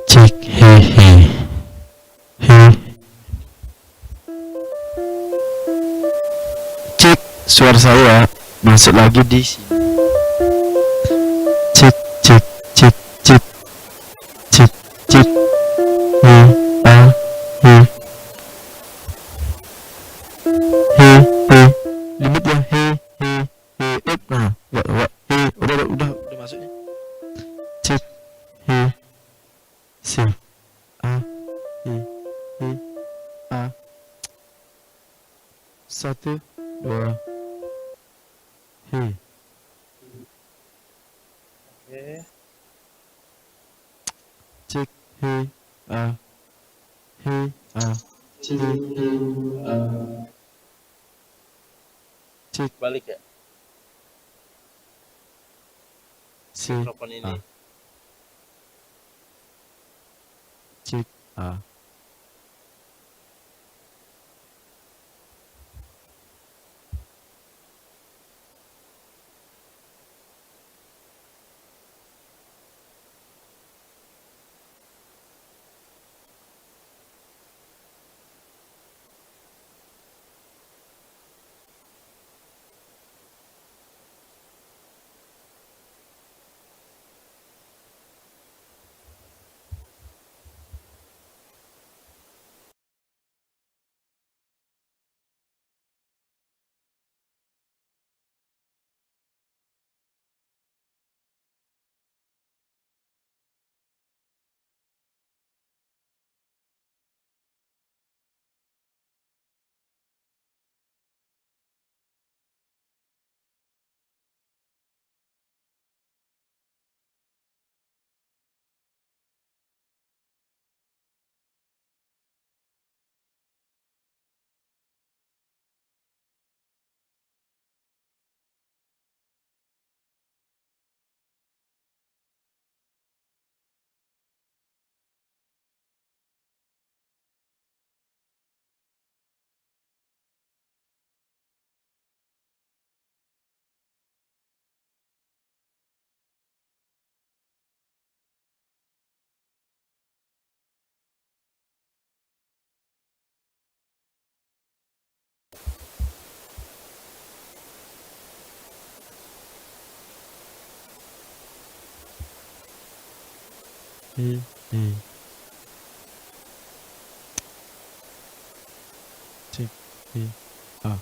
Cek, hehe. He. Cek, suara saya masuk lagi di sini. Cek, cek, cek, cek, cek, cek. He, ah, he. He, he. Limit ya, he, he, he. Nah, enggak, he. Udah masuknya. Cek, he, si. A, he, he, a. 1, 2, he. Okay. Cek, he, a, he, a. Cek, he, a. Cek. Balik ya. Si, Mikrofon ini. a. Cek, a. He, he. Cek, he, a.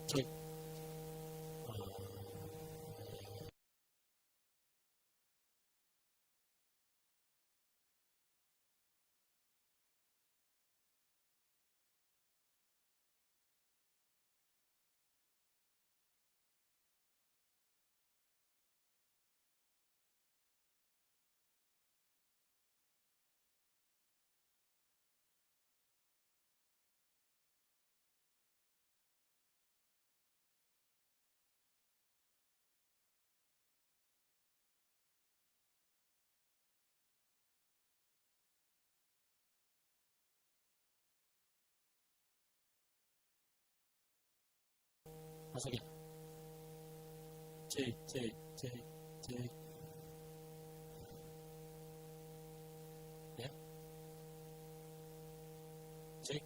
Check. Once again. Check, check, check, check. Yeah. Check.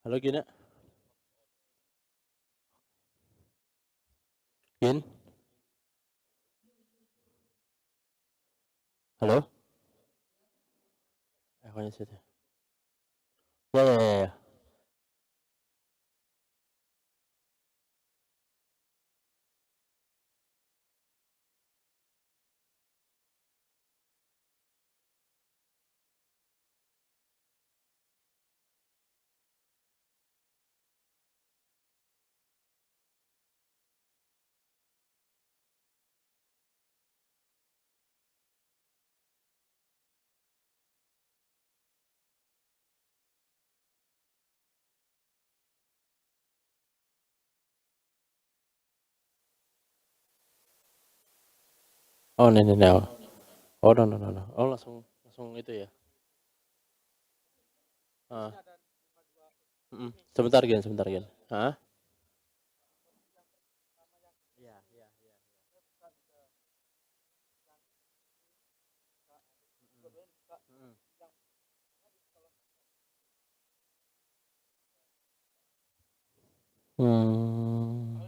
Halo Gina. Gin. Halo. Aku situ. Ya ya ya. Ya. Oh, ini. Oh, no. Oh, langsung itu ya. Ah. Sebentar, Gen. Hah? Iya, iya, iya. Mm. Hmm.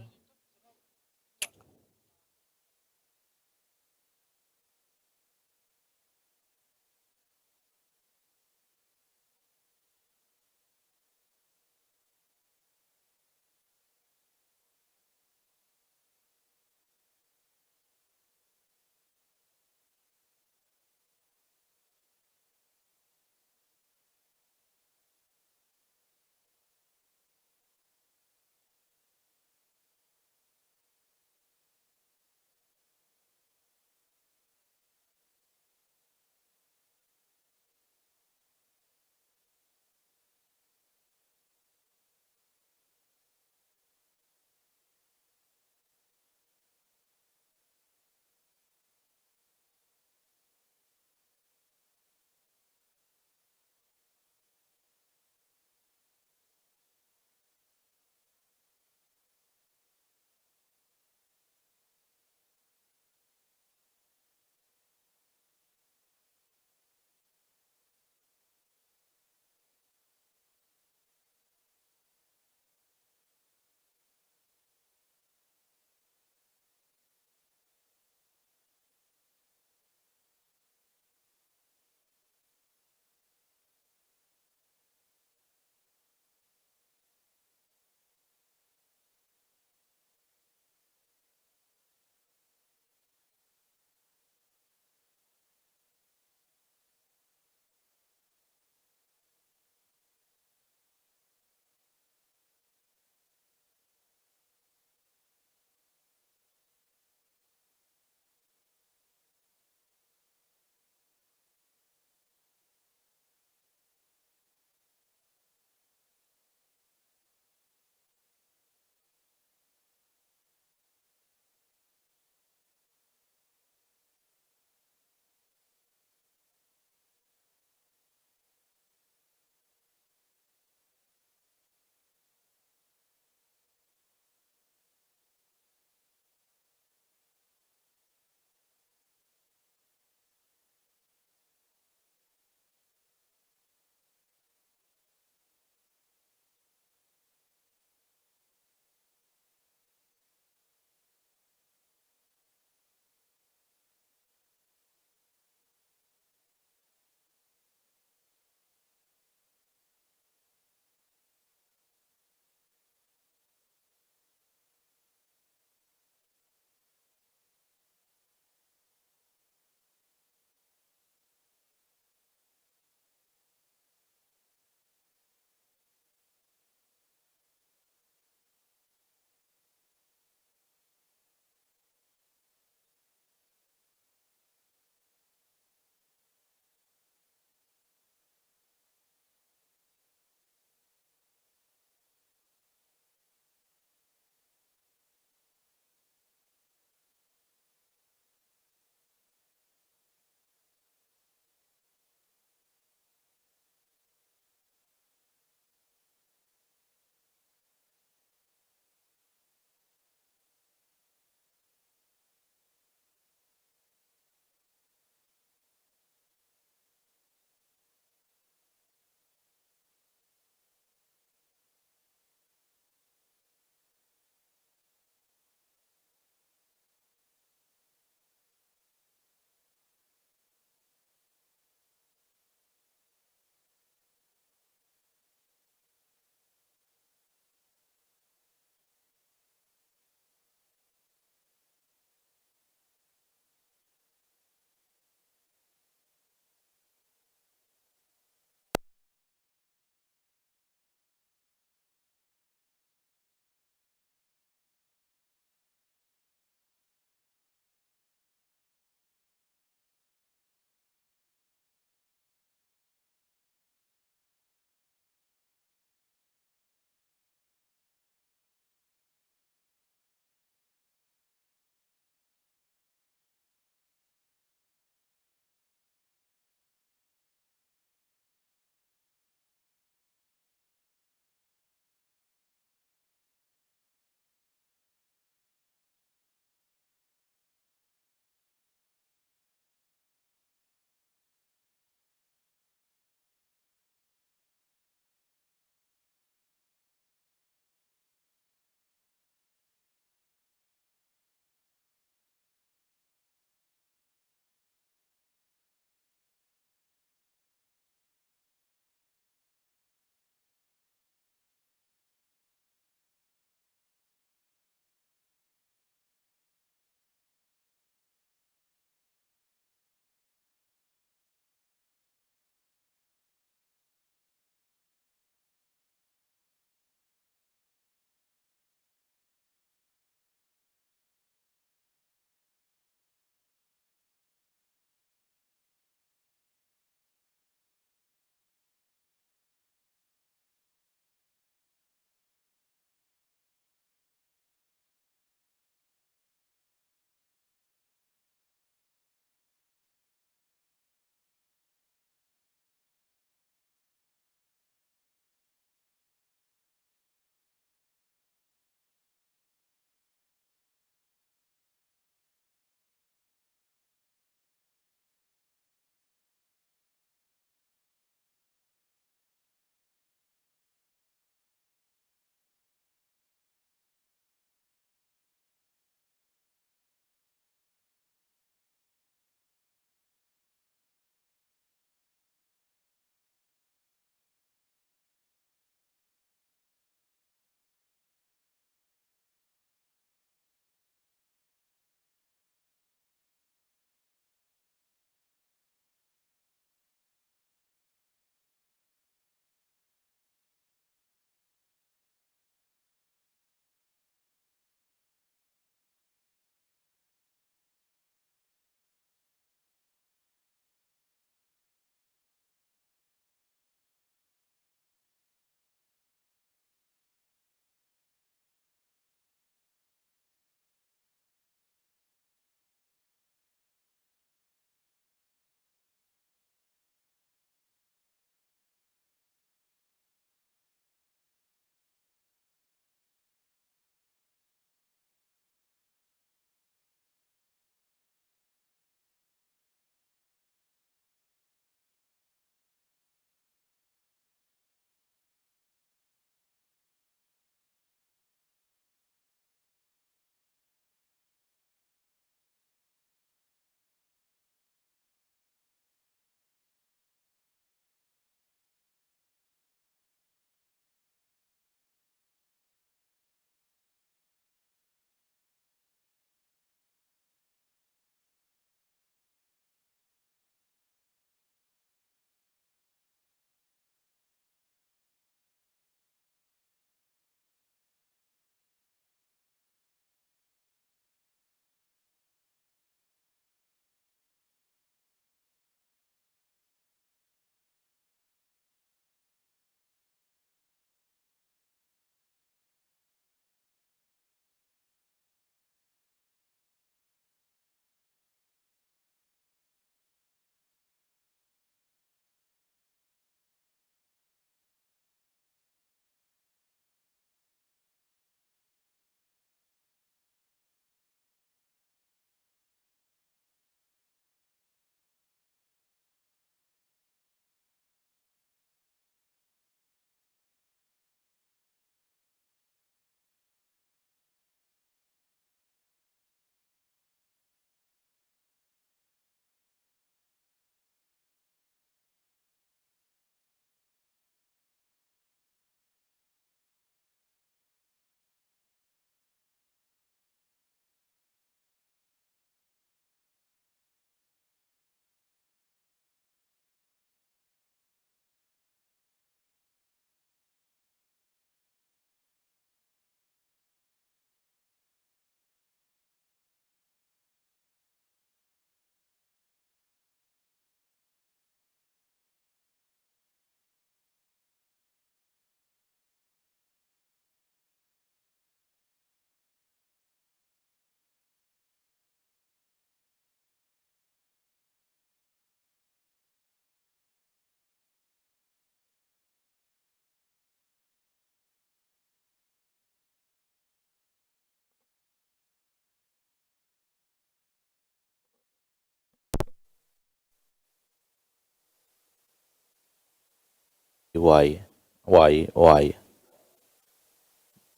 喂，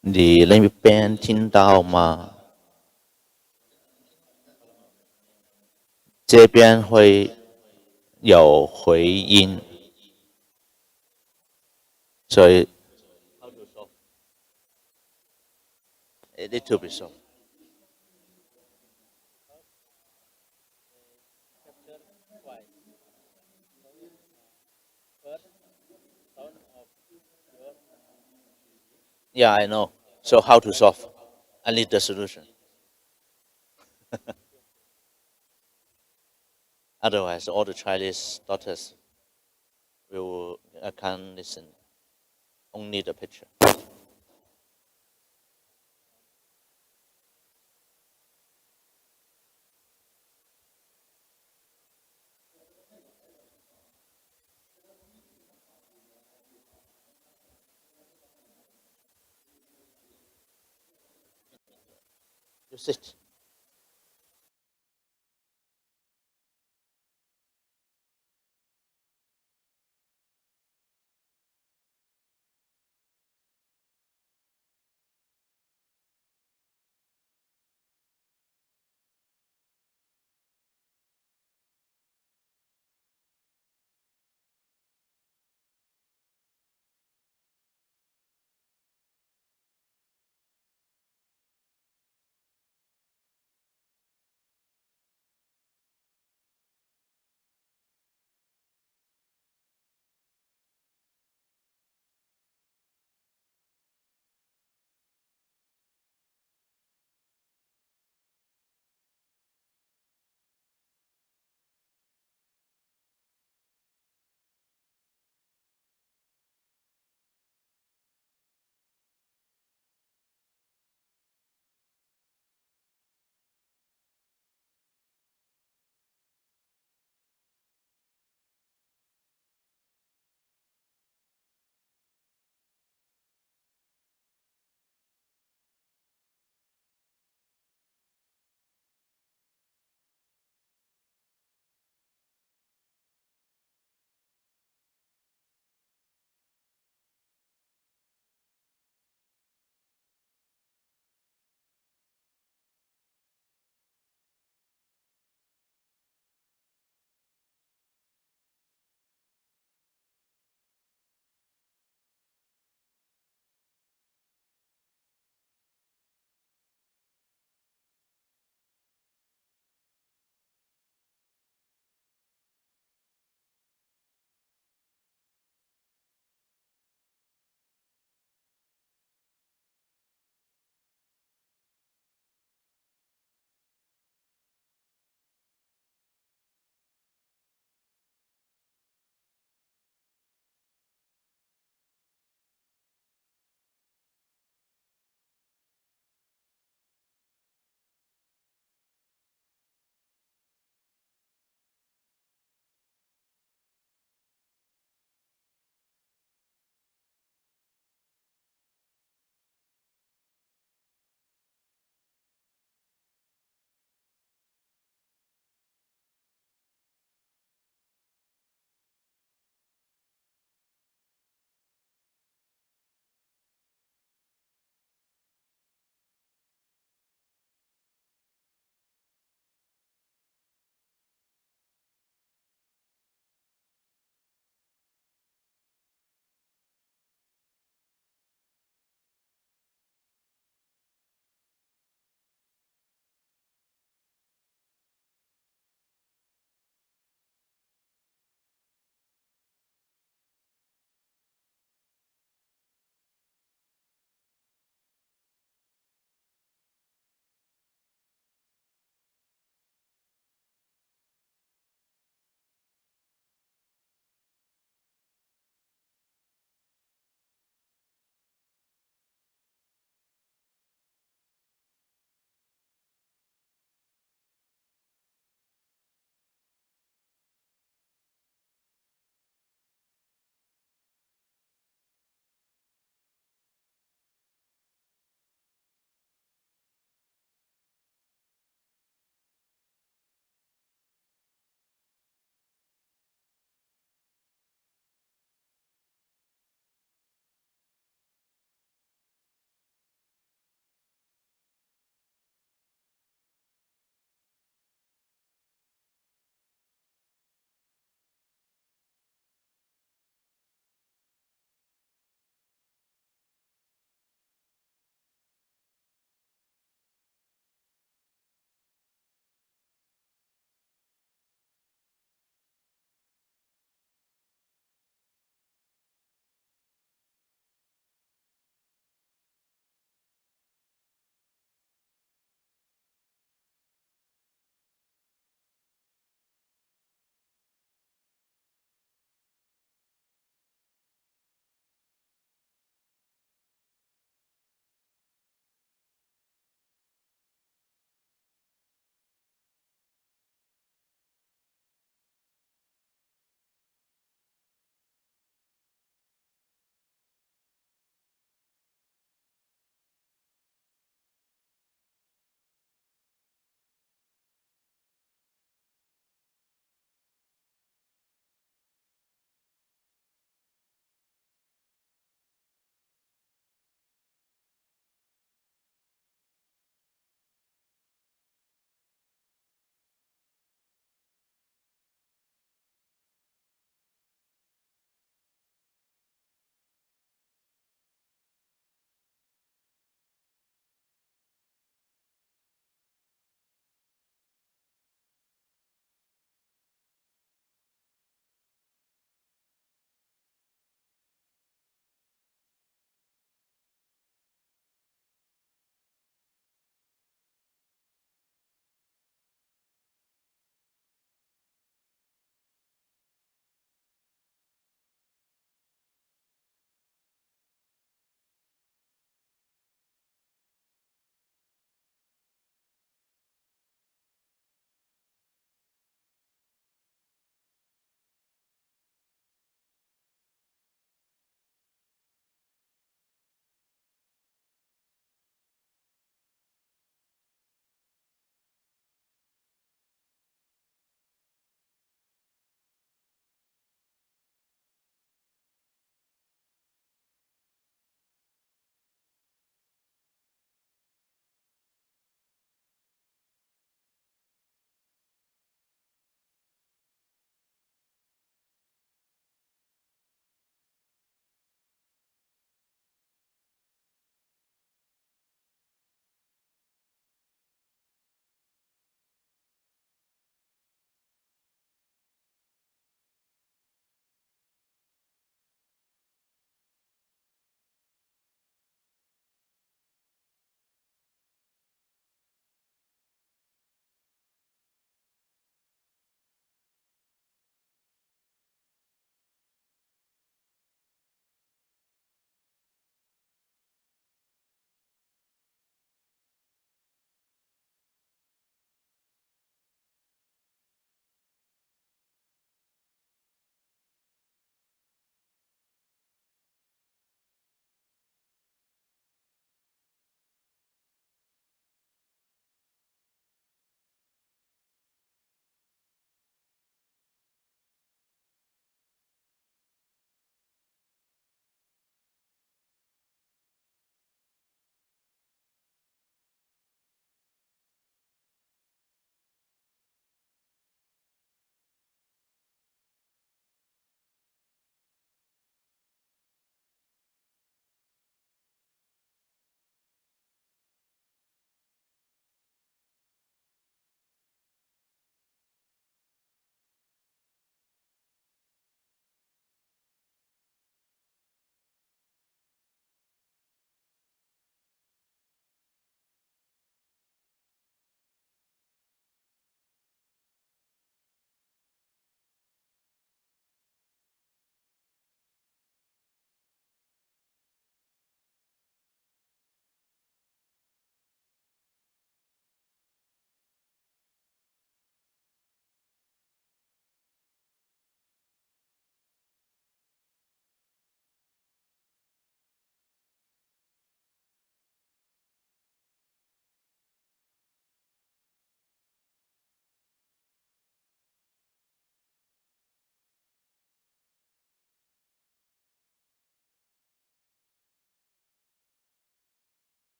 你那边听到吗？这边会有回音，所以 a little bit so. Yeah, I know. So how to solve? I need the solution. Otherwise, all the Chinese daughters will can't listen. Only the picture. You sit.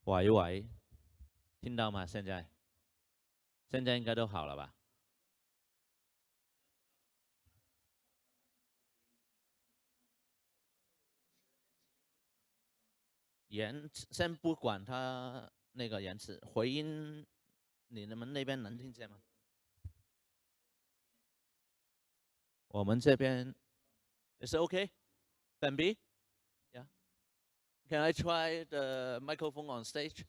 喂喂，听到吗？现在应该都好了吧？先不管它那个延迟，回音，你们那边能听见吗？我们这边 is it okay? Ben B? Yeah. Can I try the microphone on stage?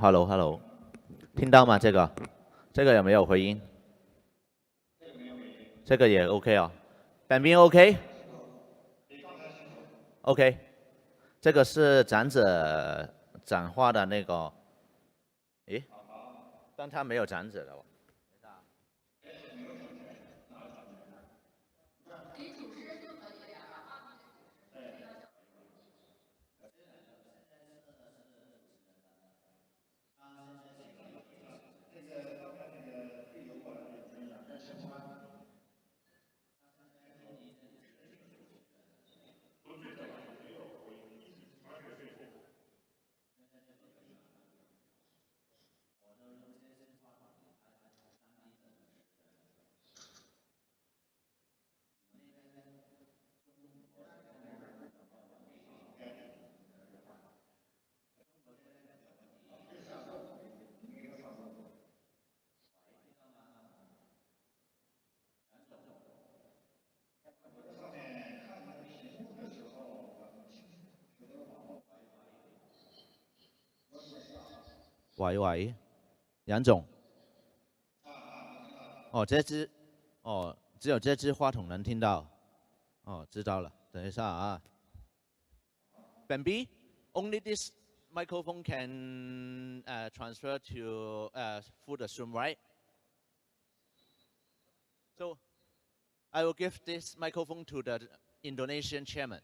Hello Hello， 听到吗？这个有没有回音？这个也 OK 哦。Ben B OK？OK， 这个是长者讲话的那个，诶，但他没有长者的哦。喂喂，杨总。哦，只有这只话筒能听到。哦，知道了，等一下啊。Ben B, only this microphone can transfer to through the Zoom, right? So I will give this microphone to the Indonesian chairman.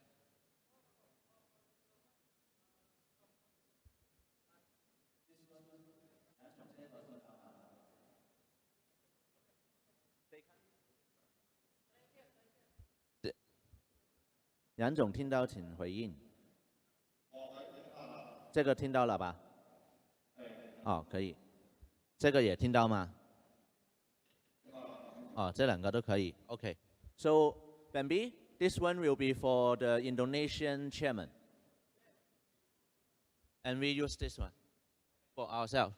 Yeah. 杨总听到请回应。这个听到了吧？哦，可以。这个也听到吗？哦，这两个都可以。Okay. So Ben B, this one will be for the Indonesian chairman, and we use this one for ourselves.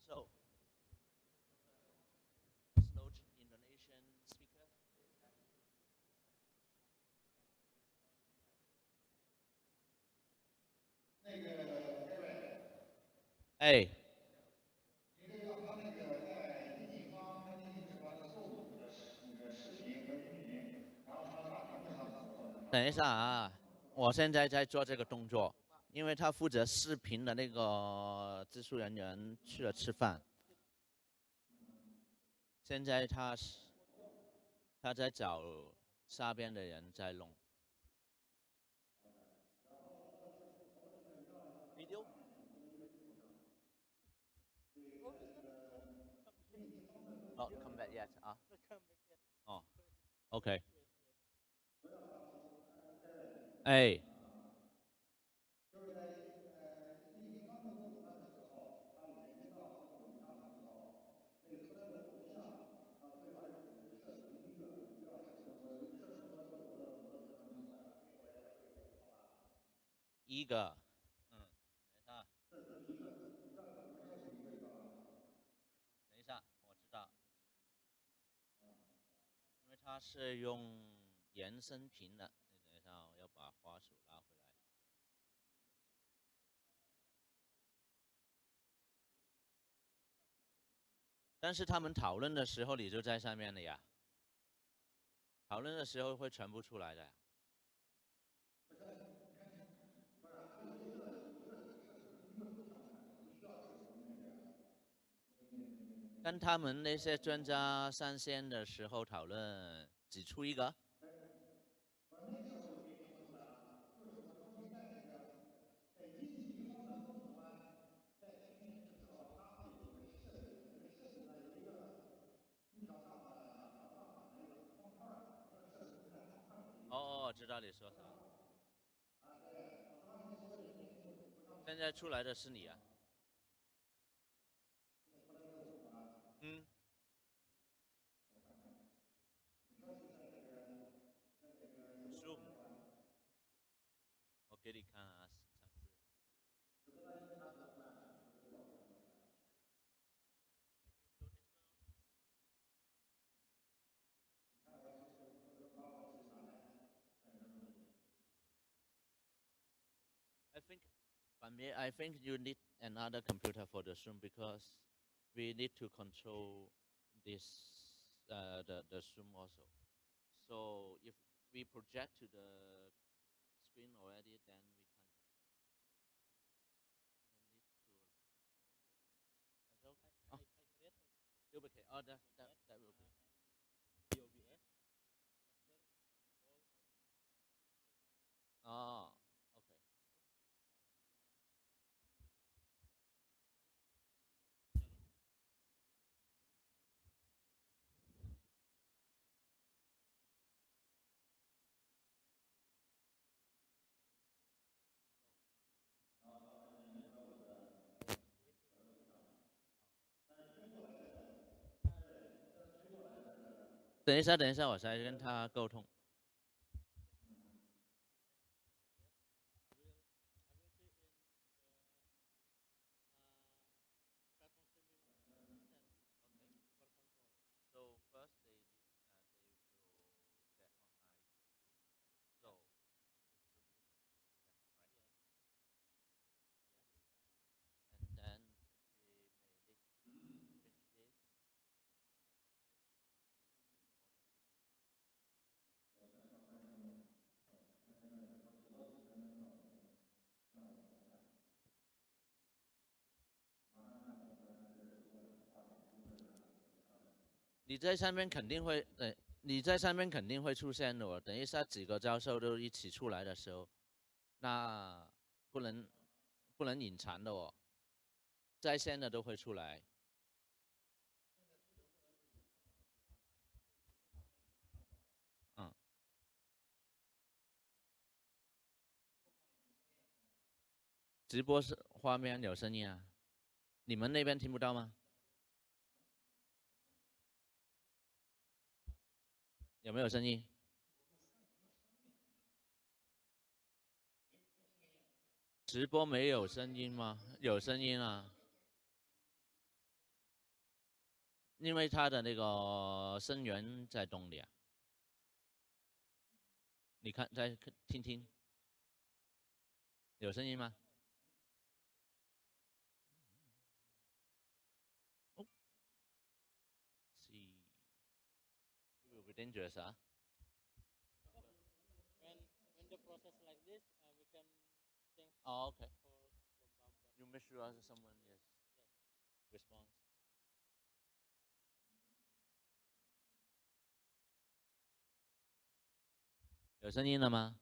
So, note Indonesian speaker. 哎，等一下啊，我现在在做这个动作，因为他负责视频的那个技术人员去了吃饭，现在他在找下边的人在弄。Video? Not come back yet 啊。哦，OK。哎。一个，等一下，等一下，我知道，因为它是用延伸屏的，等一下，我要把滑鼠拉回来。但是他们讨论的时候，你就在上面了呀。讨论的时候会全部出来的。跟他们那些专家上线的时候讨论，只出一个。哦，知道你说啥。现在出来的是你啊。嗯。Zoom。我给你看啊，尝试。I think you need another computer for the Zoom because we need to control this the Zoom also. So if we project to the screen already, then we can. We need to. Is okay? Oh. Duplicate. Oh, that will be. Oh, okay. 等一下，等一下，我再跟他沟通。So first they will get online. So right. Yes. And then we may need to change this.你在上面肯定会，你在上面肯定会出现的。等一下几个教授都一起出来的时候，那不能隐藏的哦，在线的都会出来。嗯。直播是画面有声音啊，你们那边听不到吗？有没有声音？直播没有声音吗？有声音啊，因为它的那个声源在动里啊。你看，再听听，有声音吗？哦 ，See, it will be dangerous, huh? When the process like this, we can change. Oh, okay. For bumper. You make sure someone yes responds. 有声音了吗？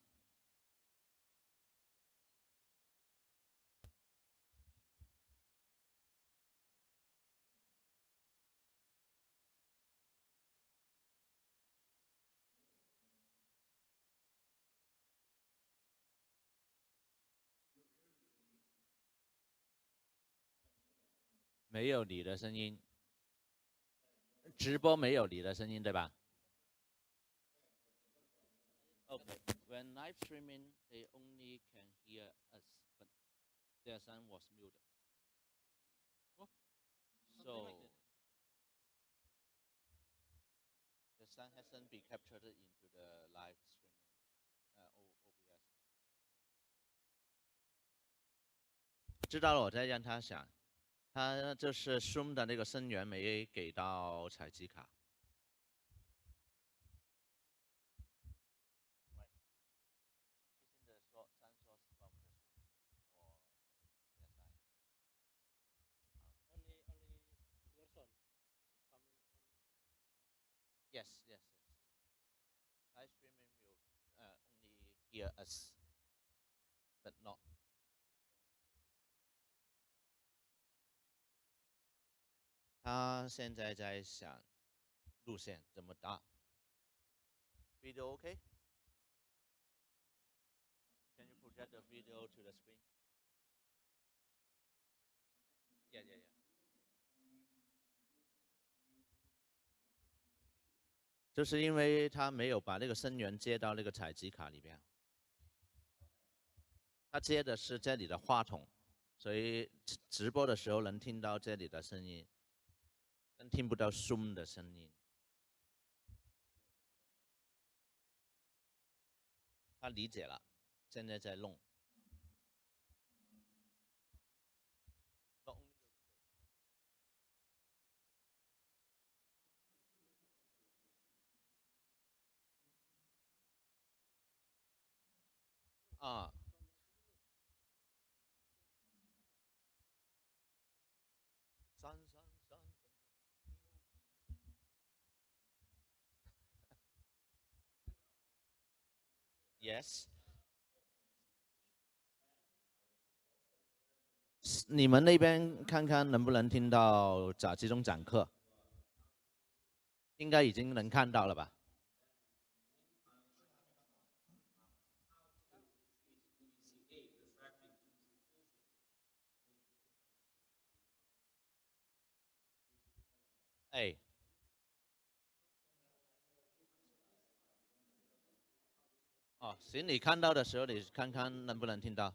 没有你的声音，直播没有你的声音，对吧？ Okay. When live streaming, they only can hear us, but their sound was muted. So the sound hasn't been captured into the live streaming OBS. 知道了，我再让他想，他就是 Zoom 的那个声源没给到采集卡。Yes, yes, yes. Live streaming will only hear us, but not. 他现在在想路线怎么搭。Video okay? Can you project the video to the screen? Yeah, yeah, yeah. 就是因为他没有把那个声源接到那个采集卡里面，他接的是这里的话筒，所以直播的时候能听到这里的声音，但听不到 Zoom 的声音。他理解了，现在在弄。啊。闪闪闪。Yes。你们那边看看能不能听到集中讲课？应该已经能看到了吧？哎。哦，行，你看到的时候，你看看能不能听到。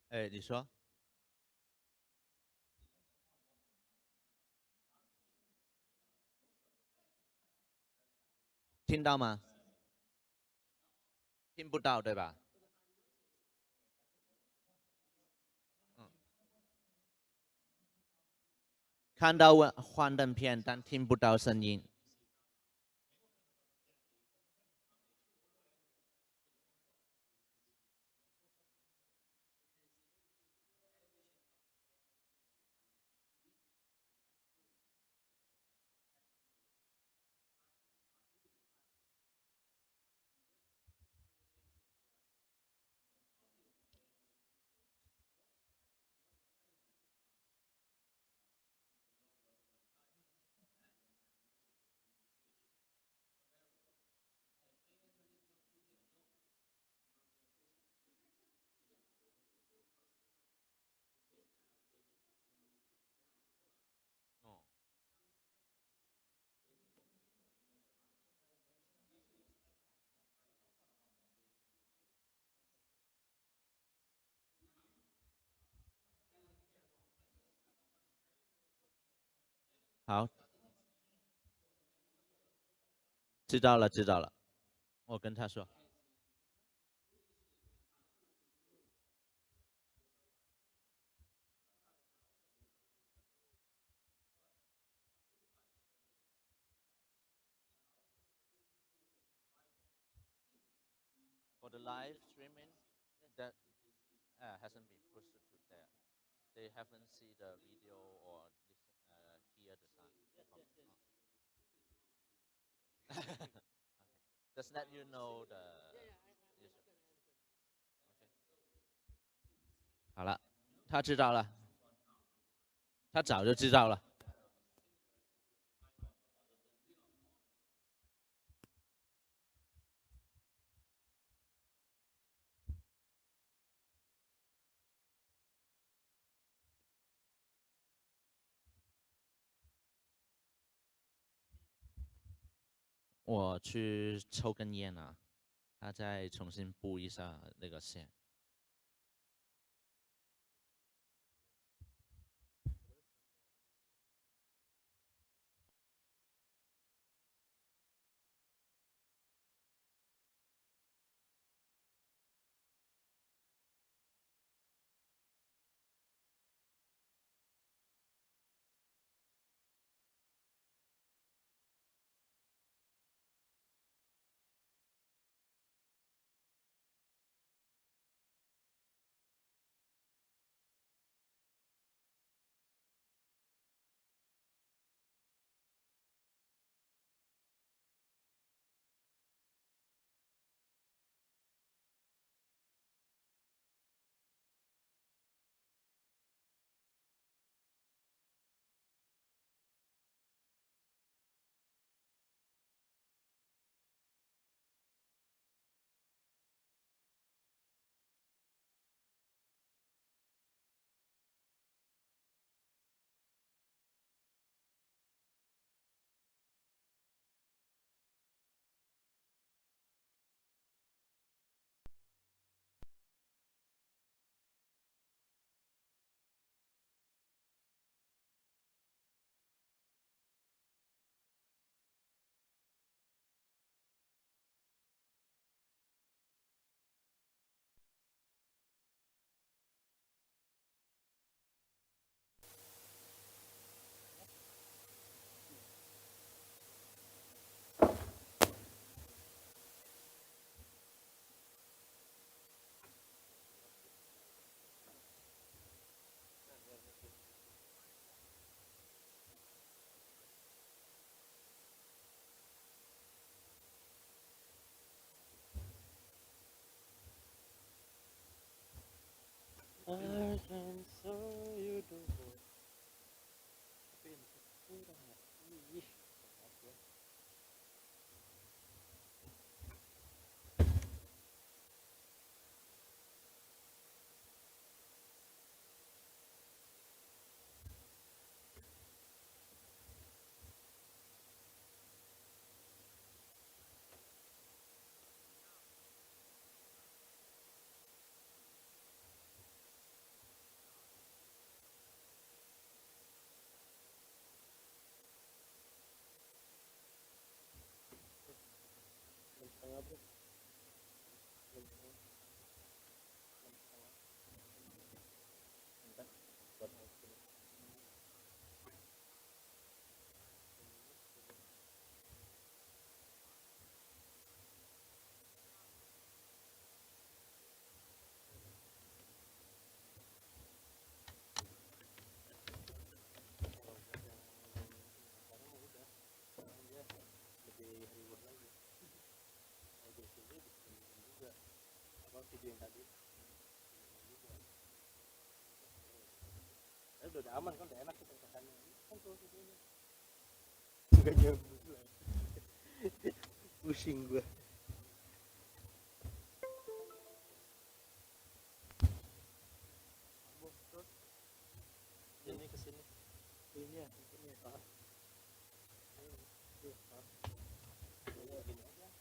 哎，你说。听到吗？听不到，对吧？嗯。看到幻灯片，但听不到声音。哦。好。知道了，知道了。我跟他说。the live streaming, that hasn't been pushed to there. They haven't seen the video or listen, hear the sound. Okay. Just let you know the issue. Okay. 好了，他知道了，他早就知道了。我去抽根烟啊，他再重新布一下那个线。I can show you the world. Tapi ini kurang ya. Ih, berat ya. Jam setengah bro. Jam setengah. Jam setengah. Bentar. Buat aku dulu. Kalau buat yang sekarang mah udah. Sekarang dia lebih ribet lagi. Kalau di sini bikin juga. Apa video yang tadi? Bikin juga. Udah aman kan, udah enak kita kesana. Kan tuh videonya. Gak nyambung lah. Pusing gua. Terus ini kesini. Ini ya, ini ya. Ini gini aja.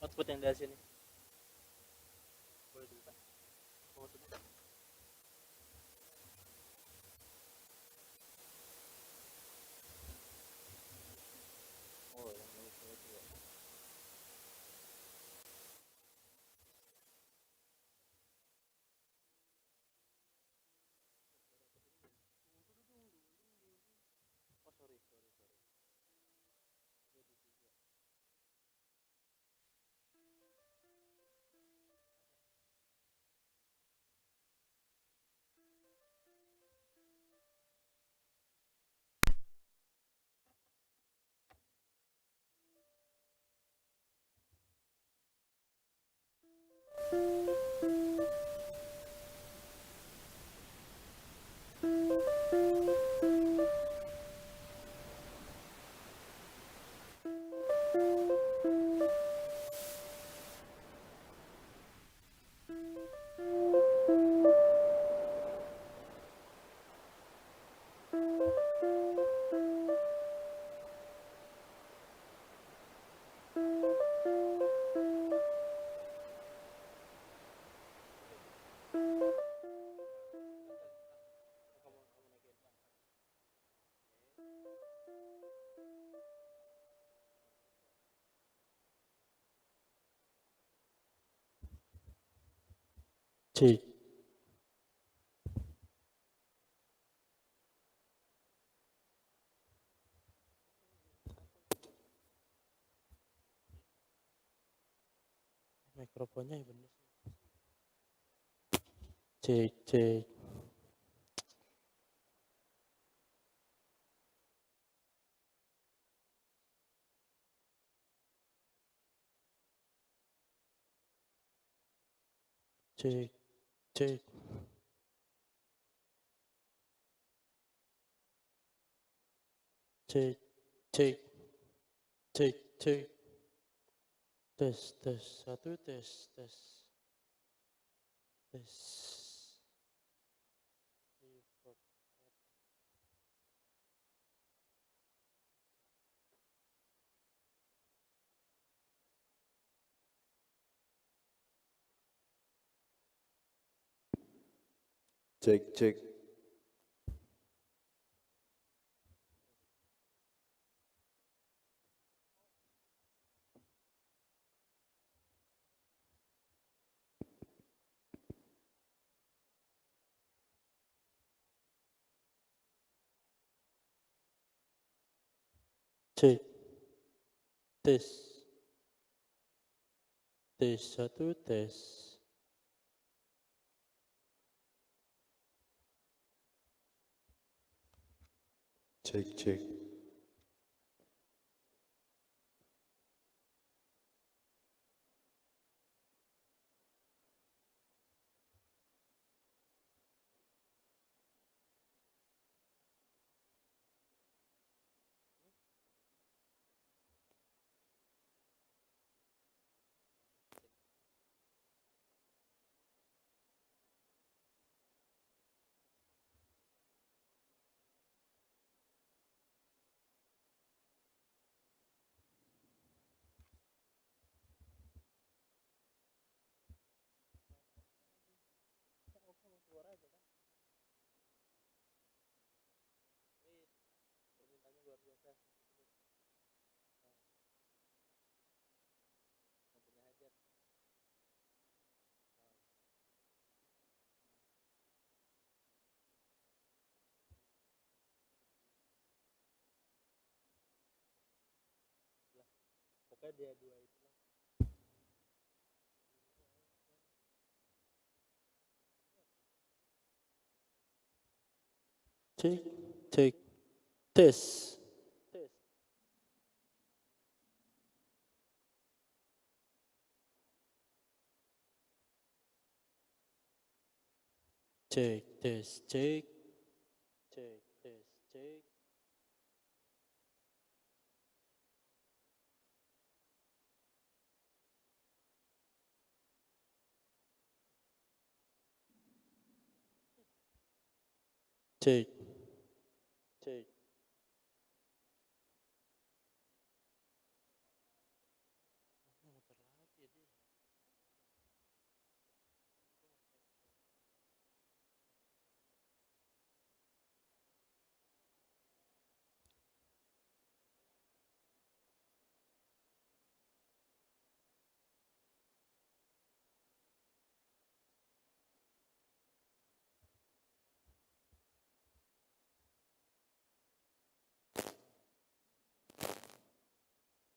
Output yang dari sini. Boleh dibuka? Oh, sudah. Oh, yang ini itu ya. Oh, sorry. Ini juga. Cek. Mikrofonnya ya bener. Cek. Cek. Cek. Cek. Cek. Cek. Tes. Satu tes. Reverb. Cek. Cek. Tes. Satu tes. Cek. Keluar aja kan. Permintaannya luar biasa. Nantinya hajar. Lah, pokoknya dia dua itu lah. Cek. Tes. Cek. Cek. Cek.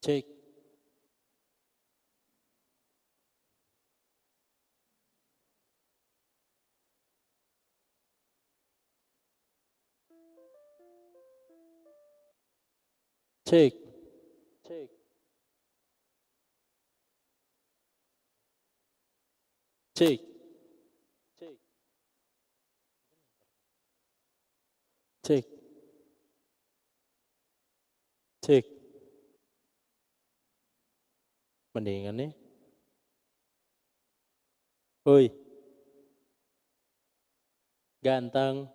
Check. Check. Check. Check. Check. Check. Check. Mendingan nih. Oi. Ganteng.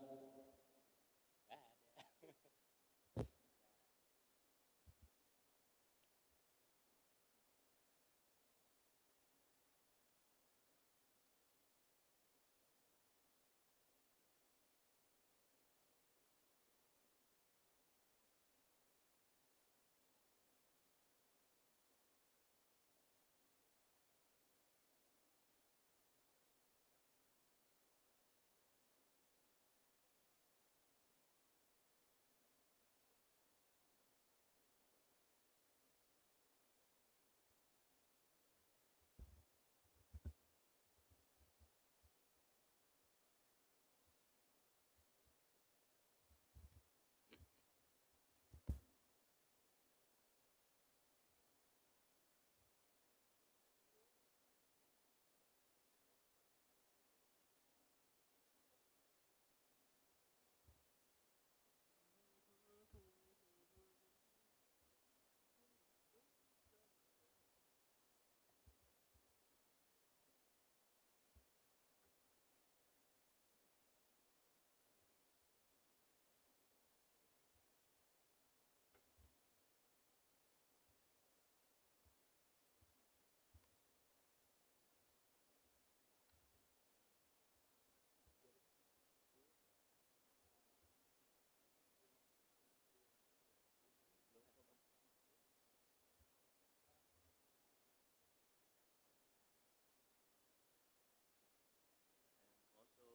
Also,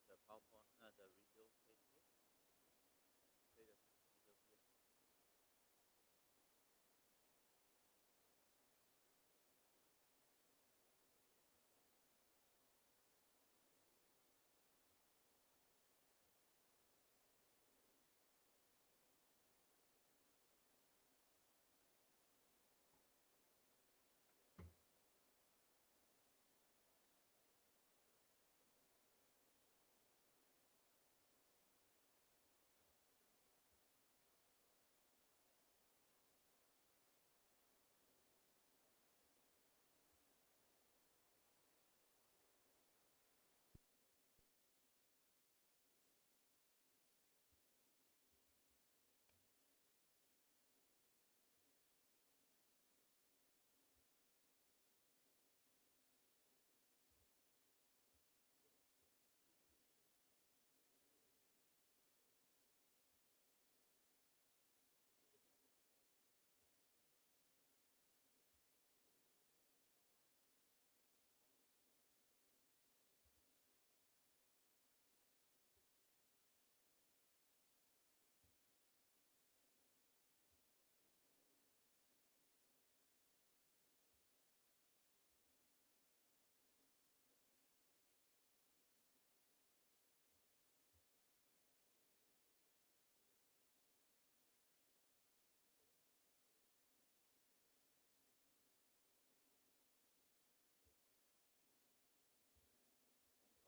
the PowerPoint, the video play here. Play the video here.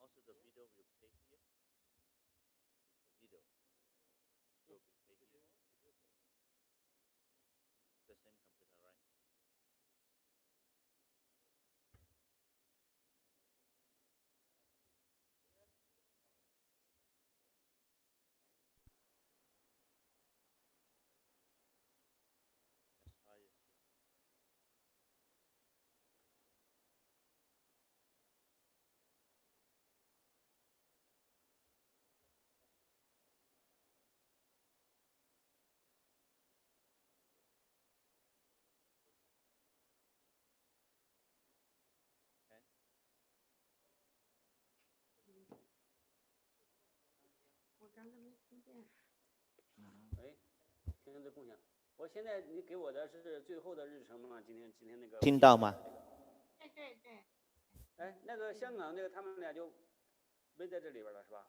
Also, the video will play here. The video will be played here. The same computer, right? Let's try it. Okay. 我现在你给我的是最后的日程吗？今天那个听到吗？对对对。哎，那个香港那个他们俩就没在这里边了是吧？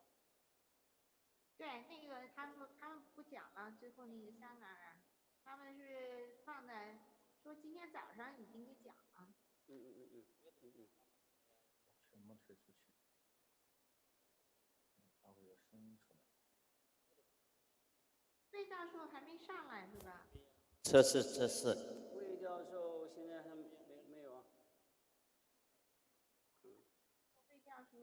对，那个他们不讲了，最后那个香港人，他们是放在说今天早上已经给讲了。全部推出去，它会有声音出来。魏教授还没上来是吧？测试测试。魏教授现在还没有啊。魏教授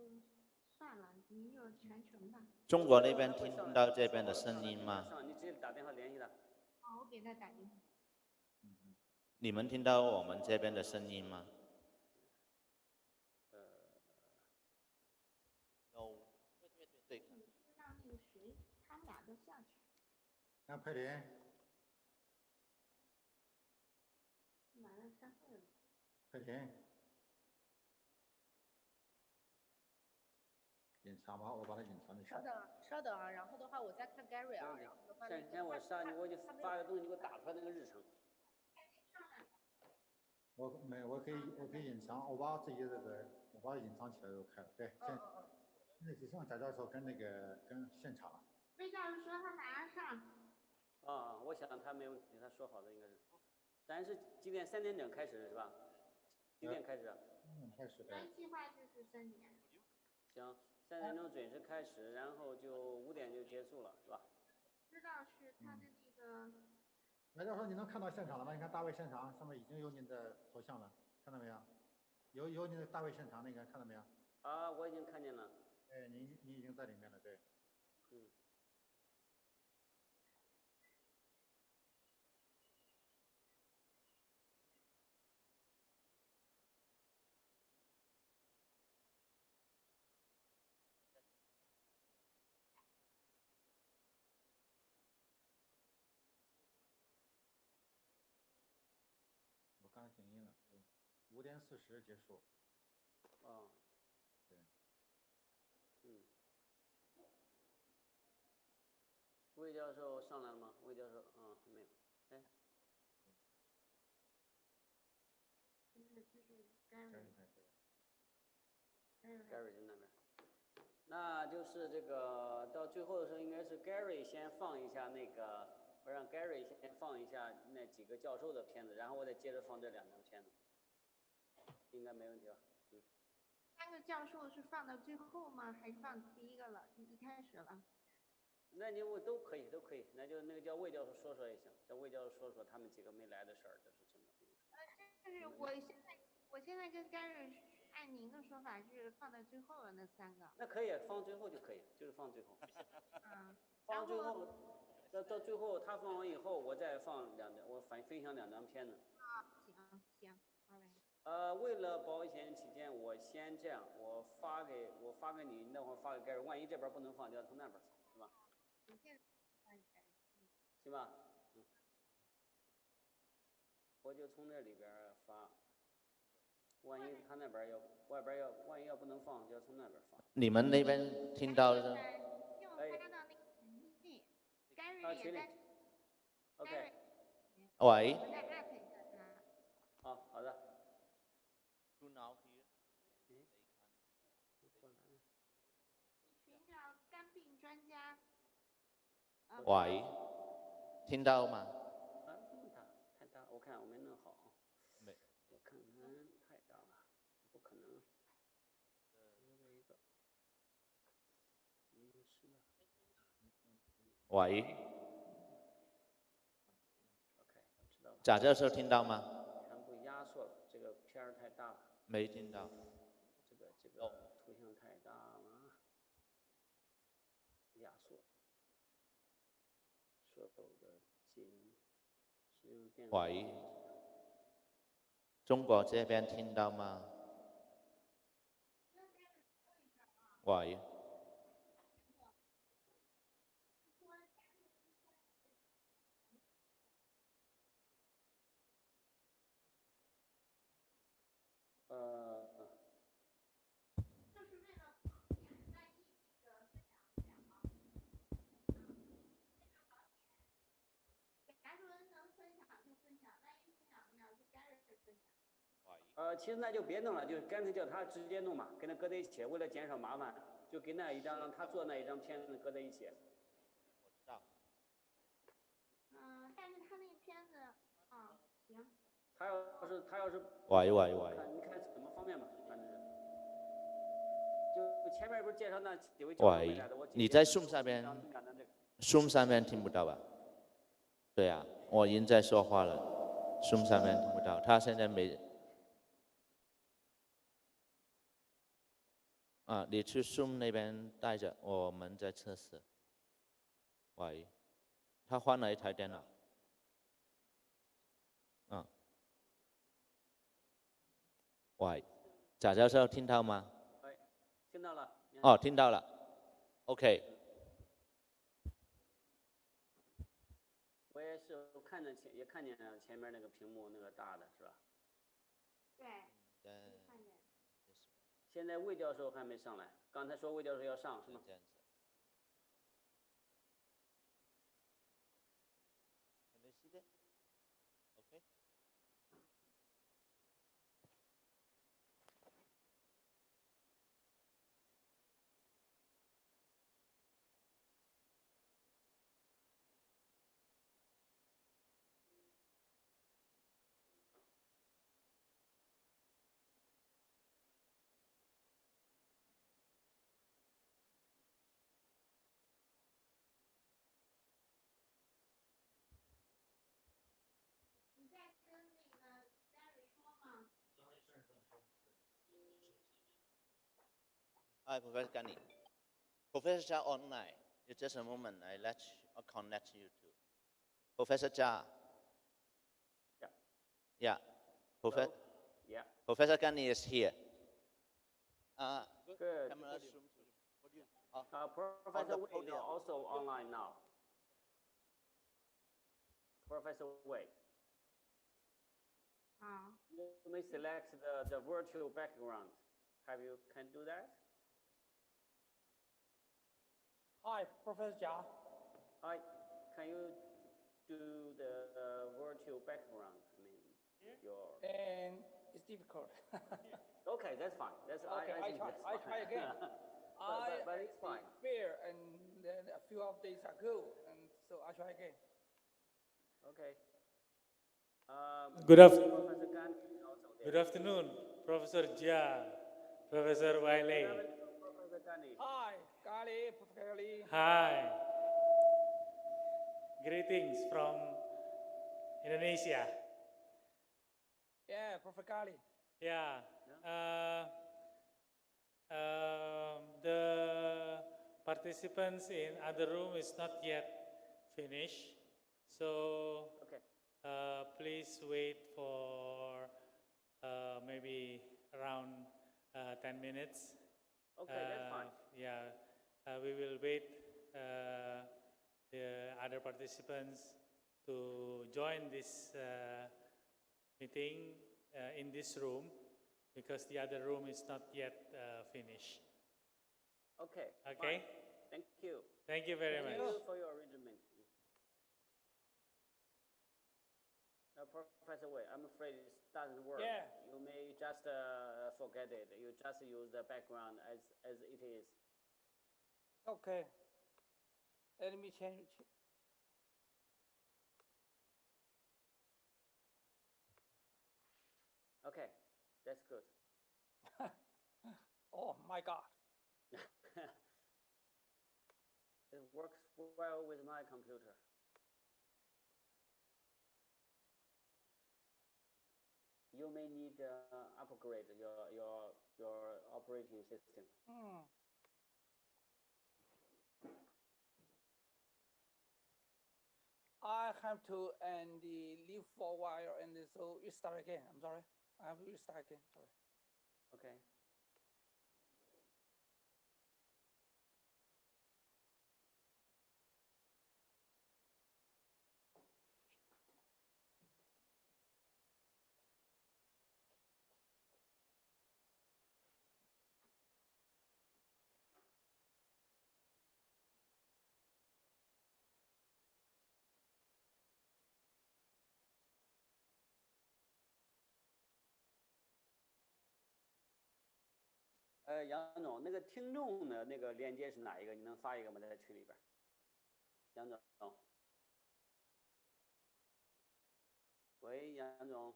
算了，你有全程吧。中国那边听到这边的声音吗？你直接打电话联系他。好，我给他打电话。你们听到我们这边的声音吗？对。让那个谁，他们俩都下去。那佩林，马上开会了。佩林，隐藏吧，我把它隐藏就行。稍等啊，然后的话我再看 Gary 啊，然后的话先我上去，我就发个东西，你给我打出来那个日程。我可以隐藏，我把自己这个我把它隐藏起来都开了。对，那只剩贾教授跟现场了。魏教授说他马上上。我想他没问题，他说好的应该是。咱是几点？3点整开始是吧？几点开始啊？3点开始的。计划就是3点。行，3点钟准时开始，然后就5点就结束了，是吧？知道是他的那个。来教授，你能看到现场了吗？你看大卫现场上面已经有您的头像了，看到没有？有你的大卫现场那个看到没有？我已经看见了。哎，你已经在里面了，对。我刚才静音了，5点40结束。对。魏教授上来了吗？魏教授，还没有。哎。就是 Gary。Gary 在那边。那就是这个到最后的时候，应该是 Gary 先放一下那个，我让 Gary 先放一下那几个教授的片子，然后我再接着放这2张片子，应该没问题吧？3个教授是放到最后吗？还是放第一个了？一开始了？那我都可以，那就那个叫魏教授说也行，叫魏教授说他们几个没来的事儿，就是这么。就是我现在跟 Gary 按您的说法是放在最后了那3个。那可以放最后就可以，就是放最后。放最后，到最后他放完以后，我再放我分享2张片子。行，好嘞。为了保险起见，我先这样，我发给你，那会儿发给 Gary， 万一这边不能放，就要从那边放，是吧？行吧，我就从这里边发，万一他那边外边万一要不能放，就要从那边放。你们那边听到了？群里。OK。喂。好的。群叫肝病专家。喂，听到吗？太大，我看我没弄好。没。我看太大了，不可能。一个。是的。喂。OK， 我知道了。贾教授听到吗？全部压缩了，这个片儿太大了。没听到。这个图像太大了，压缩。所有的使用电脑。喂，中国这边听到吗？喂。其实那就别弄了，就干脆叫他直接弄嘛，跟他搁在一起，为了减少麻烦，就给那一张他做那一张片子搁在一起。我知道。但是他那个片子，行。他要是喂，你看怎么方便吧，反正是。就前面不是介绍那几位教授没来的，我你在 Zoom 上面，Zoom 上面听不到吧？对啊，我已经在说话了，Zoom 上面听不到，他现在没。你去 Zoom 那边带着，我们在测试。喂，他换了一台电脑。喂，贾教授听到吗？听到了。听到了。OK。我也是看见前面那个屏幕那个大的是吧？对。看见。现在魏教授还没上来，刚才说魏教授要上是吗？这样子。Can you see that? Okay. Hi, Professor Gani. Professor Jia online. Just a moment. I'll connect you to Professor Jia. Yeah. Yeah. Professor Gani is here. Good. Camera zoom to what do you? Professor Wei is also online now. Professor Wei. You may select the virtual background. Can do that? Hi, Professor Jia. Hi. Can you do the virtual background? I mean, And it's difficult. Okay, that's fine. Okay, I try again. But it's fine. Fair, and then a few updates ago, and so I try again. Okay. Good Professor Gan is also there. Good afternoon, Professor Jia, Professor Wiley. Professor Gani. Hi, Kali, Professor Kali. Hi. Greetings from Indonesia. Yeah, Professor Kali. Yeah. The participants in other room is not yet finished, so please wait for maybe around 10 minutes. Okay, that's fine. Yeah, we will wait the other participants to join this meeting in this room because the other room is not yet finished. Okay. Okay. Fine. Thank you. Thank you very much. Thank you for your arrangement. Professor Wei, I'm afraid it doesn't work. Yeah. You may just forget it. You just use the background as it is. Okay. Let me change. Okay, that's good. Oh my God. It works well with my computer. You may need upgrade your operating system. I have to leave for a while and so restart again. I'm sorry. I have to restart again. Sorry. Okay. 杨总，那个听众的那个链接是哪一个？你能发一个吗？在群里边。杨总，喂，杨总。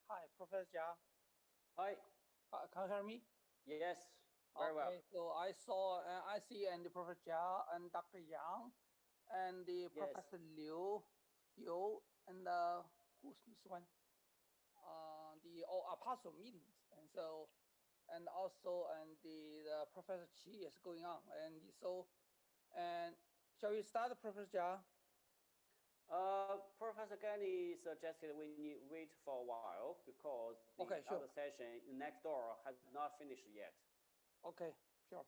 Hi, Professor Jia. Hi. Can you hear me? Yes, very well. Okay, so I saw, I see, and the Professor Jia and Dr. Yang, and the Professor Liu, and who's this one? The Apostle meetings, and so, and also, and the Professor Qi is going on, and so, and shall we start, Professor Jia? Professor Gani suggested we need wait for a while because the other session next door has not finished yet. Okay, sure.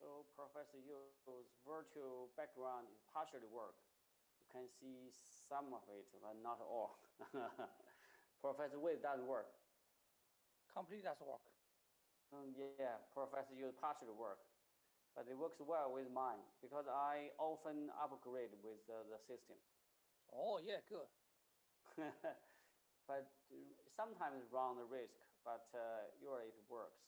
So Professor Yu's virtual background is partially work. You can see some of it, but not all. Professor Wei doesn't work. Completely doesn't work. Yeah, Professor Yu partially work, but it works well with mine because I often upgrade with the system. Oh yeah, good. But sometimes run the risk but usually it works.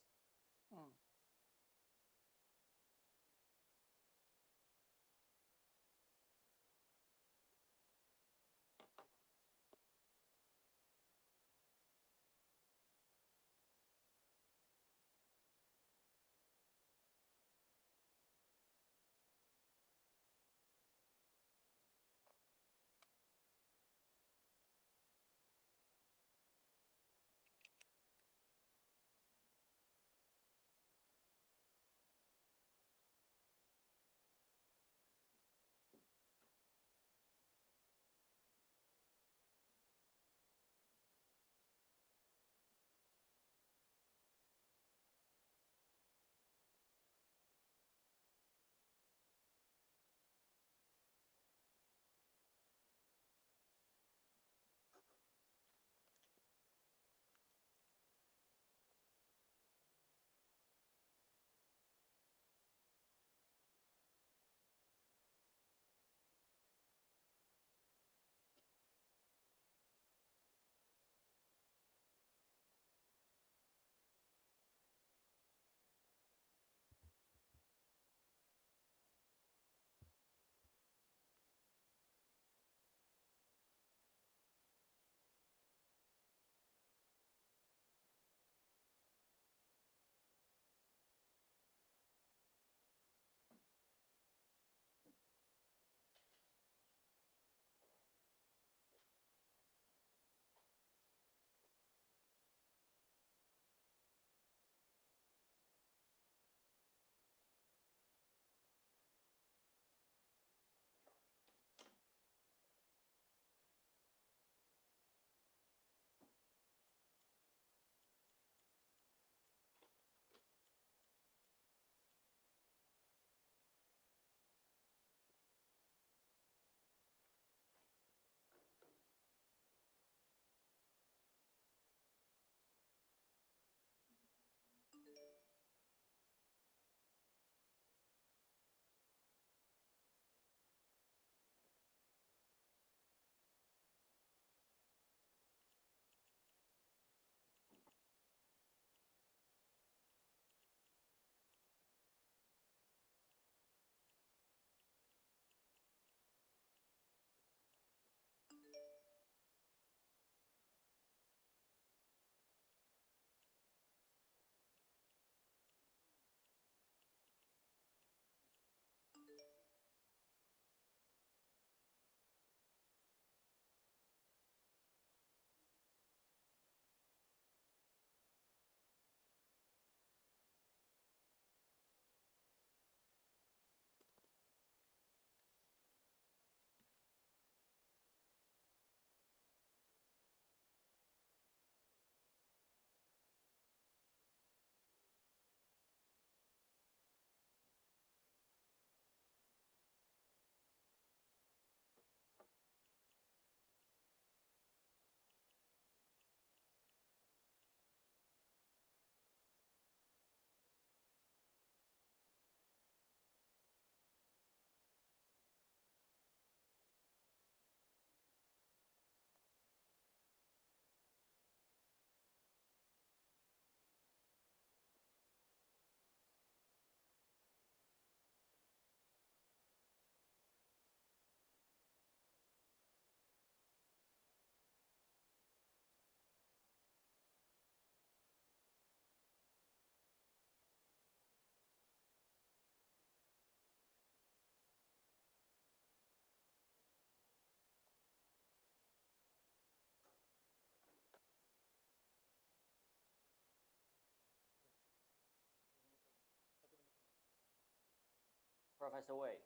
Professor Wei.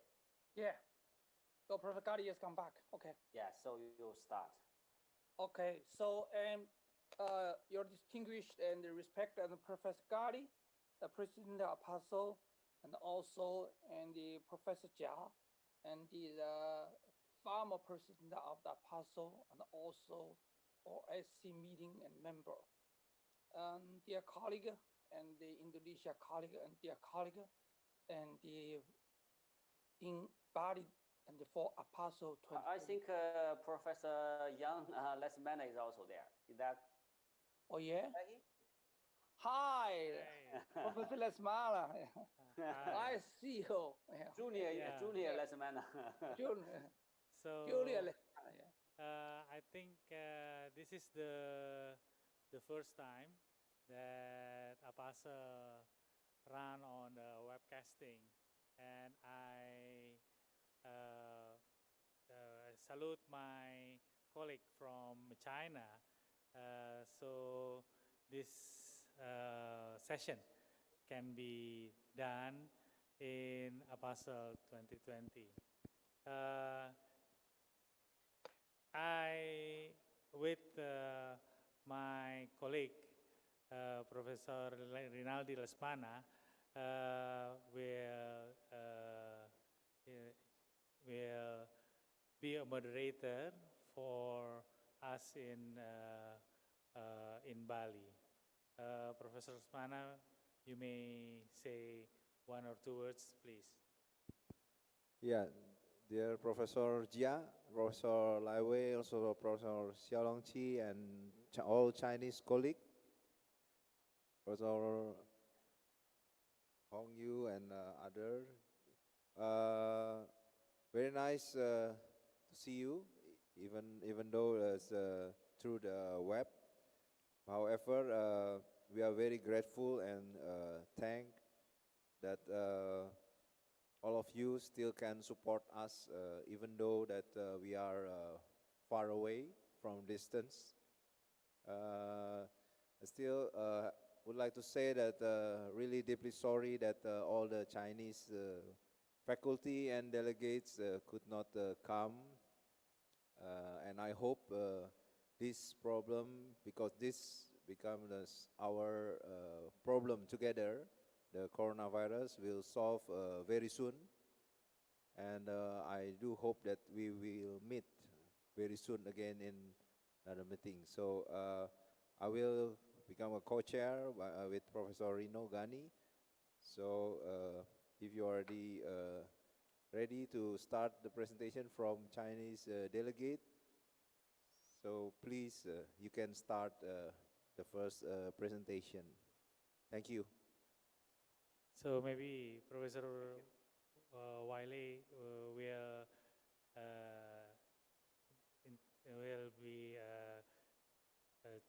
Yeah. So Professor Gadi has come back. Okay. Yeah, so you start. Okay. So your distinguished and respected Professor Gadi, the President Apostle, and also the Professor Jia, and the former President of the Apostle, and also OSC meeting and member. Dear colleague and the Indonesia colleague and dear colleague and the embodied and the four apostle 20. I think Professor Yang Lesmana is also there. Is that? Oh yeah. Hi, Professor Lesmala. I see you. Junior Lesmana. Junior. So Julia Lesmana. I think this is the first time that Apasa run on the webcasting, and I salute my colleague from China. So this session can be done in Apasa 2020. I, with my colleague, Professor Rinaldi Lesmana, will be a moderator for us in Bali. Professor Lesmana, you may say one or two words, please. Yeah, dear Professor Jia, Professor Lai Wei, also Professor Xiaolong Qi, and all Chinese colleagues, Professor Hong Yu and other. Very nice to see you, even though it's through the web. However, we are very grateful and thank that all of you still can support us, even though that we are far away from distance. I still would like to say that really deeply sorry that all the Chinese faculty and delegates could not come. And I hope this problem, because this becomes our problem together, the coronavirus will solve very soon. And I do hope that we will meet very soon again in another meeting. So I will become a co-chair with Professor Rino Ghani. So if you are already ready to start the presentation from Chinese delegate, so please you can start the first presentation. Thank you. So maybe Professor Wiley will be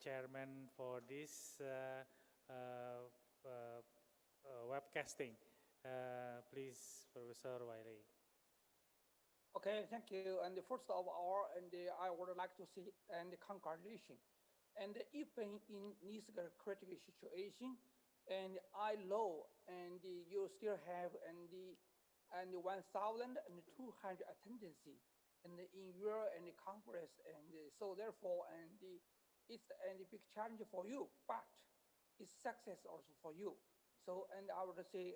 chairman for this webcasting. Please, Professor Wiley. Okay, thank you. And first of all, I would like to say congratulations. And even in this critical situation, and I know, and you still have 1,200 attendance in your congress, and so therefore, it's a big challenge for you, but it's success also for you. So, and I would say,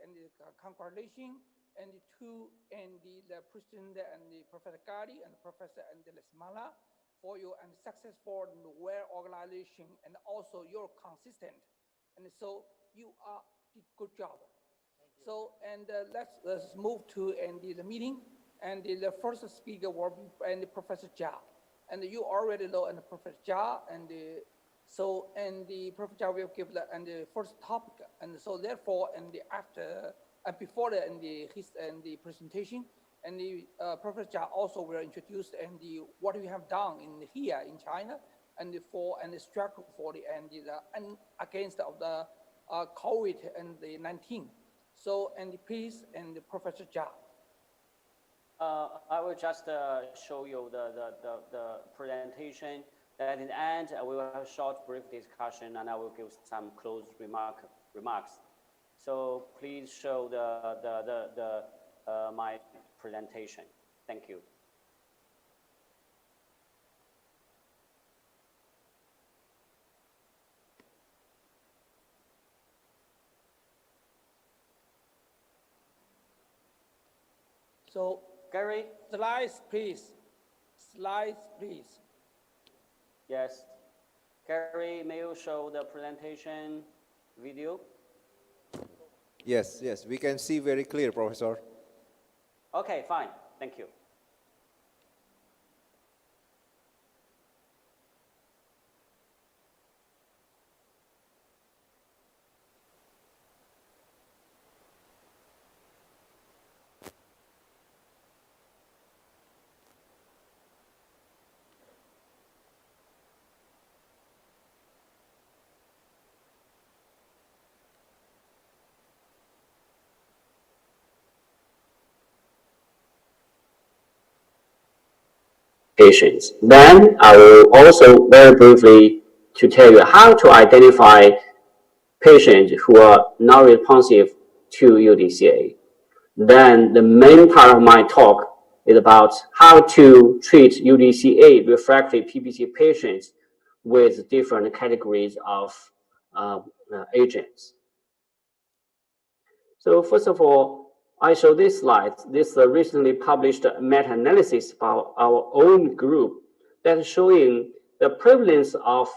congratulations, and the president and the Professor Gadi and Professor Lesmala for your successful well organization, and also you're consistent, and so you did good job. So, and let's move to the meeting, and the first speaker will be Professor Jia, and you already know Professor Jia, and the Professor Jia will give the first topic, and so therefore, after and before the presentation, and the Professor Jia also will introduce what we have done here in China, and the struggle for the against of the COVID-19. So, please, Professor Jia. I will just show you the presentation. At the end, we will have a short, brief discussion, and I will give some closed remarks. So please show my presentation. Thank you. So, Gary, slides, please. Slides, please. Yes. Gary, may you show the presentation video? Yes, yes, we can see very clear, Professor. Okay, fine. Thank you. patients. Then I will also very briefly to tell you how to identify patients who are not responsive to UDCA. Then the main part of my talk is about how to treat UDCA refractory PBC patients with different categories of agents. So first of all, I show this slide. This is a recently published meta-analysis by our own group that is showing the prevalence of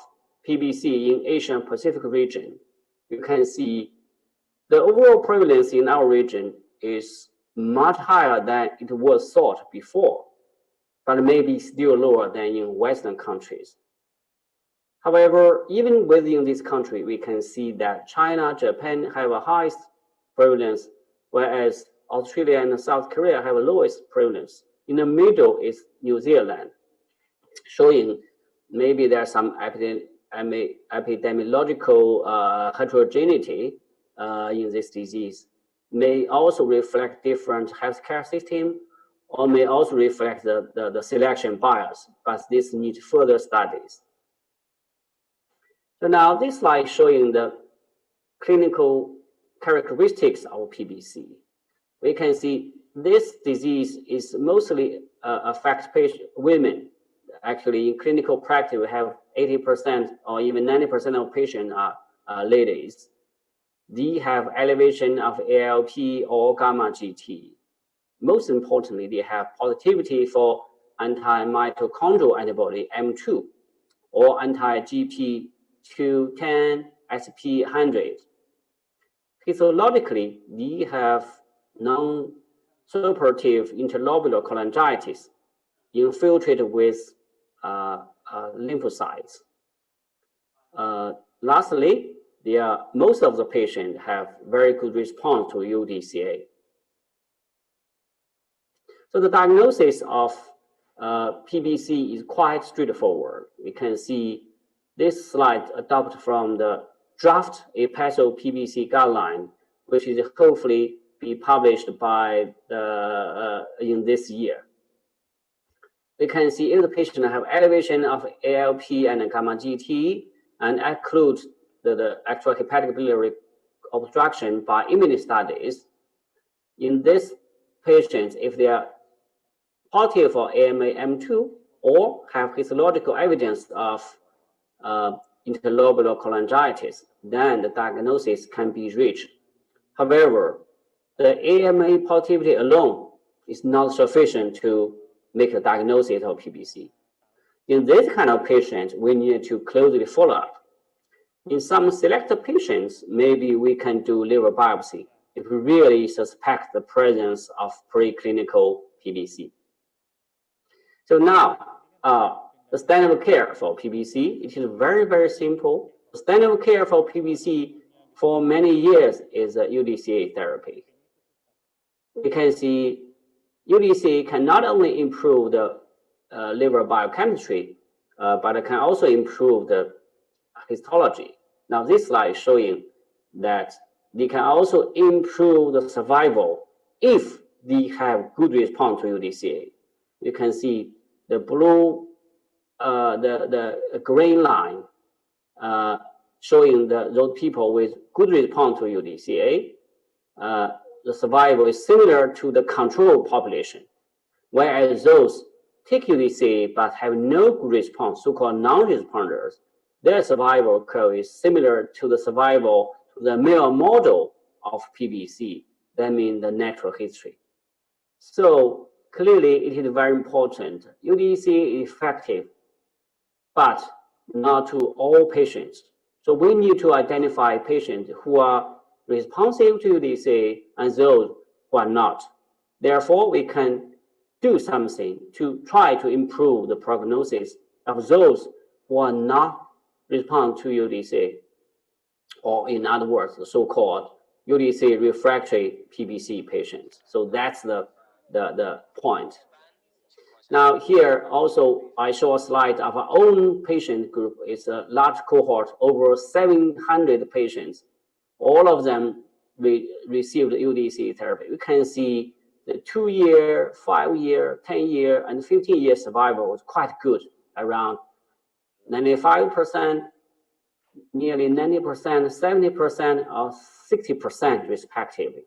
PBC in Asian Pacific region. You can see the overall prevalence in our region is much higher than it was thought before, but maybe still lower than in Western countries. However, even within this country, we can see that China, Japan have a highest prevalence, whereas Australia and South Korea have the lowest prevalence. In the middle is New Zealand, showing maybe there's some epidemiological heterogeneity in this disease. May also reflect different healthcare system, or may also reflect the selection bias, but this needs further studies. So now this slide showing the clinical characteristics of PBC. We can see this disease is mostly affects women. Actually, in clinical practice, we have 80% or even 90% of patients are ladies. They have elevation of ALP or gamma GT. Most importantly, they have positivity for anti-mitochondrial antibody M2 or anti-GP210 SP100. Histologically, they have non-suppurative interlobular cholangitis infiltrated with lymphocytes. Lastly, most of the patients have very good response to UDCA. So the diagnosis of PBC is quite straightforward. We can see this slide adopted from the draft APASO PBC guideline, which is hopefully be published by in this year. We can see if the patient have elevation of ALP and gamma GT and exclude the actual hepatic biliary obstruction by imaging studies. In this patients, if they are positive for AMA M2 or have histological evidence of interlobular cholangitis, then the diagnosis can be reached. However, the AMA positivity alone is not sufficient to make a diagnosis of PBC. In this kind of patients, we need to closely follow up. In some selected patients, maybe we can do liver biopsy if we really suspect the presence of preclinical PBC. So now, the standard of care for PBC, it is very, very simple. The standard of care for PBC for many years is UDCA therapy. We can see UDCA can not only improve the liver biochemistry, but it can also improve the histology. Now this slide is showing that they can also improve the survival if they have good response to UDCA. You can see the blue, the green line showing those people with good response to UDCA. The survival is similar to the control population, whereas those take UDCA but have no good response, so-called non-responders, their survival curve is similar to the survival to the male model of PBC. That means the natural history. So clearly, it is very important. UDCA is effective, but not to all patients. So we need to identify patients who are responsive to UDCA and those who are not. Therefore, we can do something to try to improve the prognosis of those who are not respond to UDCA, or in other words, the so-called UDCA refractory PBC patients. So that's the point. Now here also I show a slide of our own patient group. It's a large cohort, over 700 patients. All of them received UDCA therapy. You can see the 2-year, 5-year, 10-year, and 15-year survival was quite good, around 95%, nearly 90%, 70%, or 60% respectively.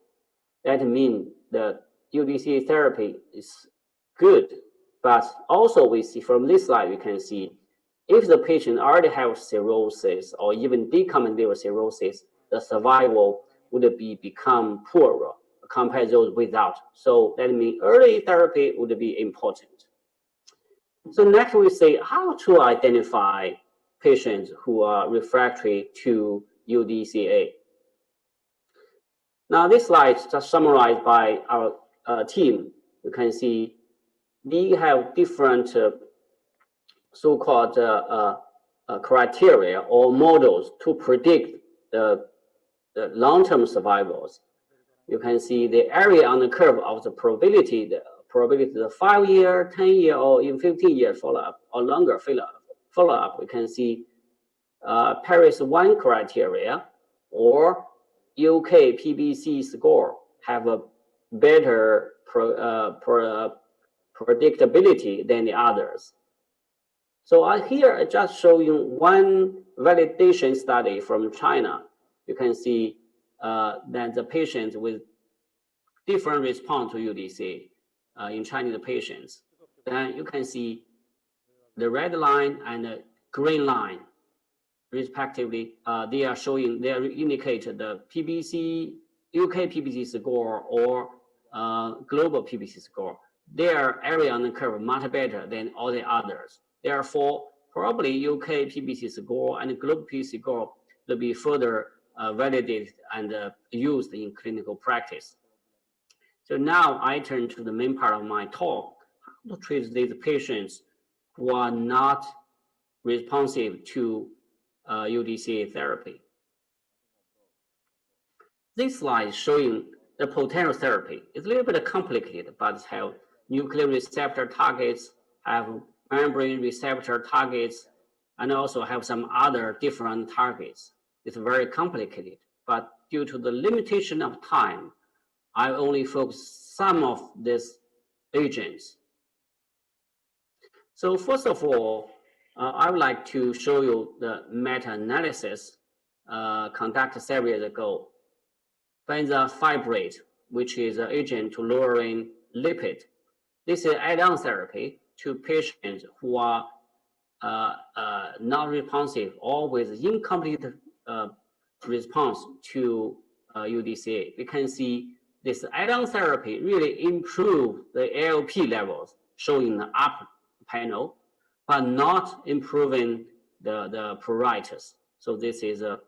That means the UDCA therapy is good, but also we see from this slide, we can see if the patient already have cirrhosis or even decommon liver cirrhosis, the survival would become poorer compared to those without. So that means early therapy would be important. So next we say how to identify patients who are refractory to UDCA. Now this slide is just summarized by our team. You can see we have different so-called criteria or models to predict the long-term survivals. You can see the area on the curve of the probability of the 5-year, 10-year, or even 15-year follow-up or longer follow-up. We can see Paris 1 criteria or UK PBC score have a better predictability than the others. So here I just show you one validation study from China. You can see that the patients with different response to UDC in Chinese patients. Then you can see the red line and the green line, respectively. They are showing, they indicate the PBC, UK PBC score or global PBC score. Their area on the curve much better than all the others. Therefore, probably UK PBC score and global PBC score will be further validated and used in clinical practice. So now I turn to the main part of my talk, how to treat these patients who are not responsive to UDCA therapy. This slide is showing the potential therapy. It's a little bit complicated, but have nuclear receptor targets, have membrane receptor targets, and also have some other different targets. It's very complicated, but due to the limitation of time, I only focus some of these agents. So first of all, I would like to show you the meta-analysis conducted several years ago. Benzafibrate, which is an agent to lowering lipid. This is add-on therapy to patients who are not responsive or with incomplete response to UDCA. We can see this add-on therapy really improve the ALP levels, showing the up panel, but not improving the pruritus. So this is a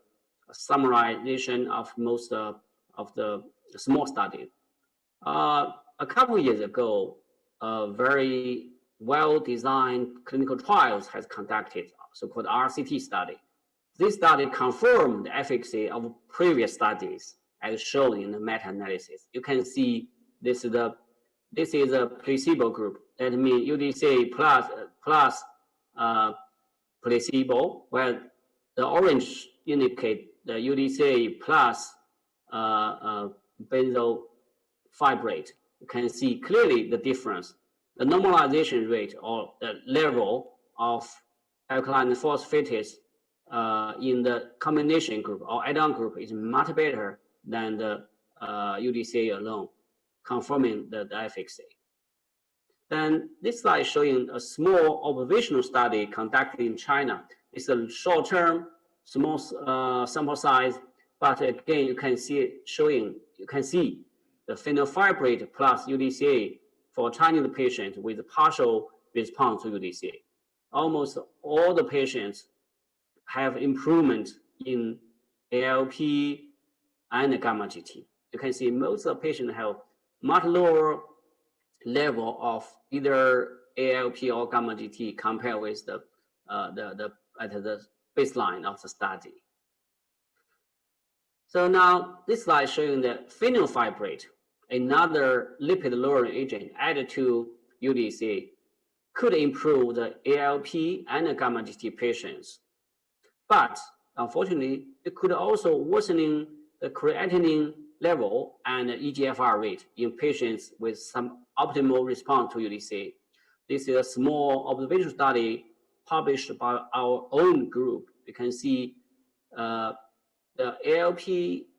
summarization of most of the small study. A couple of years ago, a very well-designed clinical trials has conducted, so-called RCT study. This study confirmed the efficacy of previous studies as shown in the meta-analysis. You can see this is a placebo group. That means UDCA plus placebo, where the orange indicate the UDCA plus benzofibrate. You can see clearly the difference. The normalization rate or the level of alkaline phosphatase in the combination group or add-on group is much better than the UDCA alone, confirming the efficacy. Then this slide is showing a small observational study conducted in China. It's a short-term, small sample size, but again, you can see it showing, you can see the fenofibrate plus UDCA for Chinese patients with partial response to UDCA. Almost all the patients have improvement in ALP and gamma GT. You can see most of the patients have much lower level of either ALP or gamma GT compared with the baseline of the study. So now this slide showing the fenofibrate, another lipid-lowering agent added to UDCA, could improve the ALP and the gamma GT patients. But unfortunately, it could also worsening the creatinine level and EGFR rate in patients with some optimal response to UDCA. This is a small observational study published by our own group. You can see the ALP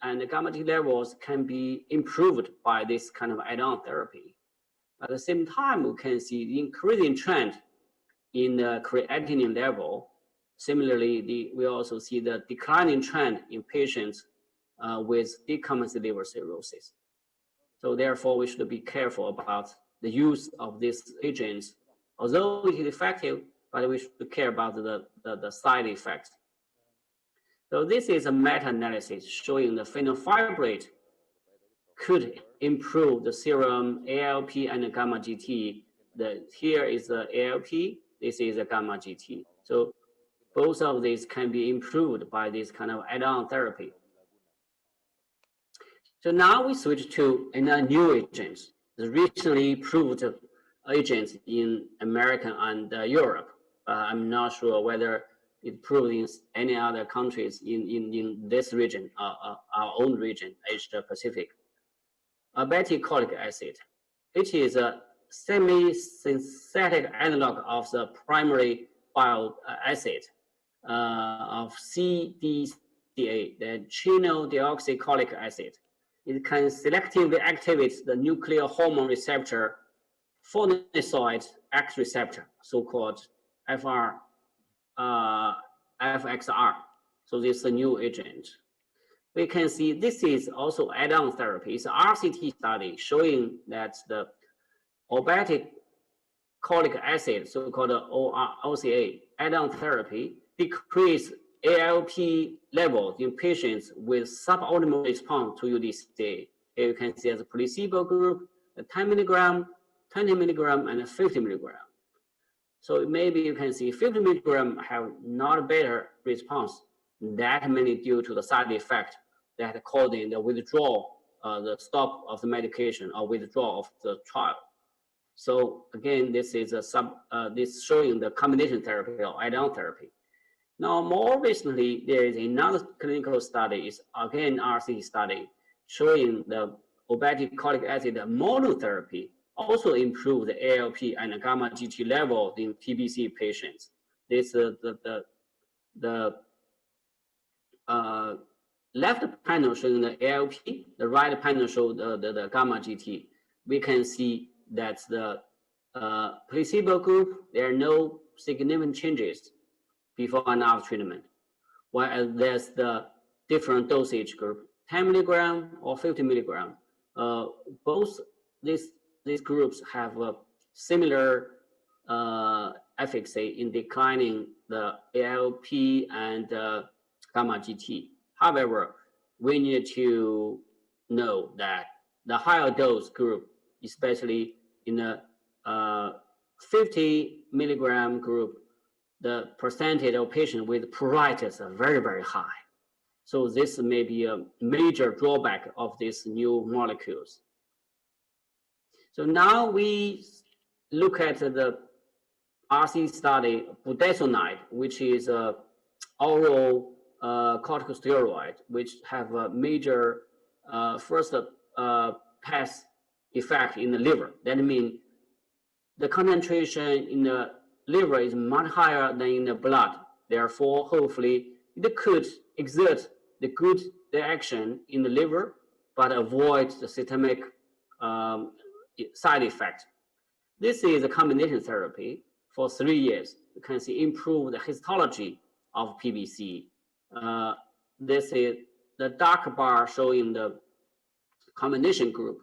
and the gamma T levels can be improved by this kind of add-on therapy. At the same time, we can see the increasing trend in the creatinine level. Similarly, we also see the declining trend in patients with decompensated liver cirrhosis. So therefore, we should be careful about the use of these agents. Although it is effective, but we should care about the side effects. So this is a meta-analysis showing the fenofibrate could improve the serum ALP and the gamma GT. Here is the ALP, this is the gamma GT. So both of these can be improved by this kind of add-on therapy. So now we switch to a new agents, the recently approved agents in America and Europe. I'm not sure whether it proved in any other countries in this region, our own region, Asia Pacific. Obeticholic acid. It is a semi-synthetic analog of the primary bile acid of CDCA, the chenodeoxycholic acid. It can selectively activate the nuclear hormone receptor, phonesoid X receptor, so-called FXR. So this is a new agent. We can see this is also add-on therapy. It's an RCT study showing that the obeticholic acid, so-called OCA, add-on therapy, decrease ALP levels in patients with suboptimal response to UDCA. Here you can see as a placebo group, the 10 milligram, 20 milligram, and 50 milligram. So maybe you can see 50 milligram have not better response, that mainly due to the side effect that causing the withdrawal, the stop of the medication or withdrawal of the trial. So again, this is this showing the combination therapy or add-on therapy. Now, more recently, there is another clinical study, is again RC study, showing the obeticholic acid monotherapy also improve the ALP and the gamma GT level in PBC patients. This the left panel showing the ALP, the right panel shows the gamma GT. We can see that the placebo group, there are no significant changes before and after treatment, while there's the different dosage group, 10 milligram or 50 milligram. Both these groups have a similar efficacy in declining the ALP and gamma GT. However, we need to know that the higher dose group, especially in the 50 milligram group, the percentage of patients with pruritus are very, very high. So this may be a major drawback of these new molecules. So now we look at the RC study, budesonide, which is a oral corticosteroid, which have a major first pass effect in the liver. That means the concentration in the liver is much higher than in the blood. Therefore, hopefully, it could exert the good action in the liver, but avoid the systemic side effect. This is a combination therapy for 3 years. You can see improve the histology of PBC. This is the dark bar showing the combination group.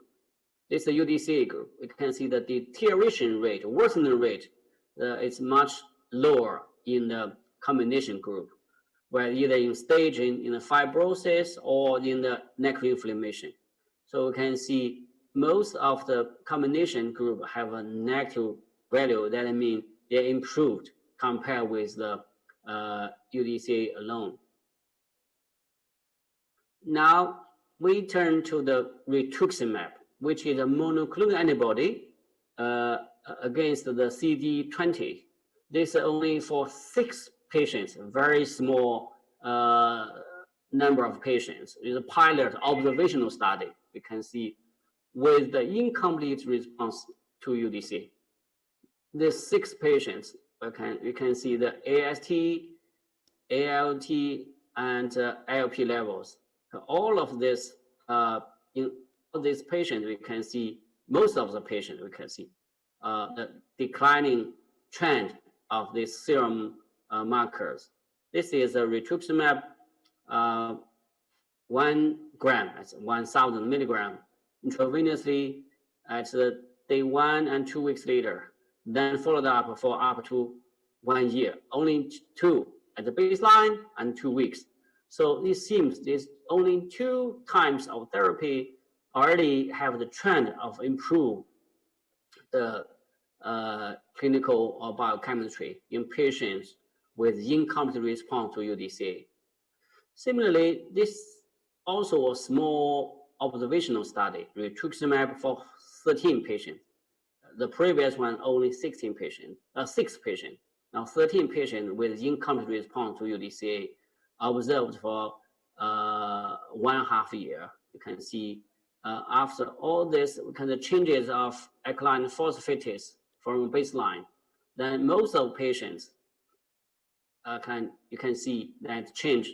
This is the UDCA group. We can see the deterioration rate, worsening rate, is much lower in the combination group, where either in staging in the fibrosis or in the neck inflammation. So we can see most of the combination group have a negative value. That means they improved compared with the UDCA alone. Now we turn to the rituximab, which is a monoclonal antibody against the CD20. This is only for 6 patients, very small number of patients. It's a pilot observational study. We can see with the incomplete response to UDCA. These 6 patients, you can see the AST, ALT, and ALP levels. All of this, in all these patients, we can see, most of the patients, we can see the declining trend of these serum markers. This is a rituximab 1 gram, that's 1,000 milligram, intravenously at day 1 and 2 weeks later, then followed up for up to 1 year, only 2 at the baseline and 2 weeks. So it seems there's only 2 times of therapy already have the trend of improve the clinical or biochemistry in patients with incomplete response to UDCA. Similarly, this also a small observational study, rituximab for 13 patients. The previous one only 16 patients, 6 patients. Now 13 patients with incomplete response to UDCA observed for 1.5 years. You can see after all this kind of changes of alkaline phosphatase from baseline, then most of patients you can see that change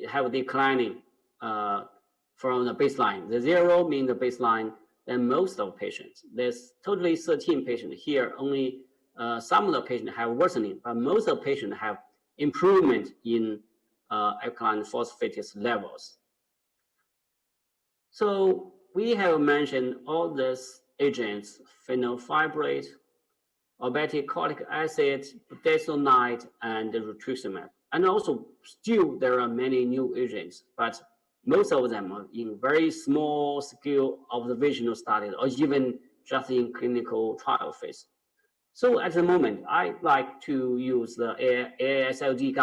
have declining from the baseline. The 0 means the baseline. Then most of patients, there's totally 13 patients here. Only some of the patients have worsening, but most of the patients have improvement in alkaline phosphatase levels. So we have mentioned all these agents: fenofibrate, obeticholic acid, budesonide, and rituximab. And also, still there are many new agents, but most of them are in very small scale observational studies, or even just in clinical trial phase. So at the moment, I'd like to use the AASLD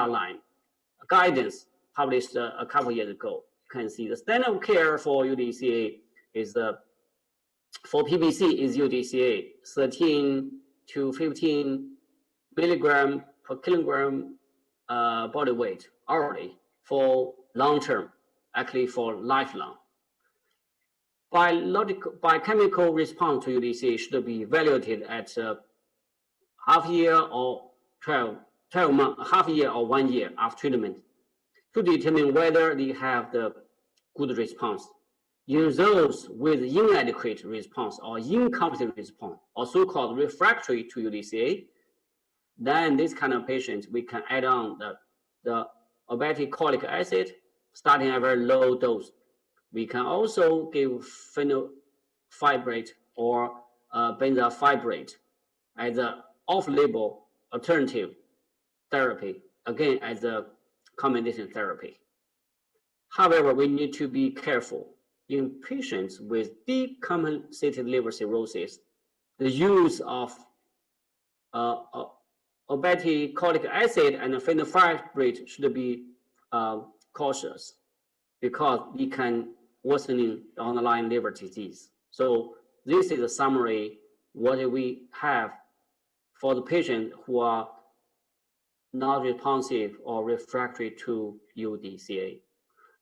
guidance published a couple years ago. You can see the standard of care for UDCA is for PBC is UDCA 13 to 15 milligram per kilogram body weight hourly for long term, actually for lifelong. Biochemical response to UDCA should be evaluated at half year or 12 months, half year or 1 year after treatment to determine whether they have the good response. In those with inadequate response or incomplete response, or so-called refractory to UDCA, then this kind of patients, we can add on the obeticholic acid, starting at a very low dose. We can also give fenofibrate or benzafibrate as an off-label alternative therapy, again as a combination therapy. However, we need to be careful. In patients with decompensated liver cirrhosis, the use of obeticholic acid and fenofibrate should be cautious, because it can worsen the underlying liver disease. So this is a summary what we have for the patients who are not responsive or refractory to UDCA.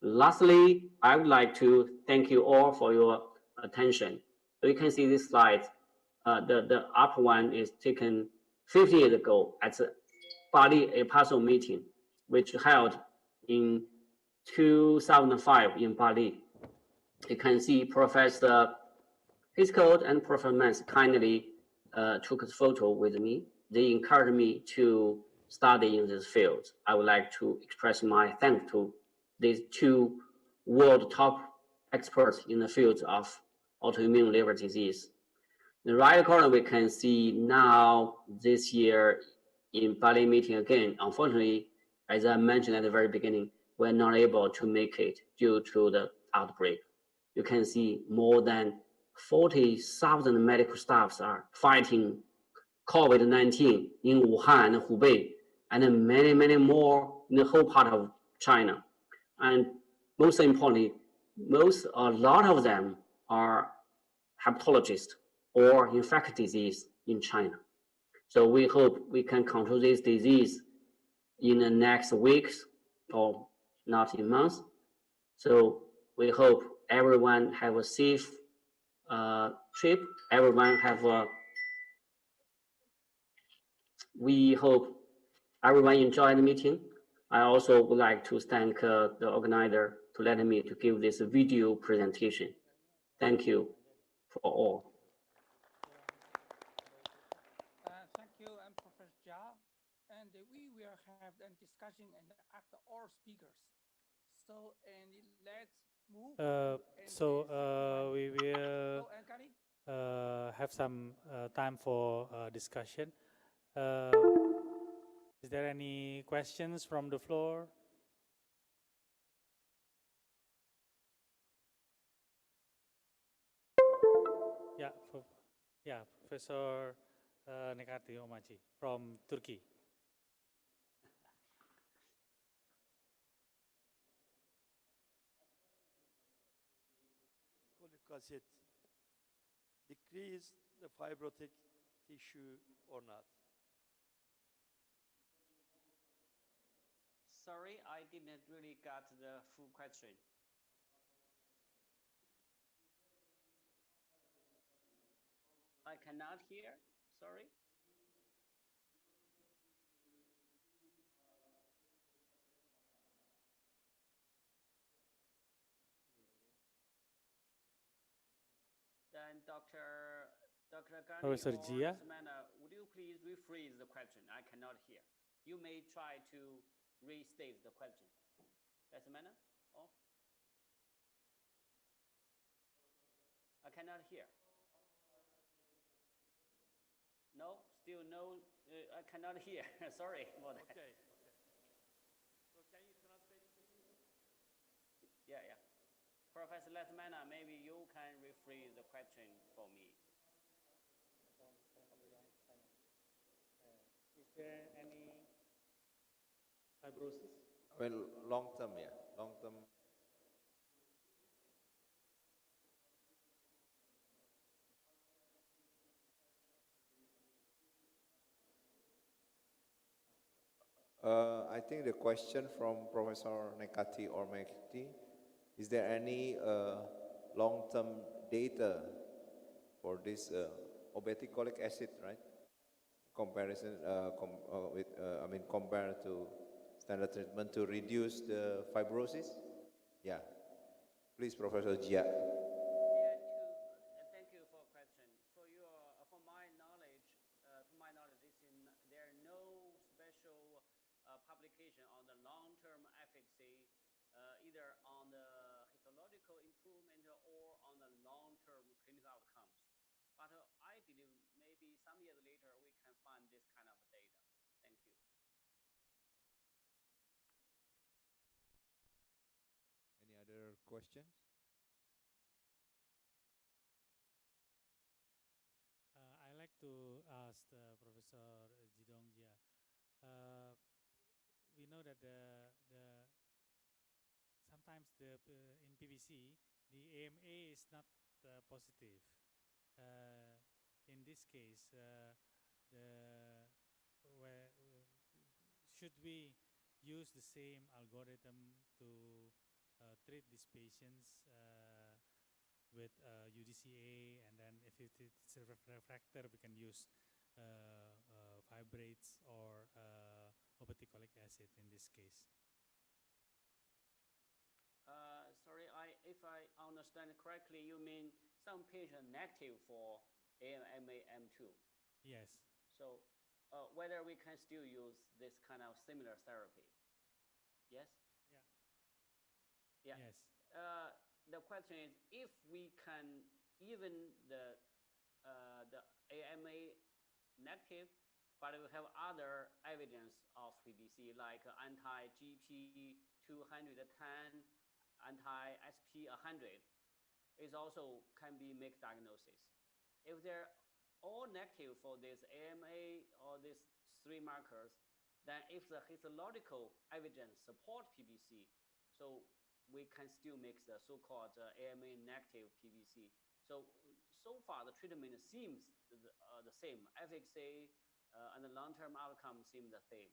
Lastly, I would like to thank you all for your attention. So you can see this slide. The upper one is taken 50 years ago at the Bali APASO meeting, which held in 2005 in Bali. You can see Professor Hiscold and Professor Mans kindly took a photo with me. They encouraged me to study in this field. I would like to express my thanks to these 2 world top experts in the field of autoimmune liver disease. The right corner, we can see now this year in Bali meeting again. Unfortunately, as I mentioned at the very beginning, we're not able to make it due to the outbreak. You can see more than 40,000 medical staffs are fighting COVID-19 in Wuhan and Hubei, and many, many more in the whole part of China. And most importantly, a lot of them are hepatologists or infectious disease in China. So we hope we can control this disease in the next weeks or not in months. So we hope everyone have a safe trip. Everyone have a. We hope everyone enjoy the meeting. I also would like to thank the organizer to let me to give this video presentation. Thank you for all. Thank you, and Professor Jia. And we will have a discussion and after all speakers. So, and let's move. We will have some time for discussion. Is there any questions from the floor? Yeah, Professor Nekati Omachi from Turkey. Folic acid decrease the fibrotic tissue or not? Sorry, I didn't really get the full question. I cannot hear. Sorry. Then Dr. Gani Professor or Jia? Samantha, would you please rephrase the question? I cannot hear. You may try to restate the question. That's Samantha? Oh. I cannot hear. No, still no, I cannot hear. Sorry about that. Okay. So can you translate, please? Yeah. Professor Letmana, maybe you can rephrase the question for me. Is there any fibrosis? Well, long term, yeah. Long term. I think the question from Professor Nekati or Mekti, is there any long-term data for this obeticholic acid, right? Comparison compared to standard treatment to reduce the fibrosis? Yeah. Please, Professor Jia. Thank you for question. For my knowledge, there are no special publication on the long-term efficacy, either on the histological improvement or on the long-term clinical outcomes. But I believe maybe some years later we can find this kind of data. Thank you. Any other questions? I like to ask Professor Jidong Jia. We know that sometimes in PBC the AMA is not positive. In this case, should we use the same algorithm to treat these patients with UDCA, and then if it's a refractor, we can use fibrates or obeticholic acid in this case? Sorry, if I understand correctly, you mean some patient negative for AMA-M2? Yes. So whether we can still use this kind of similar therapy? Yes? Yeah. Yes. The question is, if we can, even the AMA negative, but we have other evidence of PBC like anti-GP 210, anti-SP 100, is also can be make diagnosis. If they're all negative for this AMA or these three markers, then if the histological evidence support PBC, so we can still make the so-called AMA negative PBC. So far the treatment seems the same. Efficacy and the long-term outcome seem the same.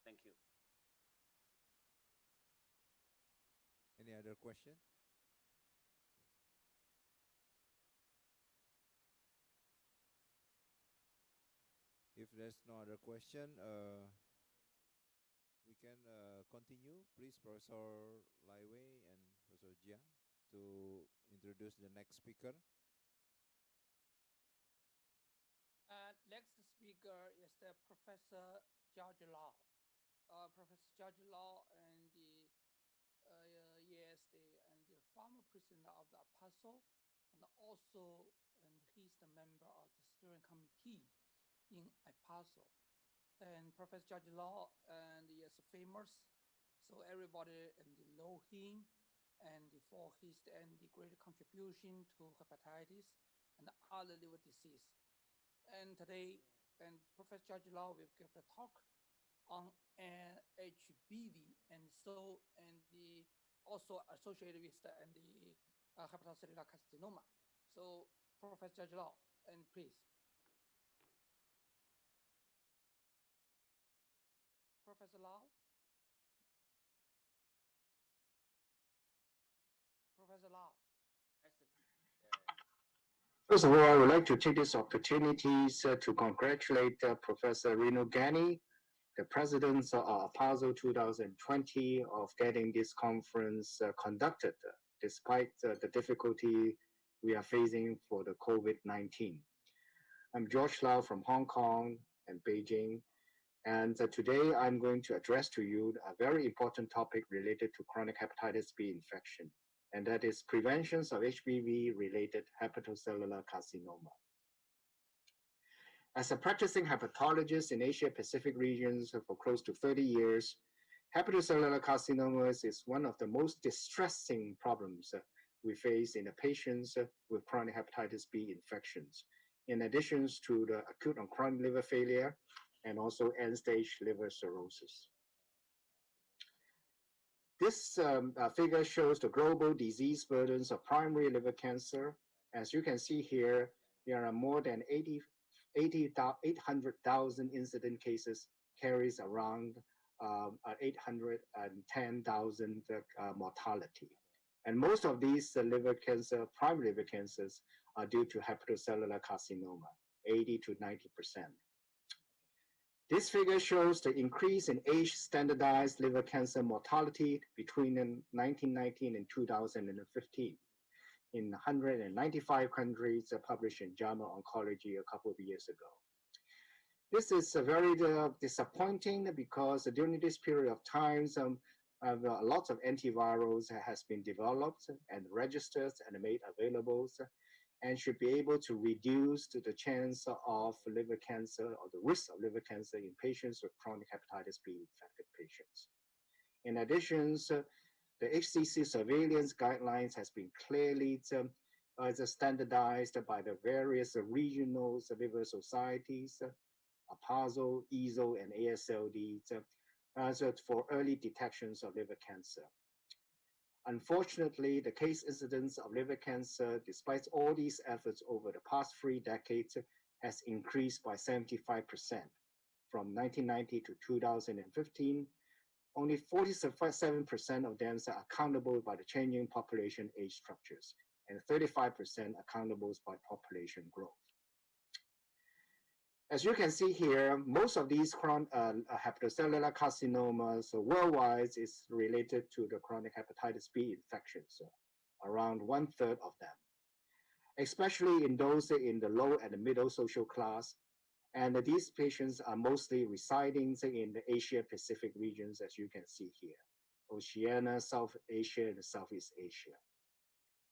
Thank you. Any other question? If there's no other question, we can continue. Please, Professor Lai Wei and Professor Jiang, to introduce the next speaker. Next speaker is the Professor George Lau. Professor George Lau and the former president of the Apostle, and also he's the member of the steering committee in Apostle. And Professor George Lau and he is famous, so everybody know him, and for his and the great contribution to hepatitis and other liver disease. And today, Professor George Lau will give the talk on HBV, and also associated with the hepatocellular carcinoma. So, Professor George Lau, and please. Professor Lau? Professor Lau? First of all, I would like to take this opportunity to congratulate Professor Rino Gani, the president of APASO 2020, of getting this conference conducted, despite the difficulty we are facing for the COVID-19. I'm George Lau from Hong Kong and Beijing, and today I'm going to address to you a very important topic related to chronic hepatitis B infection, and that is prevention of HBV-related hepatocellular carcinoma. As a practicing hepatologist in Asia-Pacific regions for close to 30 years, hepatocellular carcinomas is one of the most distressing problems we face in the patients with chronic hepatitis B infections, in addition to the acute and chronic liver failure and also end-stage liver cirrhosis. This figure shows the global disease burdens of primary liver cancer. As you can see here, there are more than 800,000 incident cases, carries around 810,000 mortality. And most of these liver cancer, primary liver cancers, are due to hepatocellular carcinoma, 80 to 90%. This figure shows the increase in age-standardized liver cancer mortality between 1919 and 2015 in 195 countries, published in JAMA Oncology a couple of years ago. This is very disappointing because during this period of time, lots of antivirals has been developed and registered and made available, and should be able to reduce the chance of liver cancer or the risk of liver cancer in patients with chronic hepatitis B infected patients. In addition, the HCC surveillance guidelines has been clearly standardized by the various regional liver societies, APASO, EASL, and ASLD, for early detections of liver cancer. Unfortunately, the case incidence of liver cancer, despite all these efforts over the past 3 decades, has increased by 75%. From 1990 to 2015, only 47% of them are accountable by the changing population age structures, and 35% accountable by population growth. As you can see here, most of these hepatocellular carcinomas worldwide is related to the chronic hepatitis B infections, around 1/3 of them, especially in those in the low and the middle social class. And these patients are mostly residing in the Asia-Pacific regions, as you can see here, Oceania, South Asia, and Southeast Asia.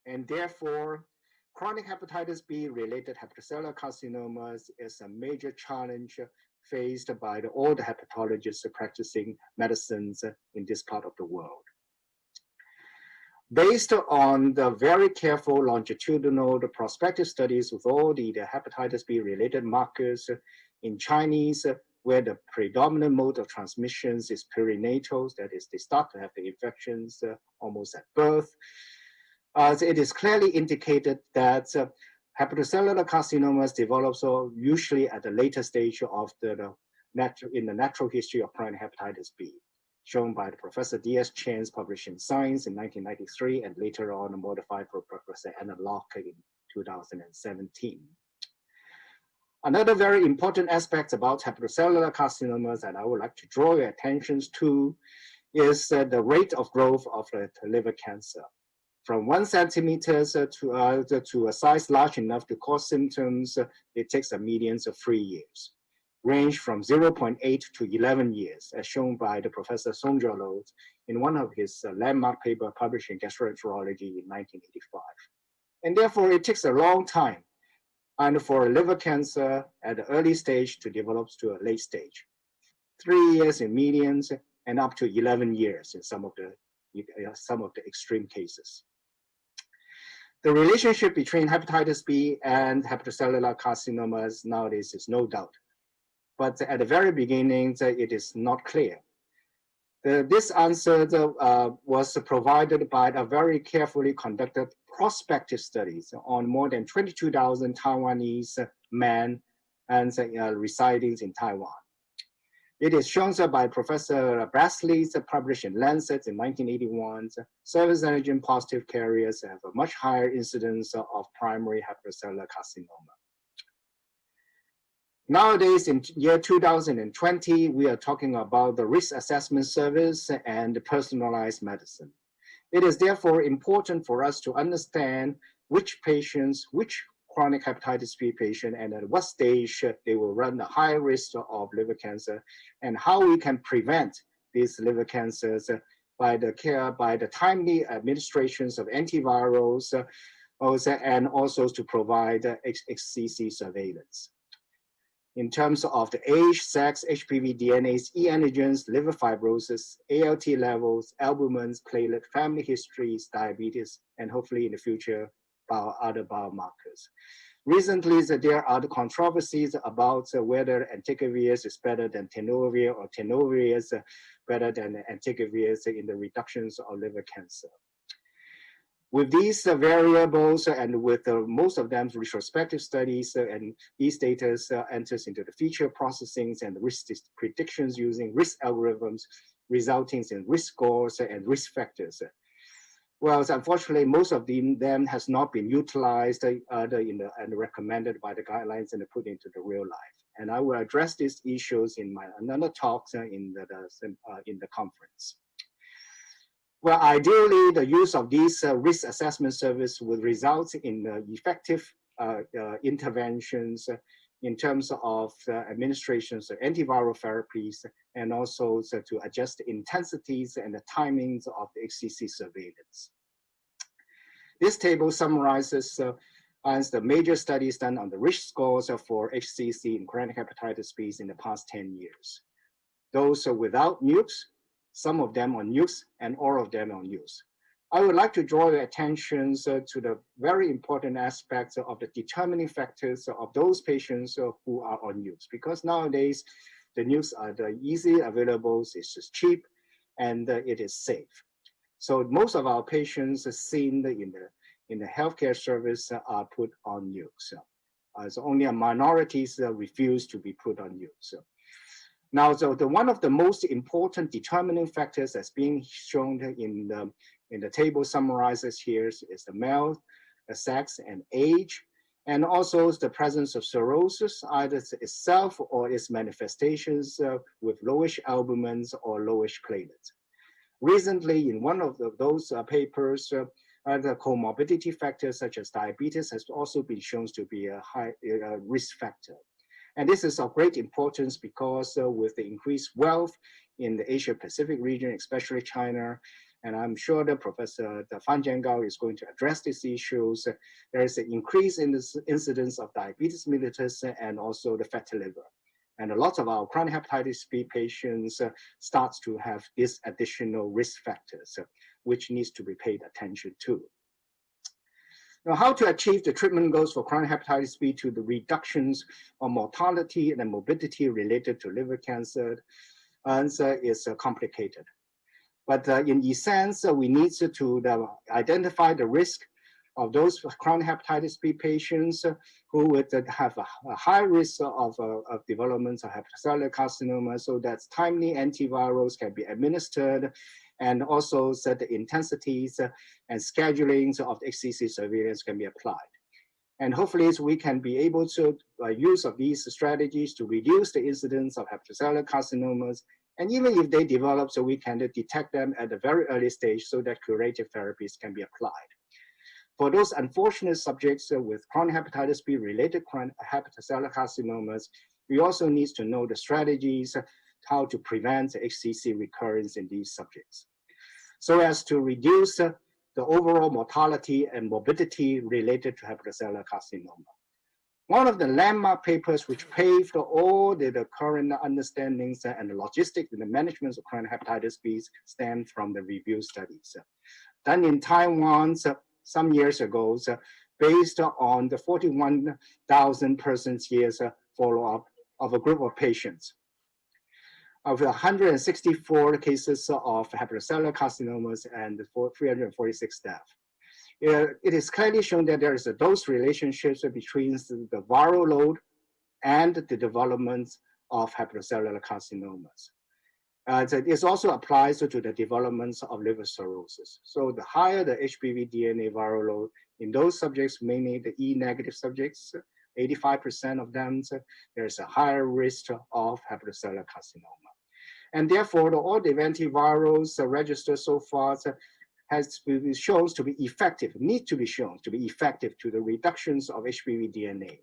And therefore, chronic hepatitis B-related hepatocellular carcinomas is a major challenge faced by all the hepatologists practicing medicines in this part of the world. Based on the very careful longitudinal prospective studies with all the hepatitis B-related markers in Chinese, where the predominant mode of transmissions is perinatal, that is, they start to have the infections almost at birth. It is clearly indicated that hepatocellular carcinomas develop usually at the later stage of in the natural history of chronic hepatitis B. shown by Professor D.S. Chen's published in Science in 1993, and later on modified for Professor Anna Locke in 2017. Another very important aspect about hepatocellular carcinomas that I would like to draw your attention to is the rate of growth of the liver cancer. From 1 centimeter to a size large enough to cause symptoms, it takes a median of 3 years, range from 0.8 to 11 years, as shown by the Professor Songjia Lo in one of his landmark paper published in Gastroenterology in 1985. And therefore, it takes a long time and for liver cancer at the early stage to develop to a late stage. 3 years in medians and up to 11 years in some of the extreme cases. The relationship between hepatitis B and hepatocellular carcinomas nowadays is no doubt, but at the very beginning, it is not clear. This answer was provided by a very carefully conducted prospective studies on more than 22,000 Taiwanese men and residing in Taiwan. It is shown by Professor Brastley, published in Lancet in 1981. Surface antigen positive carriers have a much higher incidence of primary hepatocellular carcinoma. Nowadays, in year 2020, we are talking about the risk assessment service and personalized medicine. It is therefore important for us to understand which patients, which chronic hepatitis B patient, and at what stage they will run a high risk of liver cancer, and how we can prevent these liver cancers by the timely administrations of antivirals, and also to provide HCC surveillance. In terms of the age, sex, HPV DNAs, e antigens, liver fibrosis, ALT levels, albumins, platelet, family histories, diabetes, and hopefully in the future, other biomarkers. Recently, there are the controversies about whether entecavir is better than tenofovir or tenofovir is better than entecavir in the reductions of liver cancer. With these variables and with most of them retrospective studies, and these data enters into the feature processing and risk predictions using risk algorithms, resulting in risk scores and risk factors. Well, unfortunately, most of them has not been utilized and recommended by the guidelines and put into the real life. And I will address these issues in my another talk in the conference. Well, ideally, the use of these risk assessment service would result in effective interventions in terms of administrations of antiviral therapies, and also to adjust the intensities and the timings of the HCC surveillance. This table summarizes the major studies done on the risk scores for HCC in chronic hepatitis B in the past 10 years. Those without nukes, some of them on nukes, and all of them on nukes. I would like to draw your attention to the very important aspects of the determining factors of those patients who are on nukes, because nowadays the nukes are easily available, it's just cheap, and it is safe. So most of our patients seen in the healthcare service are put on nukes. So only a minority refuse to be put on nukes. Now, so one of the most important determining factors that's being shown in the table summarizes here is the male, the sex, and age, and also the presence of cirrhosis, either itself or its manifestations with lowish albumins or lowish platelets. Recently, in one of those papers, the comorbidity factors such as diabetes has also been shown to be a high risk factor. And this is of great importance because with the increased wealth in the Asia-Pacific region, especially China, and I'm sure that Professor Fan Jiangao is going to address these issues, there is an increase in the incidence of diabetes mellitus and also the fatty liver. And a lot of our chronic hepatitis B patients starts to have these additional risk factors, which needs to be paid attention to. Now, how to achieve the treatment goals for chronic hepatitis B to the reductions of mortality and morbidity related to liver cancer is complicated. But in essence, we need to identify the risk of those chronic hepatitis B patients who would have a high risk of development of hepatocellular carcinoma, so that timely antivirals can be administered, and also so the intensities and scheduling of the HCC surveillance can be applied. And hopefully we can be able to use of these strategies to reduce the incidence of hepatocellular carcinomas. And even if they develop, so we can detect them at a very early stage so that curative therapies can be applied. For those unfortunate subjects with chronic hepatitis B related chronic hepatocellular carcinomas, we also need to know the strategies how to prevent HCC recurrence in these subjects, so as to reduce the overall mortality and morbidity related to hepatocellular carcinoma. One of the landmark papers which paved all the current understandings and the logistics and the management of chronic hepatitis B stem from the review studies done in Taiwan some years ago, based on the 41,000 persons years follow-up of a group of patients. Of 164 cases of hepatocellular carcinomas and 346 deaths. It is clearly shown that there is a dose relationship between the viral load and the development of hepatocellular carcinomas. This also applies to the development of liver cirrhosis. So the higher the HBV DNA viral load in those subjects, mainly the E negative subjects, 85% of them, there's a higher risk of hepatocellular carcinoma. And therefore, all the antivirals registered so far has been shown to be effective, need to be shown to be effective to the reductions of HBV DNA.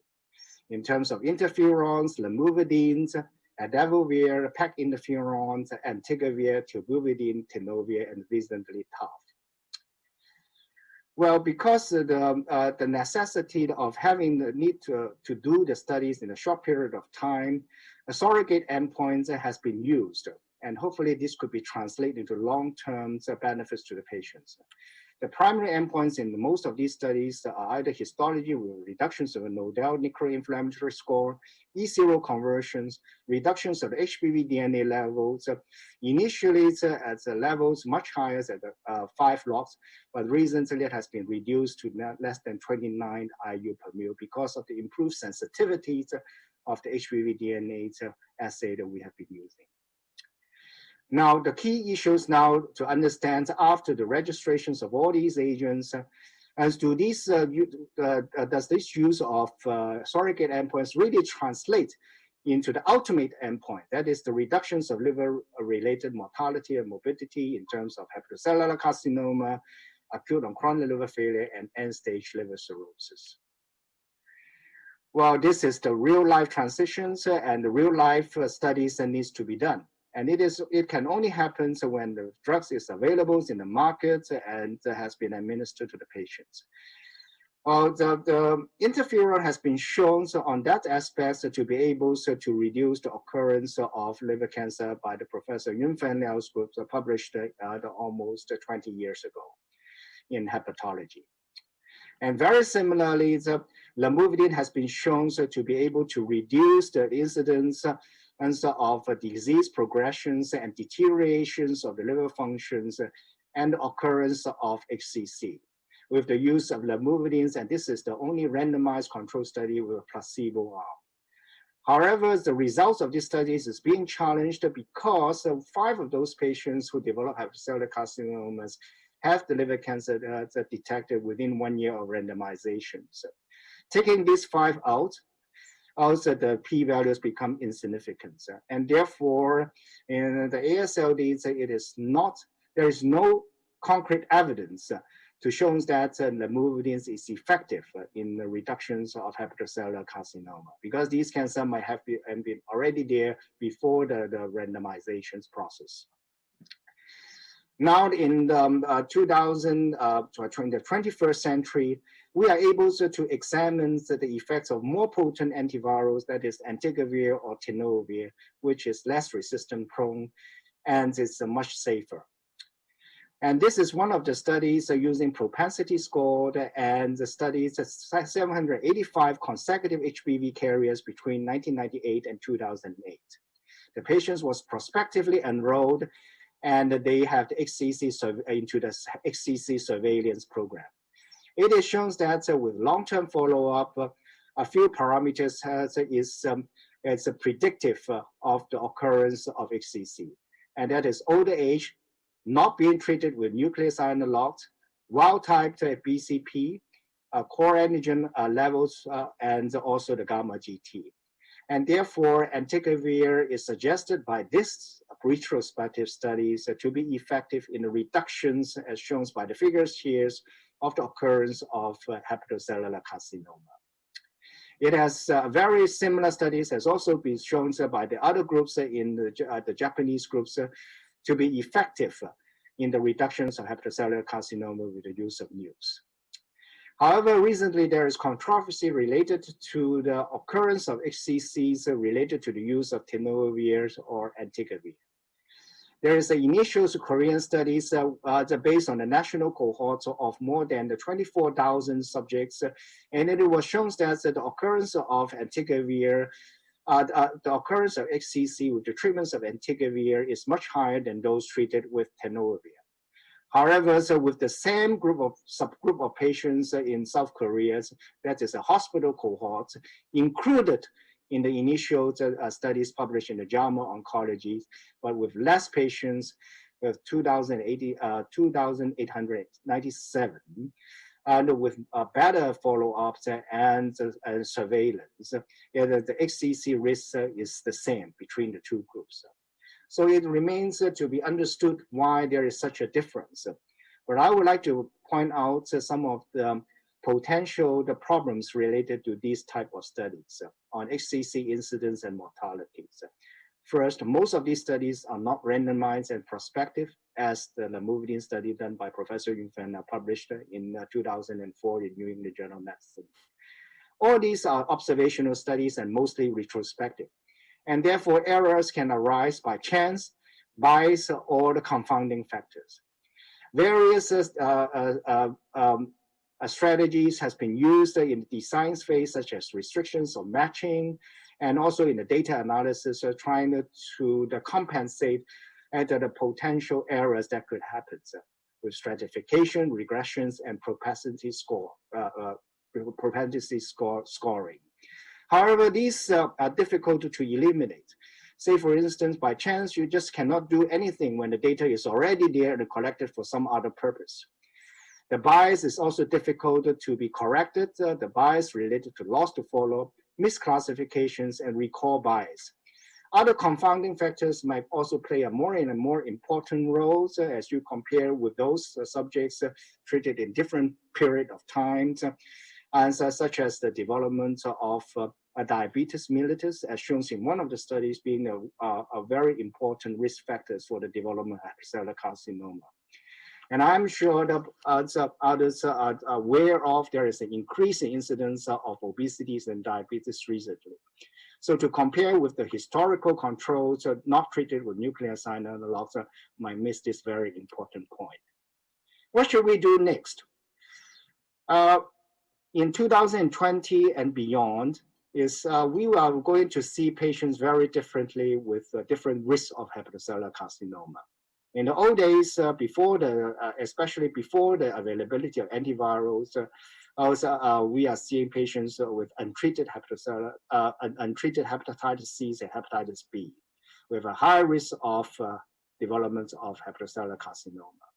In terms of interferons, lamivudine, adavovir, PEG interferons, entecavir, tibulidine, tenofovir, and recently TAF. Well, because the necessity of having the need to do the studies in a short period of time, a surrogate endpoints has been used, and hopefully this could be translated into long-term benefits to the patients. The primary endpoints in most of these studies are either histology with reductions of a nodal necroinflammatory score, E0 conversions, reductions of HBV DNA levels, initially at the levels much higher at 5 logs, but recently it has been reduced to less than 29 IU per mil because of the improved sensitivities of the HBV DNA assay that we have been using. Now, the key issues now to understand after the registrations of all these agents, as to these, does this use of surrogate endpoints really translate into the ultimate endpoint? That is the reductions of liver-related mortality and morbidity in terms of hepatocellular carcinoma, acute and chronic liver failure, and end-stage liver cirrhosis. Well, this is the real-life transitions and the real-life studies that needs to be done. And it can only happen when the drugs is available in the market and has been administered to the patients. The interferon has been shown on that aspect to be able to reduce the occurrence of liver cancer by the Professor Yunfen Liao's group published almost 20 years ago in hepatology. And very similarly, the lamivudine has been shown to be able to reduce the incidence of disease progressions and deteriorations of the liver functions and occurrence of HCC with the use of lamivudine, and this is the only randomized control study with a placebo arm. However, the results of these studies is being challenged because 5 of those patients who develop hepatocellular carcinomas have the liver cancer detected within 1 year of randomization. So, taking these 5 out, also the p-values become insignificant. And therefore, in the ASLD, there is no concrete evidence to show that lamivudine is effective in the reductions of hepatocellular carcinoma, because these cancers might have been already there before the randomizations process. Now in the 21st century, we are able to examine the effects of more potent antivirals, that is entecavir or tenofovir, which is less resistant prone and is much safer. And this is one of the studies using propensity score, and the studies 785 consecutive HBV carriers between 1998 and 2008. The patients was prospectively enrolled, and they have the HCC into the HCC surveillance program. It is shown that with long-term follow-up, a few parameters is predictive of the occurrence of HCC, and that is older age, not being treated with nucleoside analogs, wild-type BCP, core antigen levels, and also the gamma GT. And therefore, entecavir is suggested by this retrospective studies to be effective in the reductions, as shown by the figures here, of the occurrence of hepatocellular carcinoma. It has very similar studies has also been shown by the other groups in the Japanese groups to be effective in the reductions of hepatocellular carcinoma with the use of NUS. However, recently there is controversy related to the occurrence of HCCs related to the use of tenofovir or entecavir. There is an initial Korean studies based on a national cohort of more than 24,000 subjects, and it was shown that the occurrence of entecavir, the occurrence of HCC with the treatments of entecavir is much higher than those treated with tenofovir. However, so with the same subgroup of patients in South Korea, that is a hospital cohort, included in the initial studies published in the JAMA Oncology, but with less patients, with 2,897, and with better follow-ups and surveillance, the HCC risk is the same between the two groups. So it remains to be understood why there is such a difference. But I would like to point out some of the potential problems related to these type of studies on HCC incidence and mortalities. First, most of these studies are not randomized and prospective, as the Lamivudine study done by Professor Yunfen published in 2004 in New England Journal of Medicine. All these are observational studies and mostly retrospective, and therefore errors can arise by chance, bias, or the confounding factors. Various strategies has been used in the design phase, such as restrictions or matching, and also in the data analysis, trying to compensate the potential errors that could happen with stratification, regressions, and propensity scoring. However, these are difficult to eliminate. Say, for instance, by chance, you just cannot do anything when the data is already there and collected for some other purpose. The bias is also difficult to be corrected. The bias related to loss to follow, misclassifications, and recall bias. Other confounding factors might also play a more and more important roles as you compare with those subjects treated in different period of time, and such as the development of diabetes mellitus, as shown in one of the studies, being a very important risk factors for the development of hepatocellular carcinoma. And I'm sure that others are aware of there is an increasing incidence of obesity and diabetes recently. So to compare with the historical controls not treated with nucleoside analogs might miss this very important point. What should we do next? In 2020 and beyond, we are going to see patients very differently with different risks of hepatocellular carcinoma. In the old days, especially before the availability of antivirals, we are seeing patients with untreated hepatitis C and hepatitis B, with a high risk of development of hepatocellular carcinoma.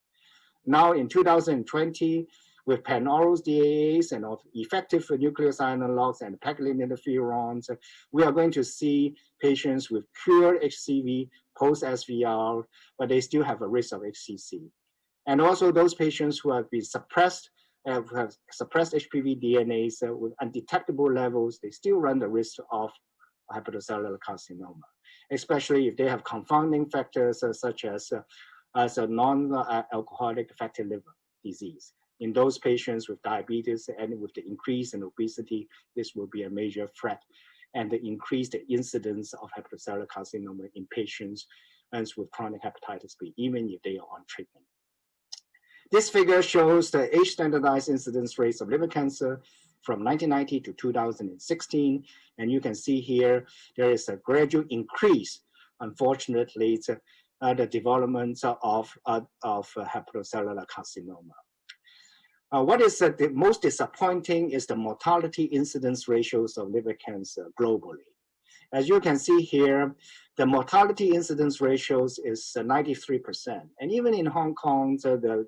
Now in 2020, with pan-oral DAAs and effective nucleoside analogs and pegylated interferons, we are going to see patients with cured HCV post-SVR, but they still have a risk of HCC. And also those patients who have been suppressed, have suppressed HPV DNAs with undetectable levels, they still run the risk of hepatocellular carcinoma, especially if they have confounding factors such as a non-alcoholic fatty liver disease. In those patients with diabetes and with the increase in obesity, this will be a major threat, and the increased incidence of hepatocellular carcinoma in patients with chronic hepatitis B, even if they are on treatment. This figure shows the age-standardized incidence rates of liver cancer from 1990 to 2016, and you can see here there is a gradual increase, unfortunately, the development of hepatocellular carcinoma. What is the most disappointing is the mortality incidence ratios of liver cancer globally. As you can see here, the mortality incidence ratios is 93%. And even in Hong Kong, the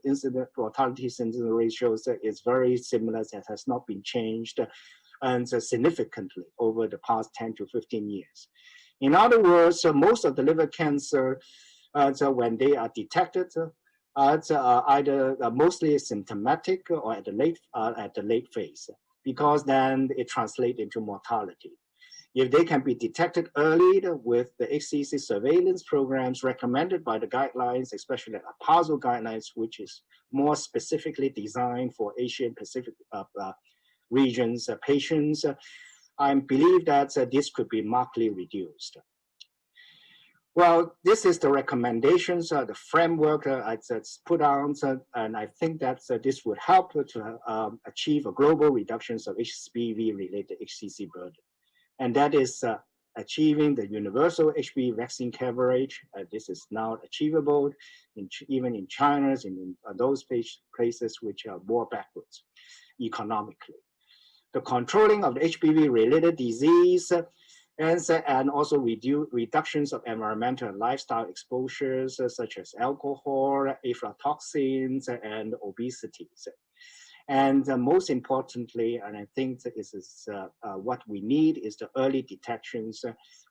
mortality incidence ratios is very similar. It has not been changed and significantly over the past 10 to 15 years. In other words, most of the liver cancer, when they are detected, it's either mostly symptomatic or at the late phase, because then it translates into mortality. If they can be detected early with the HCC surveillance programs recommended by the guidelines, especially the APASO guidelines, which is more specifically designed for Asian Pacific regions patients, I believe that this could be markedly reduced. Well, this is the recommendations, the framework that's put out, and I think that this would help to achieve a global reductions of HPV-related HCC burden. And that is achieving the universal HPV vaccine coverage. This is now achievable even in China, in those places which are more backwards economically. The controlling of the HPV-related disease and also reductions of environmental and lifestyle exposures such as alcohol, aflatoxins, and obesity. And most importantly, and I think that this is what we need, is the early detections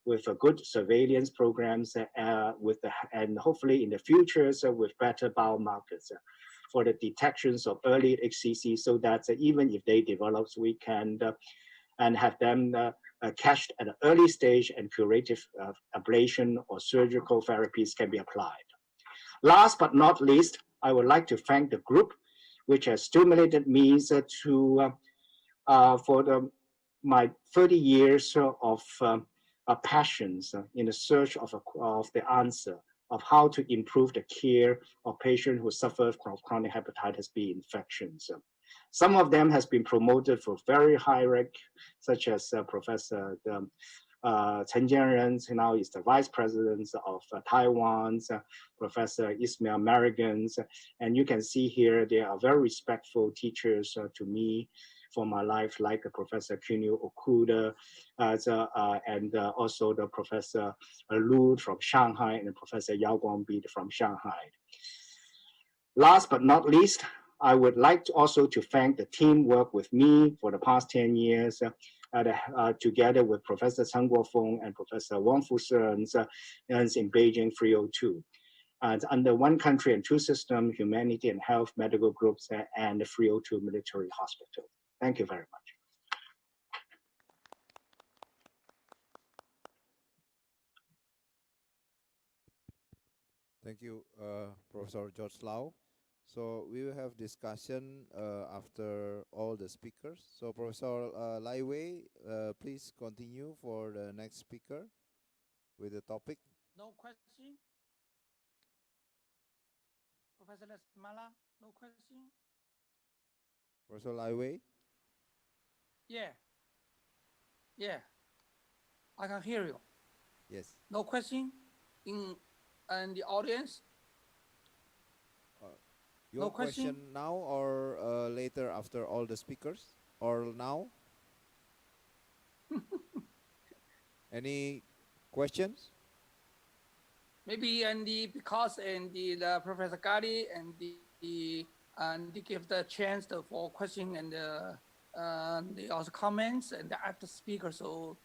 with good surveillance programs and hopefully in the future with better biomarkers for the detections of early HCC, so that even if they develop, we can and have them catched at an early stage, and curative ablation or surgical therapies can be applied. Last but not least, I would like to thank the group which has stimulated me my 30 years of passions in the search of the answer of how to improve the care of patients who suffer from chronic hepatitis B infections. Some of them has been promoted for very high rank, such as Professor Chen Jianren, now is the Vice President of Taiwan's Professor Ismail Marigans. And you can see here, they are very respectful teachers to me for my life, like Professor Kunio Okuda, and also the Professor Lu from Shanghai and Professor Yao Guangbi from Shanghai. Last but not least, I would like to also to thank the team work with me for the past 10 years, together with Professor Chen Guofeng and Professor Wang Fushen in Beijing 302. And under one country and two system, humanity and health medical groups and the 302 military hospital. Thank you very much. Thank you, Professor George Lau. So we will have discussion after all the speakers. So Professor Lai Wei, please continue for the next speaker with the topic. No question? Professor Lesmala, no question? Professor Lai Wei? Yeah. Yeah. I can hear you. Yes. No question in the audience? Your No question now or later after all the speakers? Or now? Any questions? Maybe because the Professor Gadi and they give the chance for question and the also comments and after speaker. So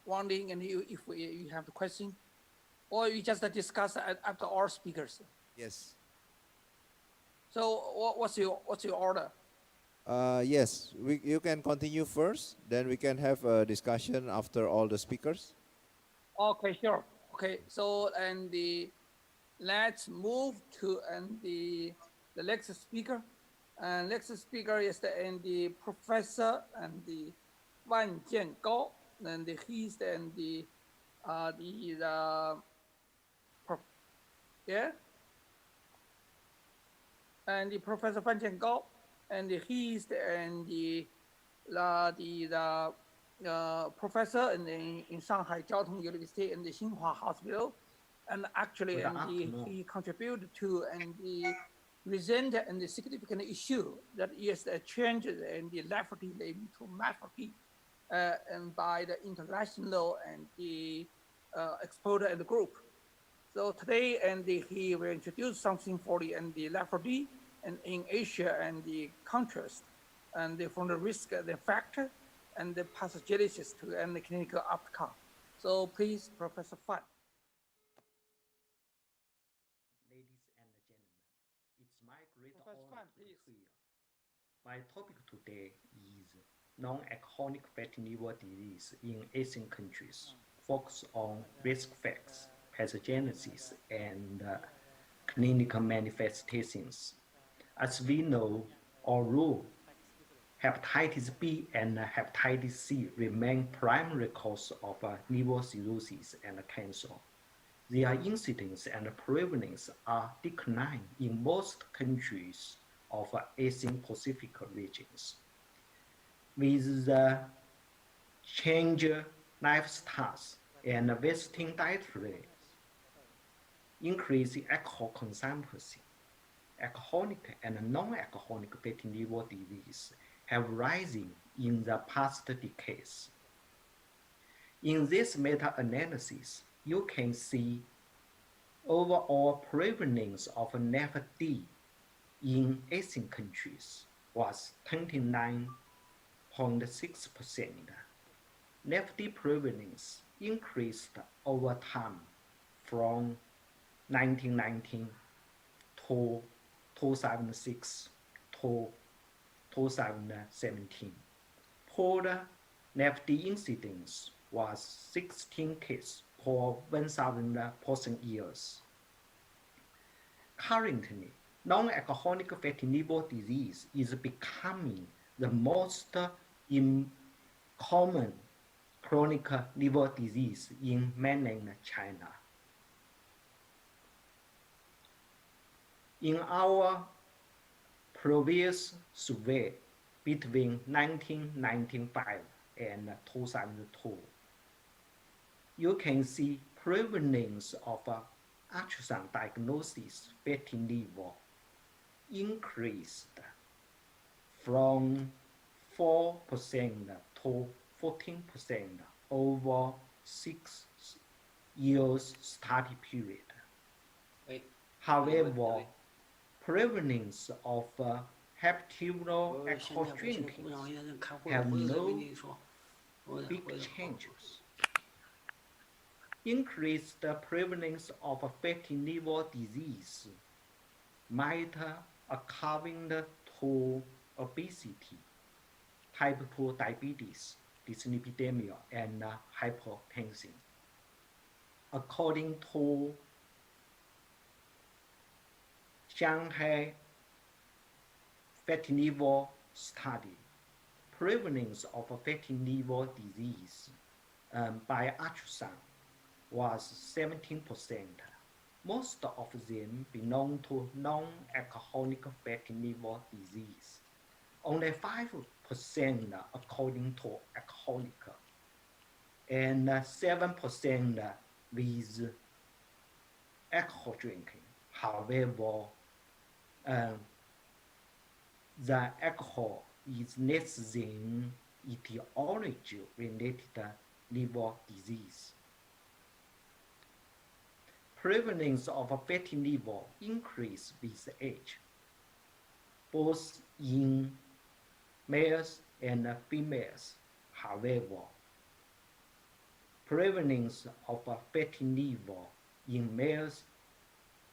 wondering and if you have the question, or you just discuss after all speakers. Yes. So what's your order? Yes, you can continue first, then we can have a discussion after all the speakers. Okay, sure. Okay, so let's move to the next speaker. And next speaker is the Professor Wan Jiangao, and he's yeah, and the Professor Wan Jiangao, and he's the professor in Shanghai Jiao Tong University and the Xinhua Hospital. And actually, Good and afternoon. he contributed to and the recent and the significant issue that is the changes in the lefty name to Mafraki, and by the international and the exporter and the group. So today, and he will introduce something for the and the lefty and in Asia and the contrast, and from the risk, the factor, and the pathogenesis to and the clinical outcome. So please, Professor Fan. Ladies and gentlemen, it's my great Professor honor Fan, to be please. here. My topic today is non-alcoholic fatty liver disease in Asian countries, focus on risk factors, pathogenesis, and clinical manifestations. As we know, although hepatitis B and hepatitis C remain primary cause of liver cirrhosis and cancer, their incidence and prevalence are declining in most countries of Asian Pacific regions. With the change lifestyles and visiting dietary, increasing alcohol consumption, alcoholic and non-alcoholic fatty liver disease have risen in the past decades. In this meta-analysis, you can see overall prevalence of NAFD in Asian countries was 29.6%. NAFD prevalence increased over time from 1919 to 2006 to 2017. Poor NAFD incidence was 16 cases per 1,000 person years. Currently, non-alcoholic fatty liver disease is becoming the most common chronic liver disease in mainland China. In our previous survey between 1995 and 2002, you can see prevalence of ultrasound diagnosis fatty liver increased from 4% to 14% over 6 years study period. However, prevalence of habitual alcohol drinking have no big changes. Increased prevalence of fatty liver disease might according to obesity, type 2 diabetes, dyslipidemia, and hypertension. According to Shanghai fatty liver study, prevalence of fatty liver disease by ultrasound was 17%. Most of them belong to non-alcoholic fatty liver disease. Only 5% according to alcoholic, and 7% with alcohol drinking. However, the alcohol is less than etiology-related liver disease. Prevalence of fatty liver increase with age, both in males and females. However, prevalence of fatty liver in males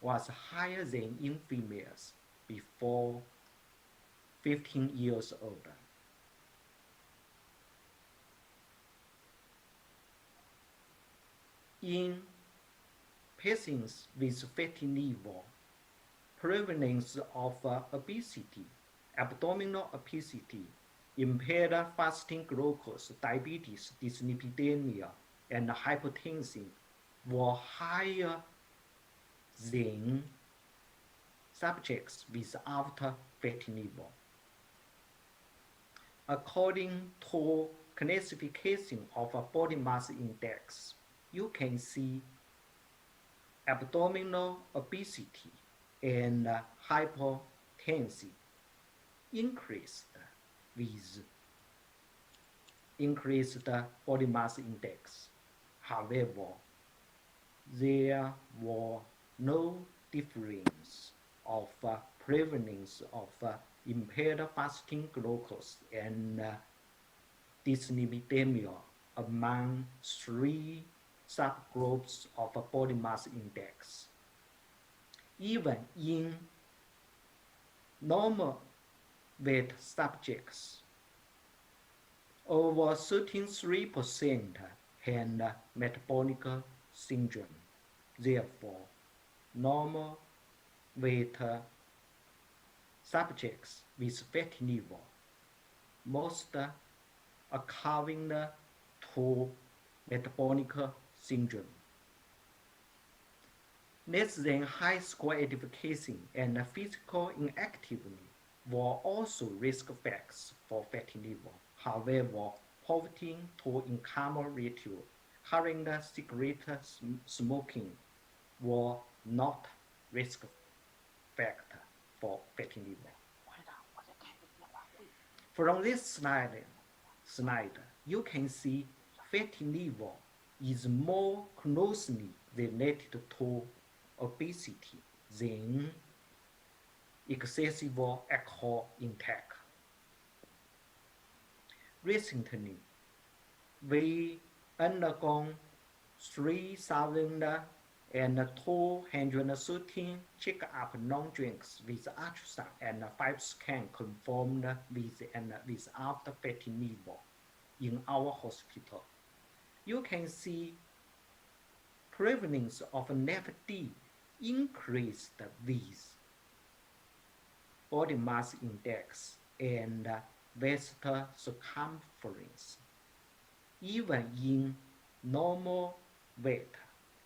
was higher than in females before 15 years old. In patients with fatty liver, prevalence of obesity, abdominal obesity, impaired fasting glucose, diabetes, dyslipidemia, and hypertension were higher than subjects without fatty liver. According to classification of body mass index, you can see abdominal obesity, and hypertension increased with increased body mass index. However, there were no difference of prevalence of impaired fasting glucose and dyslipidemia among three subgroups of body mass index. Even in normal weight subjects, over 33% had metabolic syndrome. Therefore, normal weight subjects with fatty liver most occurring to metabolic syndrome. Less than high school education and physical inactivity were also risk factors for fatty liver. However, poverty to income ratio, current cigarette smoking were not risk factor for fatty liver. From this slide, you can see fatty liver is more closely related to obesity than excessive alcohol intake. Recently, we undergone 3,213 check-up non-drinks with ultrasound and 5 scan confirmed with and without fatty liver in our hospital. You can see prevalence of NAFD increased with body mass index and waist circumference, even in normal weight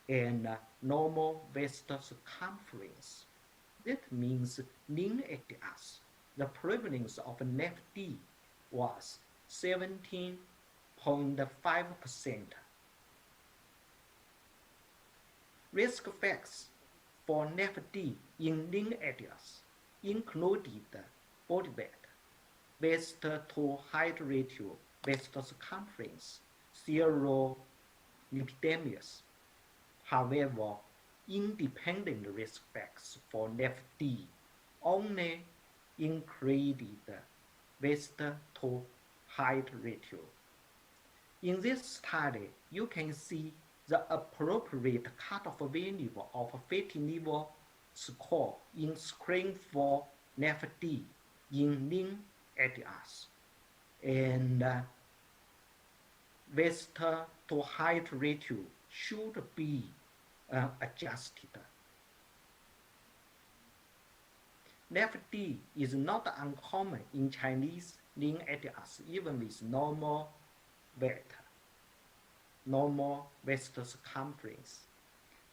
and normal waist circumference. That means lean at us. The prevalence of NAFD was 17.5%. Risk factors for NAFD in lean areas included body weight, waist to height ratio, waist circumference, steroidemias. However, independent risk factors for NAFD only included waist to height ratio. In this study, you can see the appropriate cutoff value of fatty liver score in screen for NAFD in lean areas, and waist to height ratio should be adjusted. NAFD is not uncommon in Chinese lean areas, even with normal weight, normal waist circumference.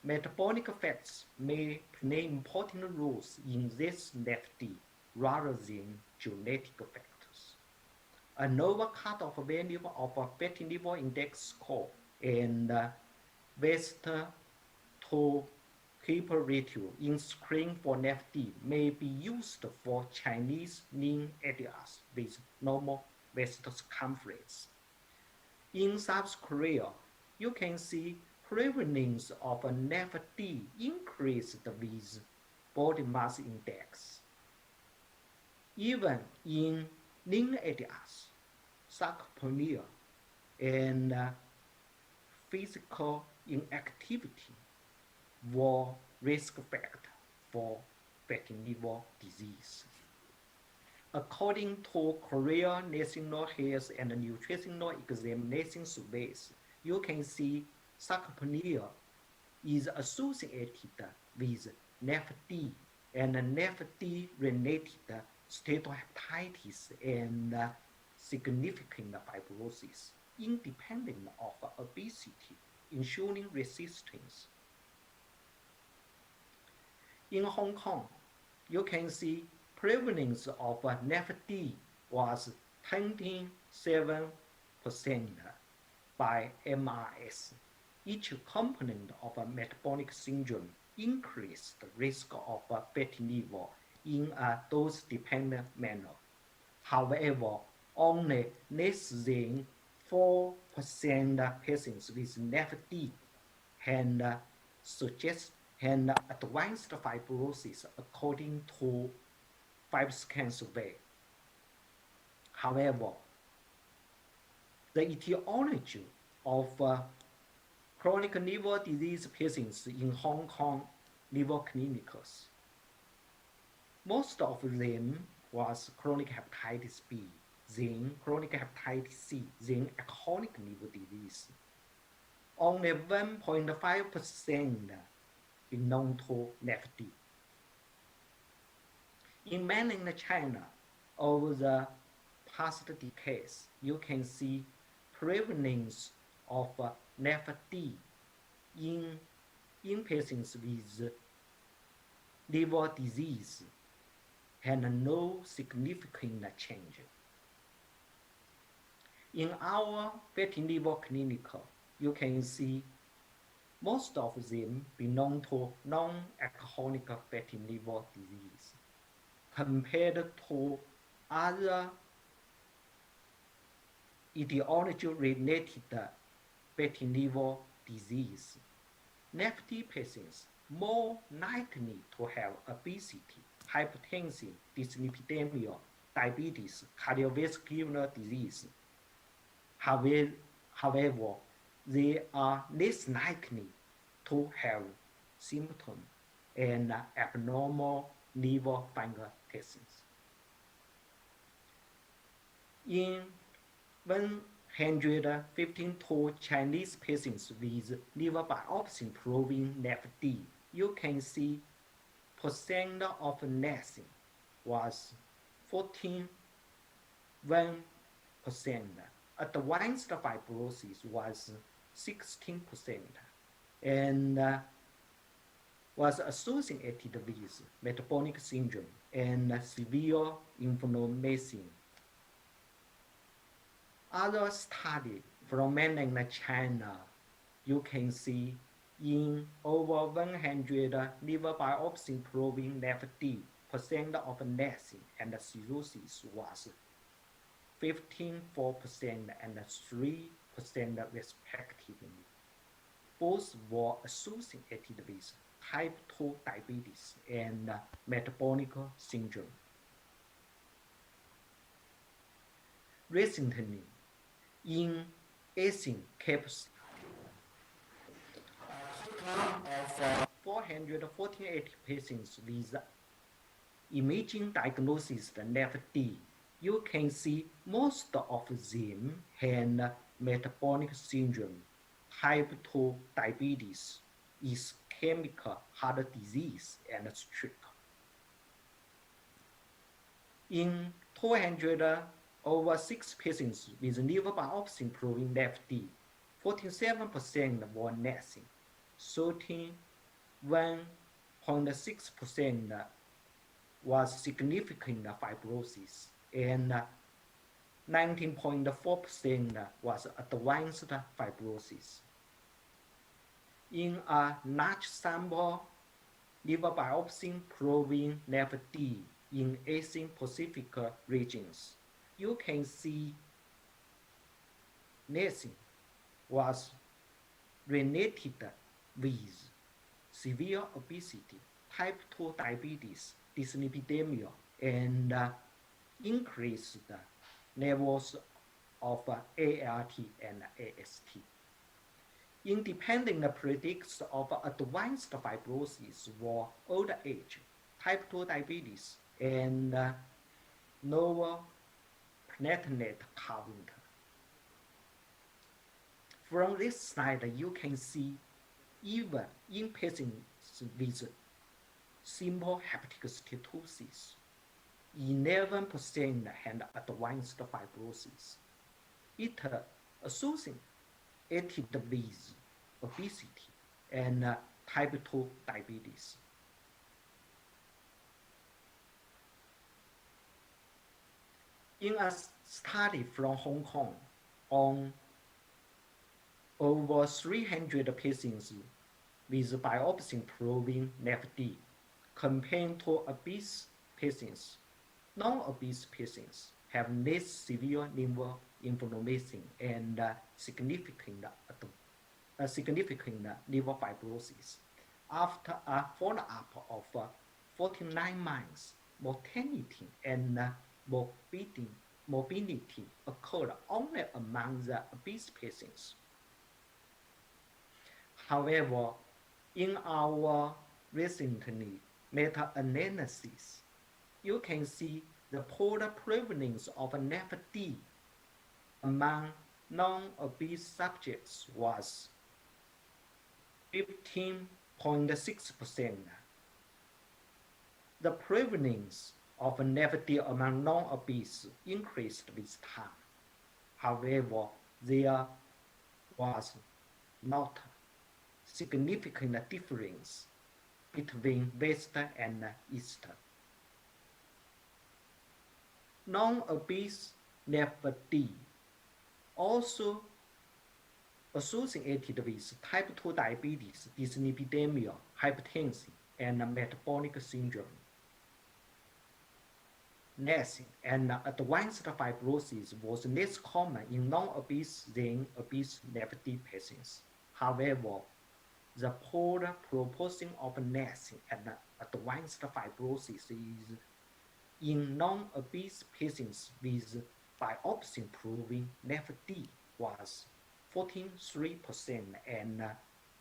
Metabolic factors may play important roles in this NAFD rather than genetic factors. A lower cutoff value of a fatty liver index score and waist to hip ratio in screen for NAFD may be used for Chinese lean areas with normal waist circumference. In South Korea, you can see prevalence of a NAFD increased with body mass index. Even in lean areas, sarcopenia and physical inactivity were risk factors for fatty liver disease. According to Korea National Health and Nutritional Examination Surveys, you can see sarcopenia is associated with NAFD and NAFD-related steatohepatitis and significant fibrosis, independent of obesity, insulin resistance. In Hong Kong, you can see prevalence of NAFD was 27% by MRS, each component of a metabolic syndrome increased the risk of fatty liver in a dose-dependent manner. However, only less than 4% patients with NAFD had had advanced fibrosis according to FibroScan survey. However, the etiology of chronic liver disease patients in Hong Kong liver clinics, most of them was chronic hepatitis B, then chronic hepatitis C, then alcoholic liver disease. Only 1.5% belong to NAFD. In mainland China, over the past decades, you can see prevalence of NAFD in patients with liver disease had no significant change. In our fatty liver clinic, you can see most of them belong to non-alcoholic fatty liver disease compared to other etiology-related fatty liver disease. NAFD patients more likely to have obesity, hypertension, dyslipidemia, diabetes, cardiovascular disease. However, they are less likely to have symptoms and abnormal liver function. In 152 Chinese patients with liver biopsy proving NAFD, you can see percent of NASH was 14.1%. Advanced fibrosis was 16%, and was associated with metabolic syndrome and severe inflammation. Other study from mainland China, you can see in over 100 liver biopsy proving NAFD, percent of NASH and cirrhosis was 15.4% and 3% respectively. Both were associated with type 2 diabetes and metabolic syndrome. Recently, in Asian caps, of 448 patients with imaging diagnosis NAFD, you can see most of them had metabolic syndrome, type 2 diabetes, ischemic heart disease, and stroke. In 206 patients with liver biopsy proving NAFD, 47% were NASH, 31.6% was significant fibrosis, and 19.4% was advanced fibrosis. In a large sample liver biopsy proving NAFD in Asian Pacific regions, you can see NASH was related with severe obesity, type 2 diabetes, dyslipidemia, and increased levels of ALT and AST. Independent predictors of advanced fibrosis were old age, type 2 diabetes, and lower platelet count. From this slide, you can see even in patients with simple hepatic steatosis, 11% had advanced fibrosis. It associated with obesity and type 2 diabetes. In a study from Hong Kong on over 300 patients with biopsy proving NAFD compared to obese patients. Non-obese patients have less severe liver inflammation and significant liver fibrosis. After a follow-up of 49 months, mortality and morbidity occurred only among the obese patients. However, in our recently meta-analysis, you can see the poor prevalence of NAFD among non-obese subjects was 15.6%. The prevalence of NAFD among non-obese increased with time. However, there was not significant difference between West and East. Non-obese NAFD also associated with type 2 diabetes, dyslipidemia, hypertension, and metabolic syndrome. NASH and advanced fibrosis was less common in non-obese than obese NAFD patients. However, the poor proportion of NASH and advanced fibrosis is in non-obese patients with biopsy proving NAFD was 43% and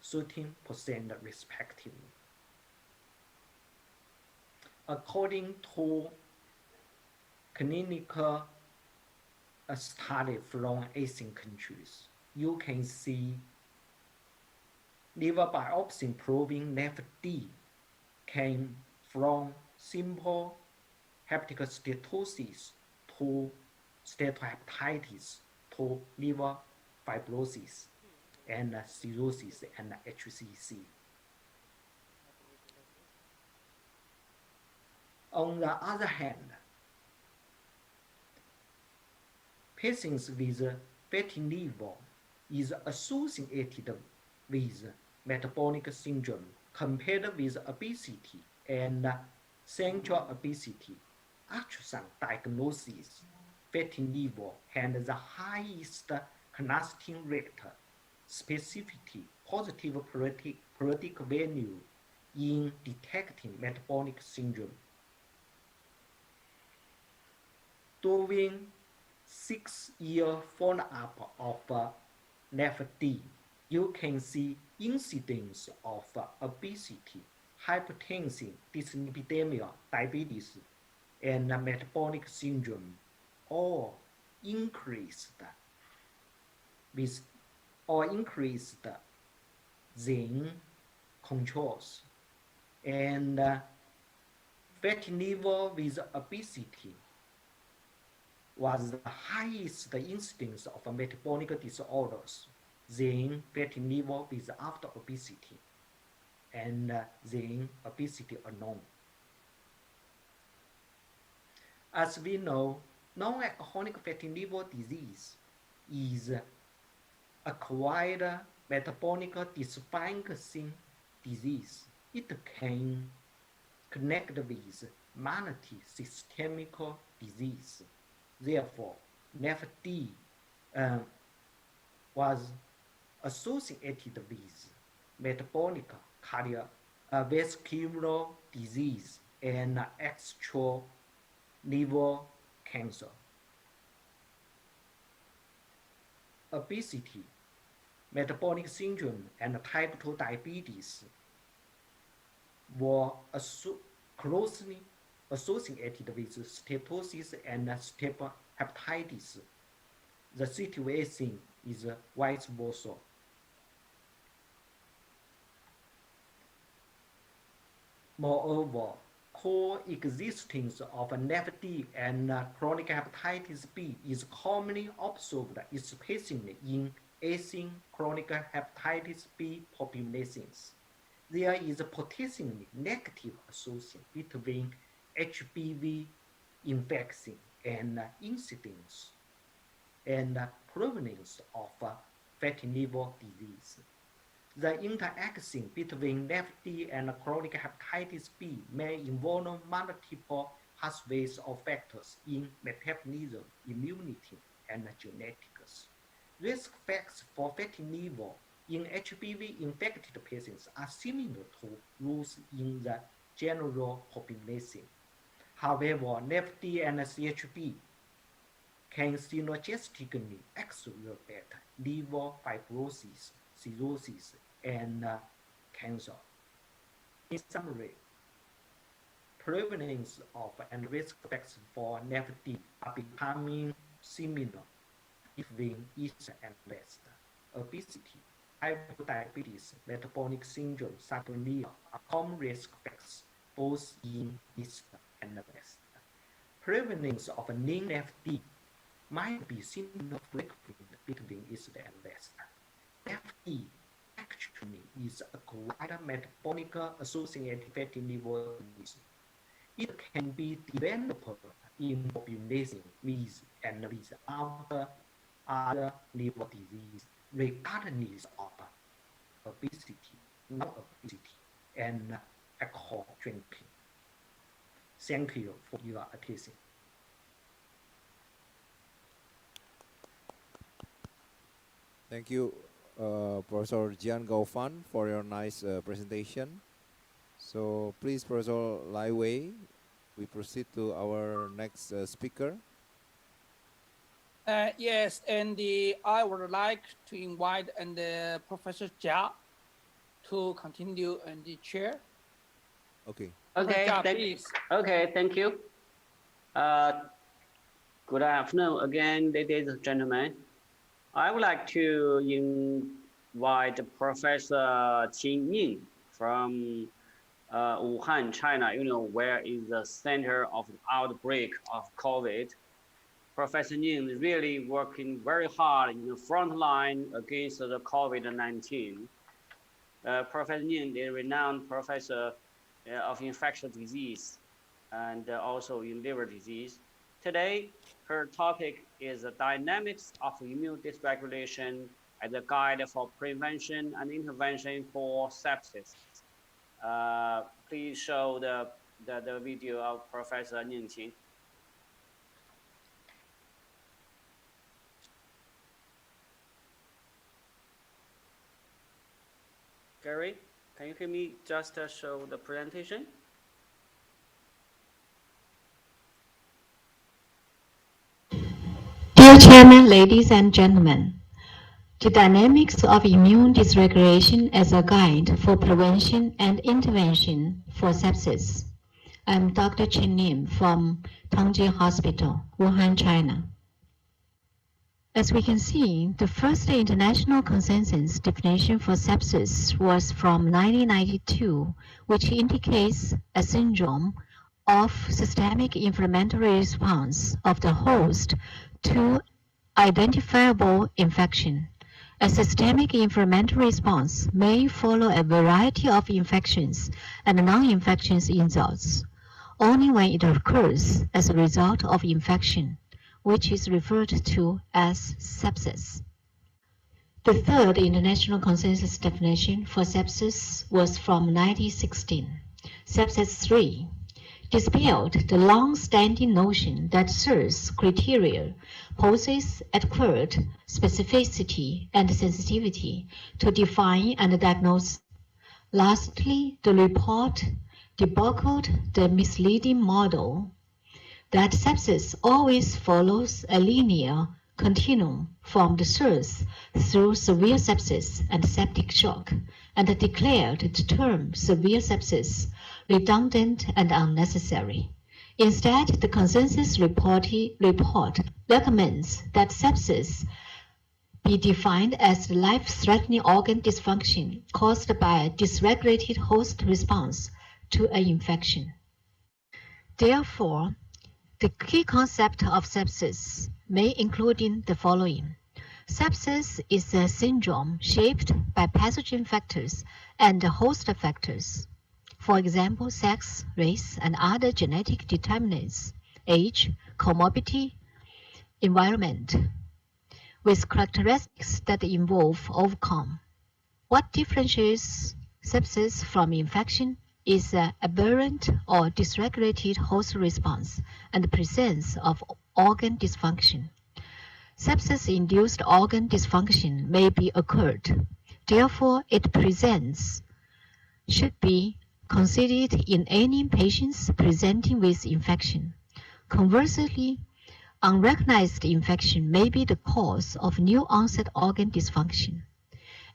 13% respectively. According to clinical study from Asian countries, you can see liver biopsy proving NAFD came from simple hepatic steatosis to steatohepatitis to liver fibrosis and cirrhosis and HCC. On the other hand, patients with fatty liver is associated with metabolic syndrome compared with obesity and central obesity. Ultrasound diagnosis, fatty liver had the highest clastin rate, specificity, positive predictive value in detecting metabolic syndrome. During 6-year follow-up of NAFD, you can see incidence of obesity, hypertension, dyslipidemia, diabetes, and metabolic syndrome all increased than controls. And fatty liver with obesity was the highest incidence of metabolic disorders than fatty liver with after obesity and than obesity alone. As we know, non-alcoholic fatty liver disease is acquired metabolic dysfunction disease. It can connect with multi-systemic disease. Therefore, NAFD was associated with metabolic cardiovascular disease and actual liver cancer. Obesity, metabolic syndrome, and type 2 diabetes were closely associated with steatosis and steatohepatitis. The situation is vice versa. Moreover, coexistence of NAFD and chronic hepatitis B is commonly observed, especially in Asian chronic hepatitis B populations. There is a potentially negative association between HBV infection and incidence and prevalence of fatty liver disease. The interaction between NAFD and chronic hepatitis B may involve multiple pathways or factors in metabolism, immunity, and genetics. Risk factors for fatty liver in HPV-infected patients are similar to those in the general population. However, NAFD and CHB can synergistically exacerbate liver fibrosis, cirrhosis, and cancer. In summary, prevalence of and risk factors for NAFD are becoming similar between East and West. Obesity, type 2 diabetes, metabolic syndrome, sarcopenia are common risk factors both in East and West. Prevalence of NAFD might be similar frequent between East and West. FD actually is a acquired metabolic associated fatty liver disease. It can be developed in population with and without other liver disease, regardless of obesity, non-obesity, and alcohol drinking. Thank you for your attention. Thank you, Professor Jian Gaofan, for your nice presentation. So please, Professor Lai Wei, we proceed to our next speaker. Yes, and I would like to invite Professor Jia to continue in the chair. Okay. Okay, thank you. Good afternoon again, ladies and gentlemen. I would like to invite Professor Qin Ying from Wuhan, China, where is the center of the outbreak of COVID. Professor Ning is really working very hard in the front line against the COVID-19. Professor Ning is a renowned professor of infectious disease and also in liver disease. Today, her topic is the dynamics of immune dysregulation as a guide for prevention and intervention for sepsis. Please show the video of Professor Ning Qin. Gary, can you hear me just show the presentation? Dear Chairman, ladies and gentlemen, the dynamics of immune dysregulation as a guide for prevention and intervention for sepsis. I'm Dr. Chen Lim from Tongji Hospital, Wuhan, China. As we can see, the first international consensus definition for sepsis was from 1992, which indicates a syndrome of systemic inflammatory response of the host to identifiable infection. A systemic inflammatory response may follow a variety of infections and non-infectious insults, only when it occurs as a result of infection, which is referred to as sepsis. The third international consensus definition for sepsis was from 1916, sepsis 3, dispelled the long-standing notion that SIRS criteria poses adequate specificity and sensitivity to define and diagnose. Lastly, the report debunked the misleading model that sepsis always follows a linear continuum from the SIRS through severe sepsis and septic shock, and declared the term severe sepsis redundant and unnecessary. Instead, the consensus report recommends that sepsis be defined as life-threatening organ dysfunction caused by a dysregulated host response to an infection. Therefore, the key concept of sepsis may include the following. Sepsis is a syndrome shaped by pathogen factors and host factors. For example, sex, race, and other genetic determinants, age, comorbidity, environment. with characteristics that involve outcome. What differentiates sepsis from infection is an aberrant or dysregulated host response and the presence of organ dysfunction. Sepsis-induced organ dysfunction may be occurred. Therefore, its presence should be considered in any patients presenting with infection. Conversely, unrecognized infection may be the cause of new onset organ dysfunction.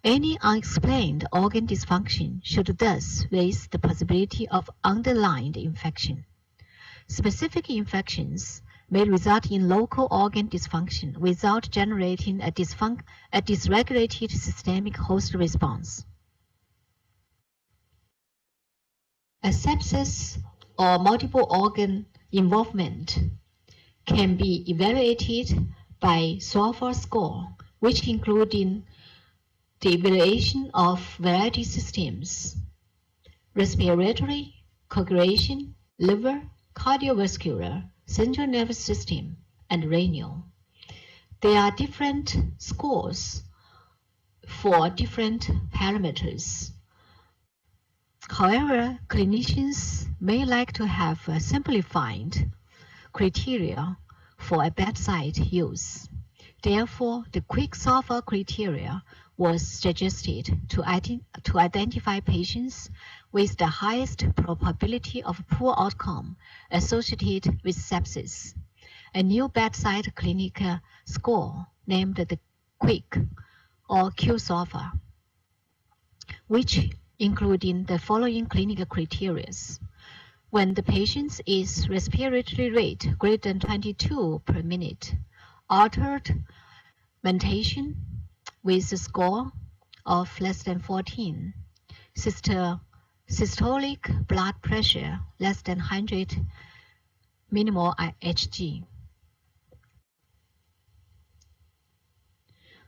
Any unexplained organ dysfunction should thus raise the possibility of underlying infection. Specific infections may result in local organ dysfunction without generating a dysregulated systemic host response. A sepsis or multiple organ involvement can be evaluated by SOFA score, which including the evaluation of variety systems: respiratory, coagulation, liver, cardiovascular, central nervous system, and renal. There are different scores for different parameters. However, clinicians may like to have a simplified criteria for a bedside use. Therefore, the quick SOFA criteria was suggested to identify patients with the highest probability of poor outcome associated with sepsis. A new bedside clinical score named the Quick or Q-SOFA, which including the following clinical criteria. When the patient is respiratory rate greater than 22 per minute, altered mentation with a score of less than 14, systolic blood pressure less than 100 millimole Hg.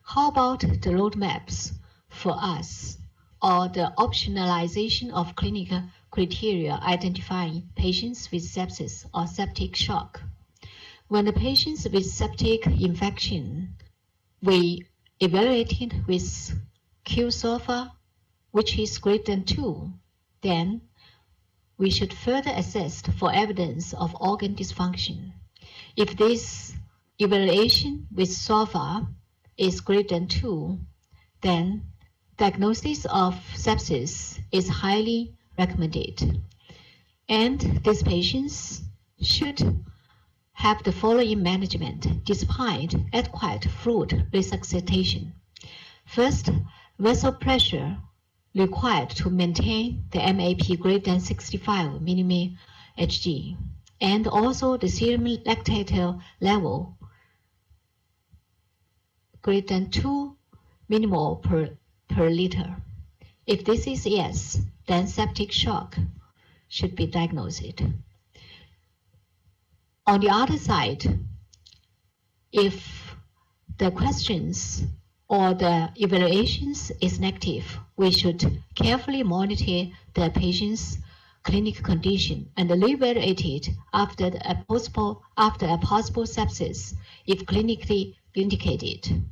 How about the roadmaps for us, or the optionalization of clinical criteria identifying patients with sepsis or septic shock? When the patients with septic infection, we evaluated with Q-SOFA, which is greater than 2, then we should further assess for evidence of organ dysfunction. If this evaluation with SOFA is greater than 2, then diagnosis of sepsis is highly recommended. And these patients should have the following management despite adequate fluid resuscitation. First, vessel pressure required to maintain the MAP greater than 65 millimole Hg, and also the serum lactate level greater than 2 millimole per liter. If this is yes, then septic shock should be diagnosed. On the other side, if the questions or the evaluations is negative, we should carefully monitor the patient's clinical condition and reevaluate it after a possible sepsis if clinically indicated.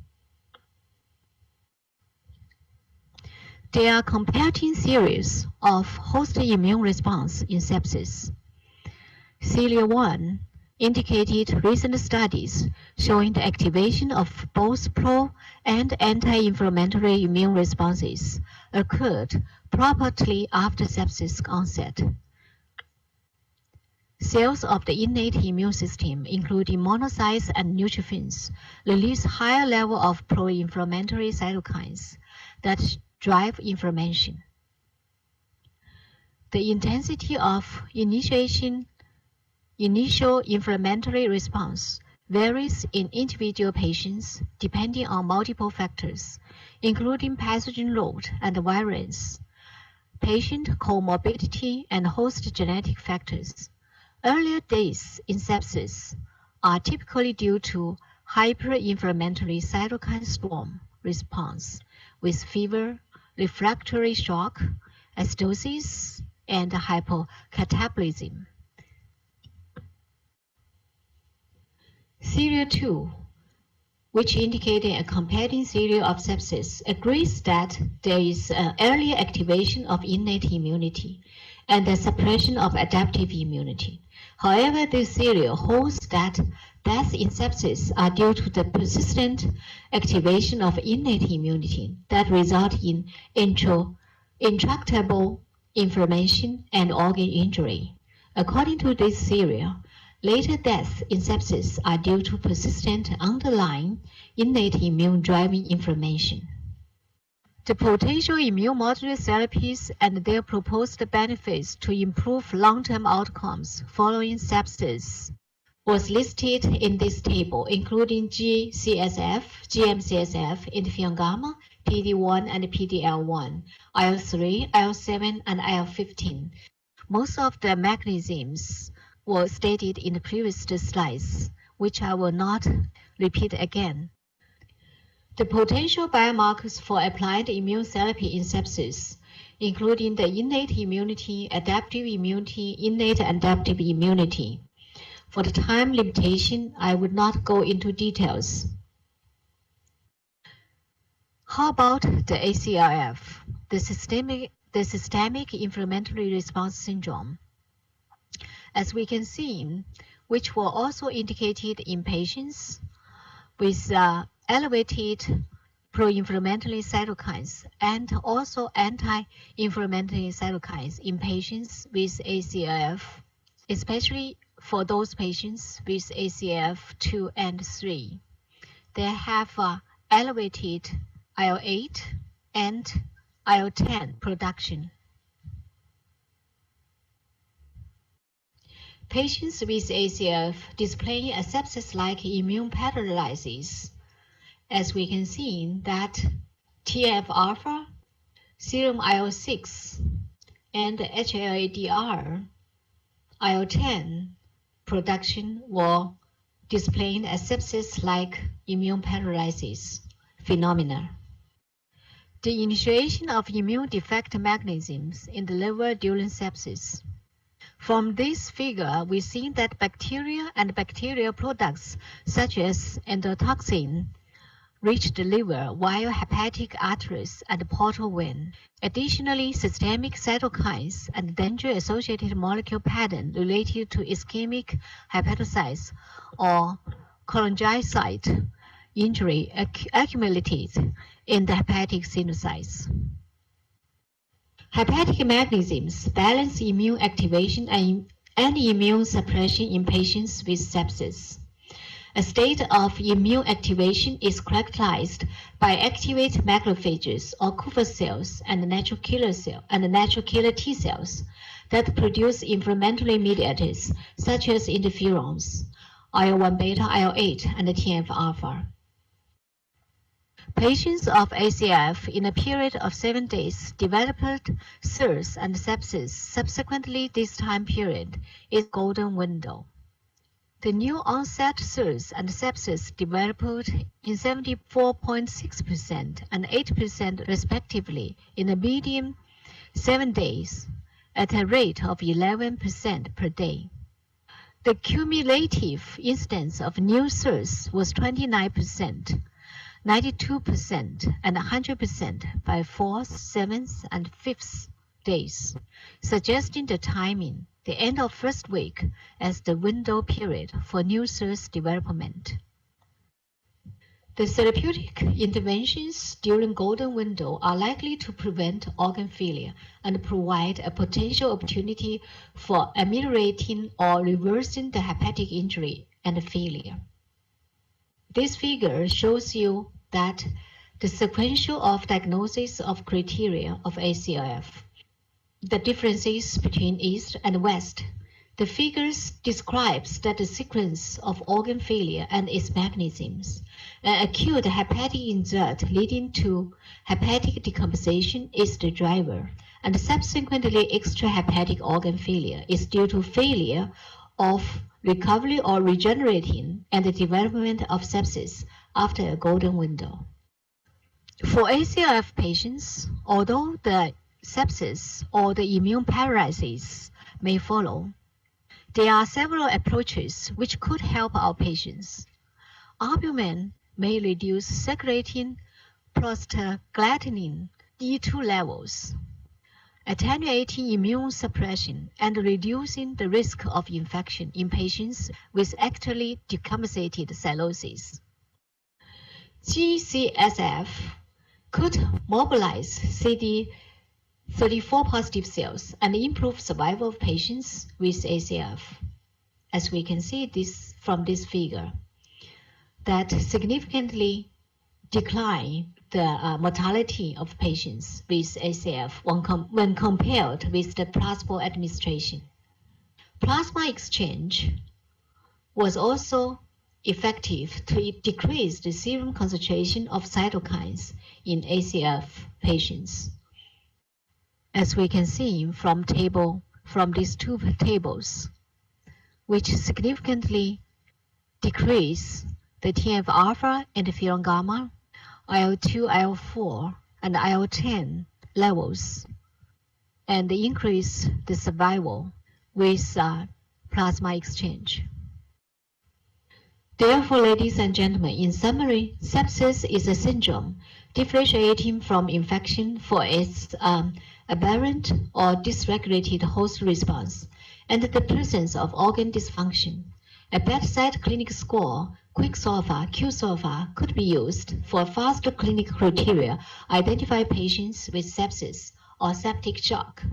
There are competing theories of host immune response in sepsis. Celia 1 indicated recent studies showing the activation of both pro- and anti-inflammatory immune responses occurred properly after sepsis onset. Cells of the innate immune system, including monocytes and neutrophils, release higher level of pro-inflammatory cytokines that drive inflammation. The intensity of initial inflammatory response varies in individual patients depending on multiple factors, including pathogen load and virulence, patient comorbidity, and host genetic factors. Earlier deaths in sepsis are typically due to hyperinflammatory cytokine storm response with fever, refractory shock, acidosis, and hypocatabolism. Celia 2, which indicated a competing theory of sepsis, agrees that there is an earlier activation of innate immunity and the suppression of adaptive immunity. However, this theory holds that deaths in sepsis are due to the persistent activation of innate immunity that result in intractable inflammation and organ injury. According to this theory, later deaths in sepsis are due to persistent underlying innate immune-driving inflammation. The potential immunomodulator therapies and their proposed benefits to improve long-term outcomes following sepsis was listed in this table, including GCSF, GM-CSF, interferon gamma, PD-1 and PD-L1, IL-3, IL-7, and IL-15. Most of the mechanisms were stated in the previous slides, which I will not repeat again. The potential biomarkers for applied immune therapy in sepsis, including the innate immunity, adaptive immunity, innate adaptive immunity. For the time limitation, I would not go into details. How about the ACLF, the systemic inflammatory response syndrome? As we can see, which were also indicated in patients with elevated pro-inflammatory cytokines and also anti-inflammatory cytokines in patients with ACLF, especially for those patients with ACLF 2 and 3. They have elevated IL-8 and IL-10 production. Patients with ACLF displaying a sepsis-like immune patholysis, as we can see that TNF-alpha, serum IL-6, and HLA-DR, IL-10 production were displaying a sepsis-like immune patholysis phenomena. The initiation of immune defect mechanisms in the liver during sepsis. From this figure, we see that bacteria and bacterial products such as endotoxin reach the liver via hepatic arteries and portal vein. Additionally, systemic cytokines and danger-associated molecule pattern related to ischemic hepatocytes or cholangiocyte injury accumulated in the hepatic sinusites. Hepatic mechanisms balance immune activation and immune suppression in patients with sepsis. A state of immune activation is characterized by activate macrophages or Kupffer cells and natural killer T cells that produce inflammatory mediators such as interferons, IL-1 beta, IL-8, and TNF-alpha. Patients of ACLF in a period of 7 days developed SIRS and sepsis. Subsequently, this time period is golden window. The new onset SIRS and sepsis developed in 74.6% and 8% respectively in a median 7 days at a rate of 11% per day. The cumulative incidence of new SIRS was 29%. 92% and 100% by 4th, 7th, and 5th days, suggesting the timing, the end of first week, as the window period for new SIRS development. The therapeutic interventions during golden window are likely to prevent organ failure and provide a potential opportunity for ameliorating or reversing the hepatic injury and failure. This figure shows you that the sequential of diagnosis of criteria of ACLF, the differences between East and West. The figures describes that the sequence of organ failure and its mechanisms. An acute hepatic insult leading to hepatic decomposition is the driver, and subsequently extrahepatic organ failure is due to failure of recovery or regenerating and the development of sepsis after a golden window. For ACLF patients, although the sepsis or the immune paralysis may follow, there are several approaches which could help our patients. Albumin may reduce circulating prostaglandin D2 levels, attenuating immune suppression and reducing the risk of infection in patients with actively decompensated cirrhosis. GCSF could mobilize CD34 positive cells and improve survival of patients with ACF. As we can see this from this figure, that significantly decline the mortality of patients with ACF when compared with the placebo administration. Plasma exchange was also effective to decrease the serum concentration of cytokines in ACF patients. As we can see from these two tables, which significantly decrease the TNF-alpha, interferon gamma, IL-2, IL-4, and IL-10 levels, and increase the survival with plasma exchange. Therefore, ladies and gentlemen, in summary, sepsis is a syndrome differentiating from infection for its aberrant or dysregulated host response and the presence of organ dysfunction. A bedside clinic score, quick-solver, Q-solver, could be used for fast clinical criteria identify patients with sepsis or septic shock.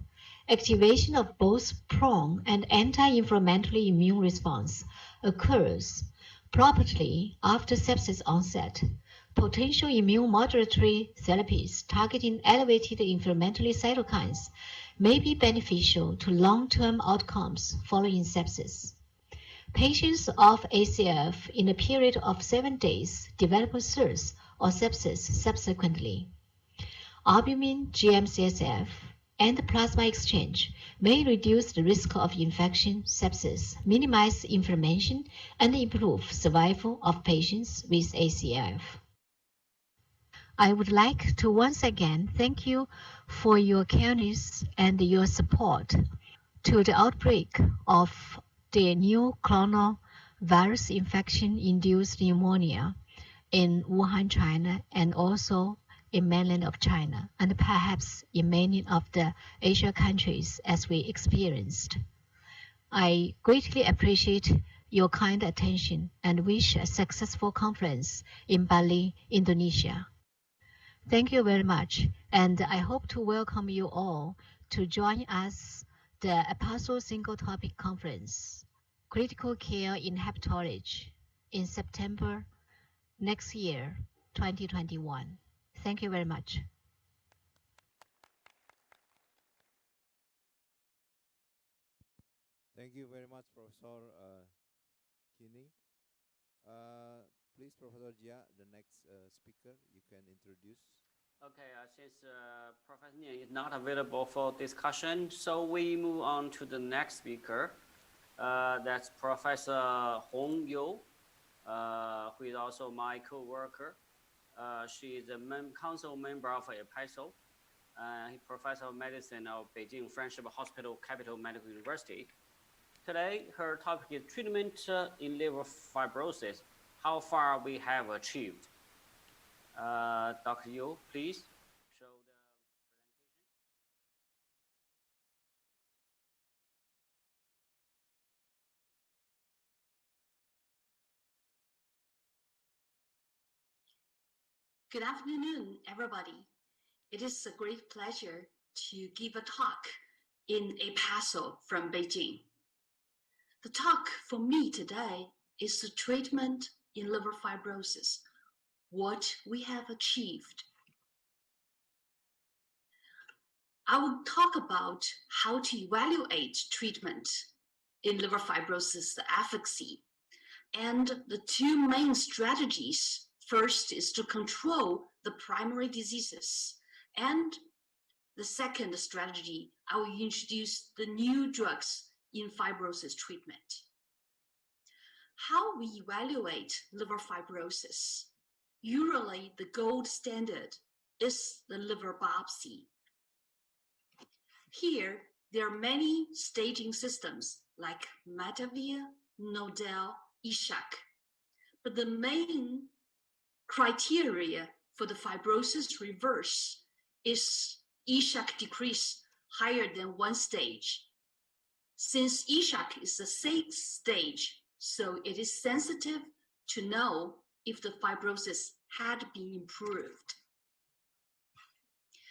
Activation of both pro- and anti-inflammatory immune response occurs properly after sepsis onset. Potential immune modulatory therapies targeting elevated inflammatory cytokines may be beneficial to long-term outcomes following sepsis. Patients of ACF in a period of 7 days develop SIRS or sepsis subsequently. Albumin, GM-CSF, and plasma exchange may reduce the risk of infection, sepsis, minimize inflammation, and improve survival of patients with ACF. I would like to once again thank you for your kindness and your support to the outbreak of the new coronavirus infection-induced pneumonia in Wuhan, China, and also in mainland of China, and perhaps in many of the Asia countries as we experienced. I greatly appreciate your kind attention and wish a successful conference in Bali, Indonesia. Thank you very much, and I hope to welcome you all to join us the Apostle Single Topic Conference, Critical Care in Hepatology, in September next year, 2021. Thank you very much. Thank you very much, Professor Kining. Please, Professor Jia, the next speaker, you can introduce. Okay, since Professor Nian is not available for discussion, so we move on to the next speaker. That's Professor Hong Yu, who is also my co-worker. She is a council member of EPISO. He's Professor of Medicine of Beijing Friendship Hospital Capital Medical University. Today, her topic is treatment in liver fibrosis, how far we have achieved. Dr. Yu, please show the presentation. Good afternoon, everybody. It is a great pleasure to give a talk in EPISO from Beijing. The talk for me today is the treatment in liver fibrosis, what we have achieved. I will talk about how to evaluate treatment in liver fibrosis, the efficacy, and the two main strategies. First is to control the primary diseases, and the second strategy, I will introduce the new drugs in fibrosis treatment. How we evaluate liver fibrosis? Usually the gold standard is the liver biopsy. Here, there are many staging systems like Metavir, Nodel, Ishak, but the main criteria for the fibrosis reverse is ESHAC decrease higher than 1 stage. Since ESHAC is the 6th stage, so it is sensitive to know if the fibrosis had been improved.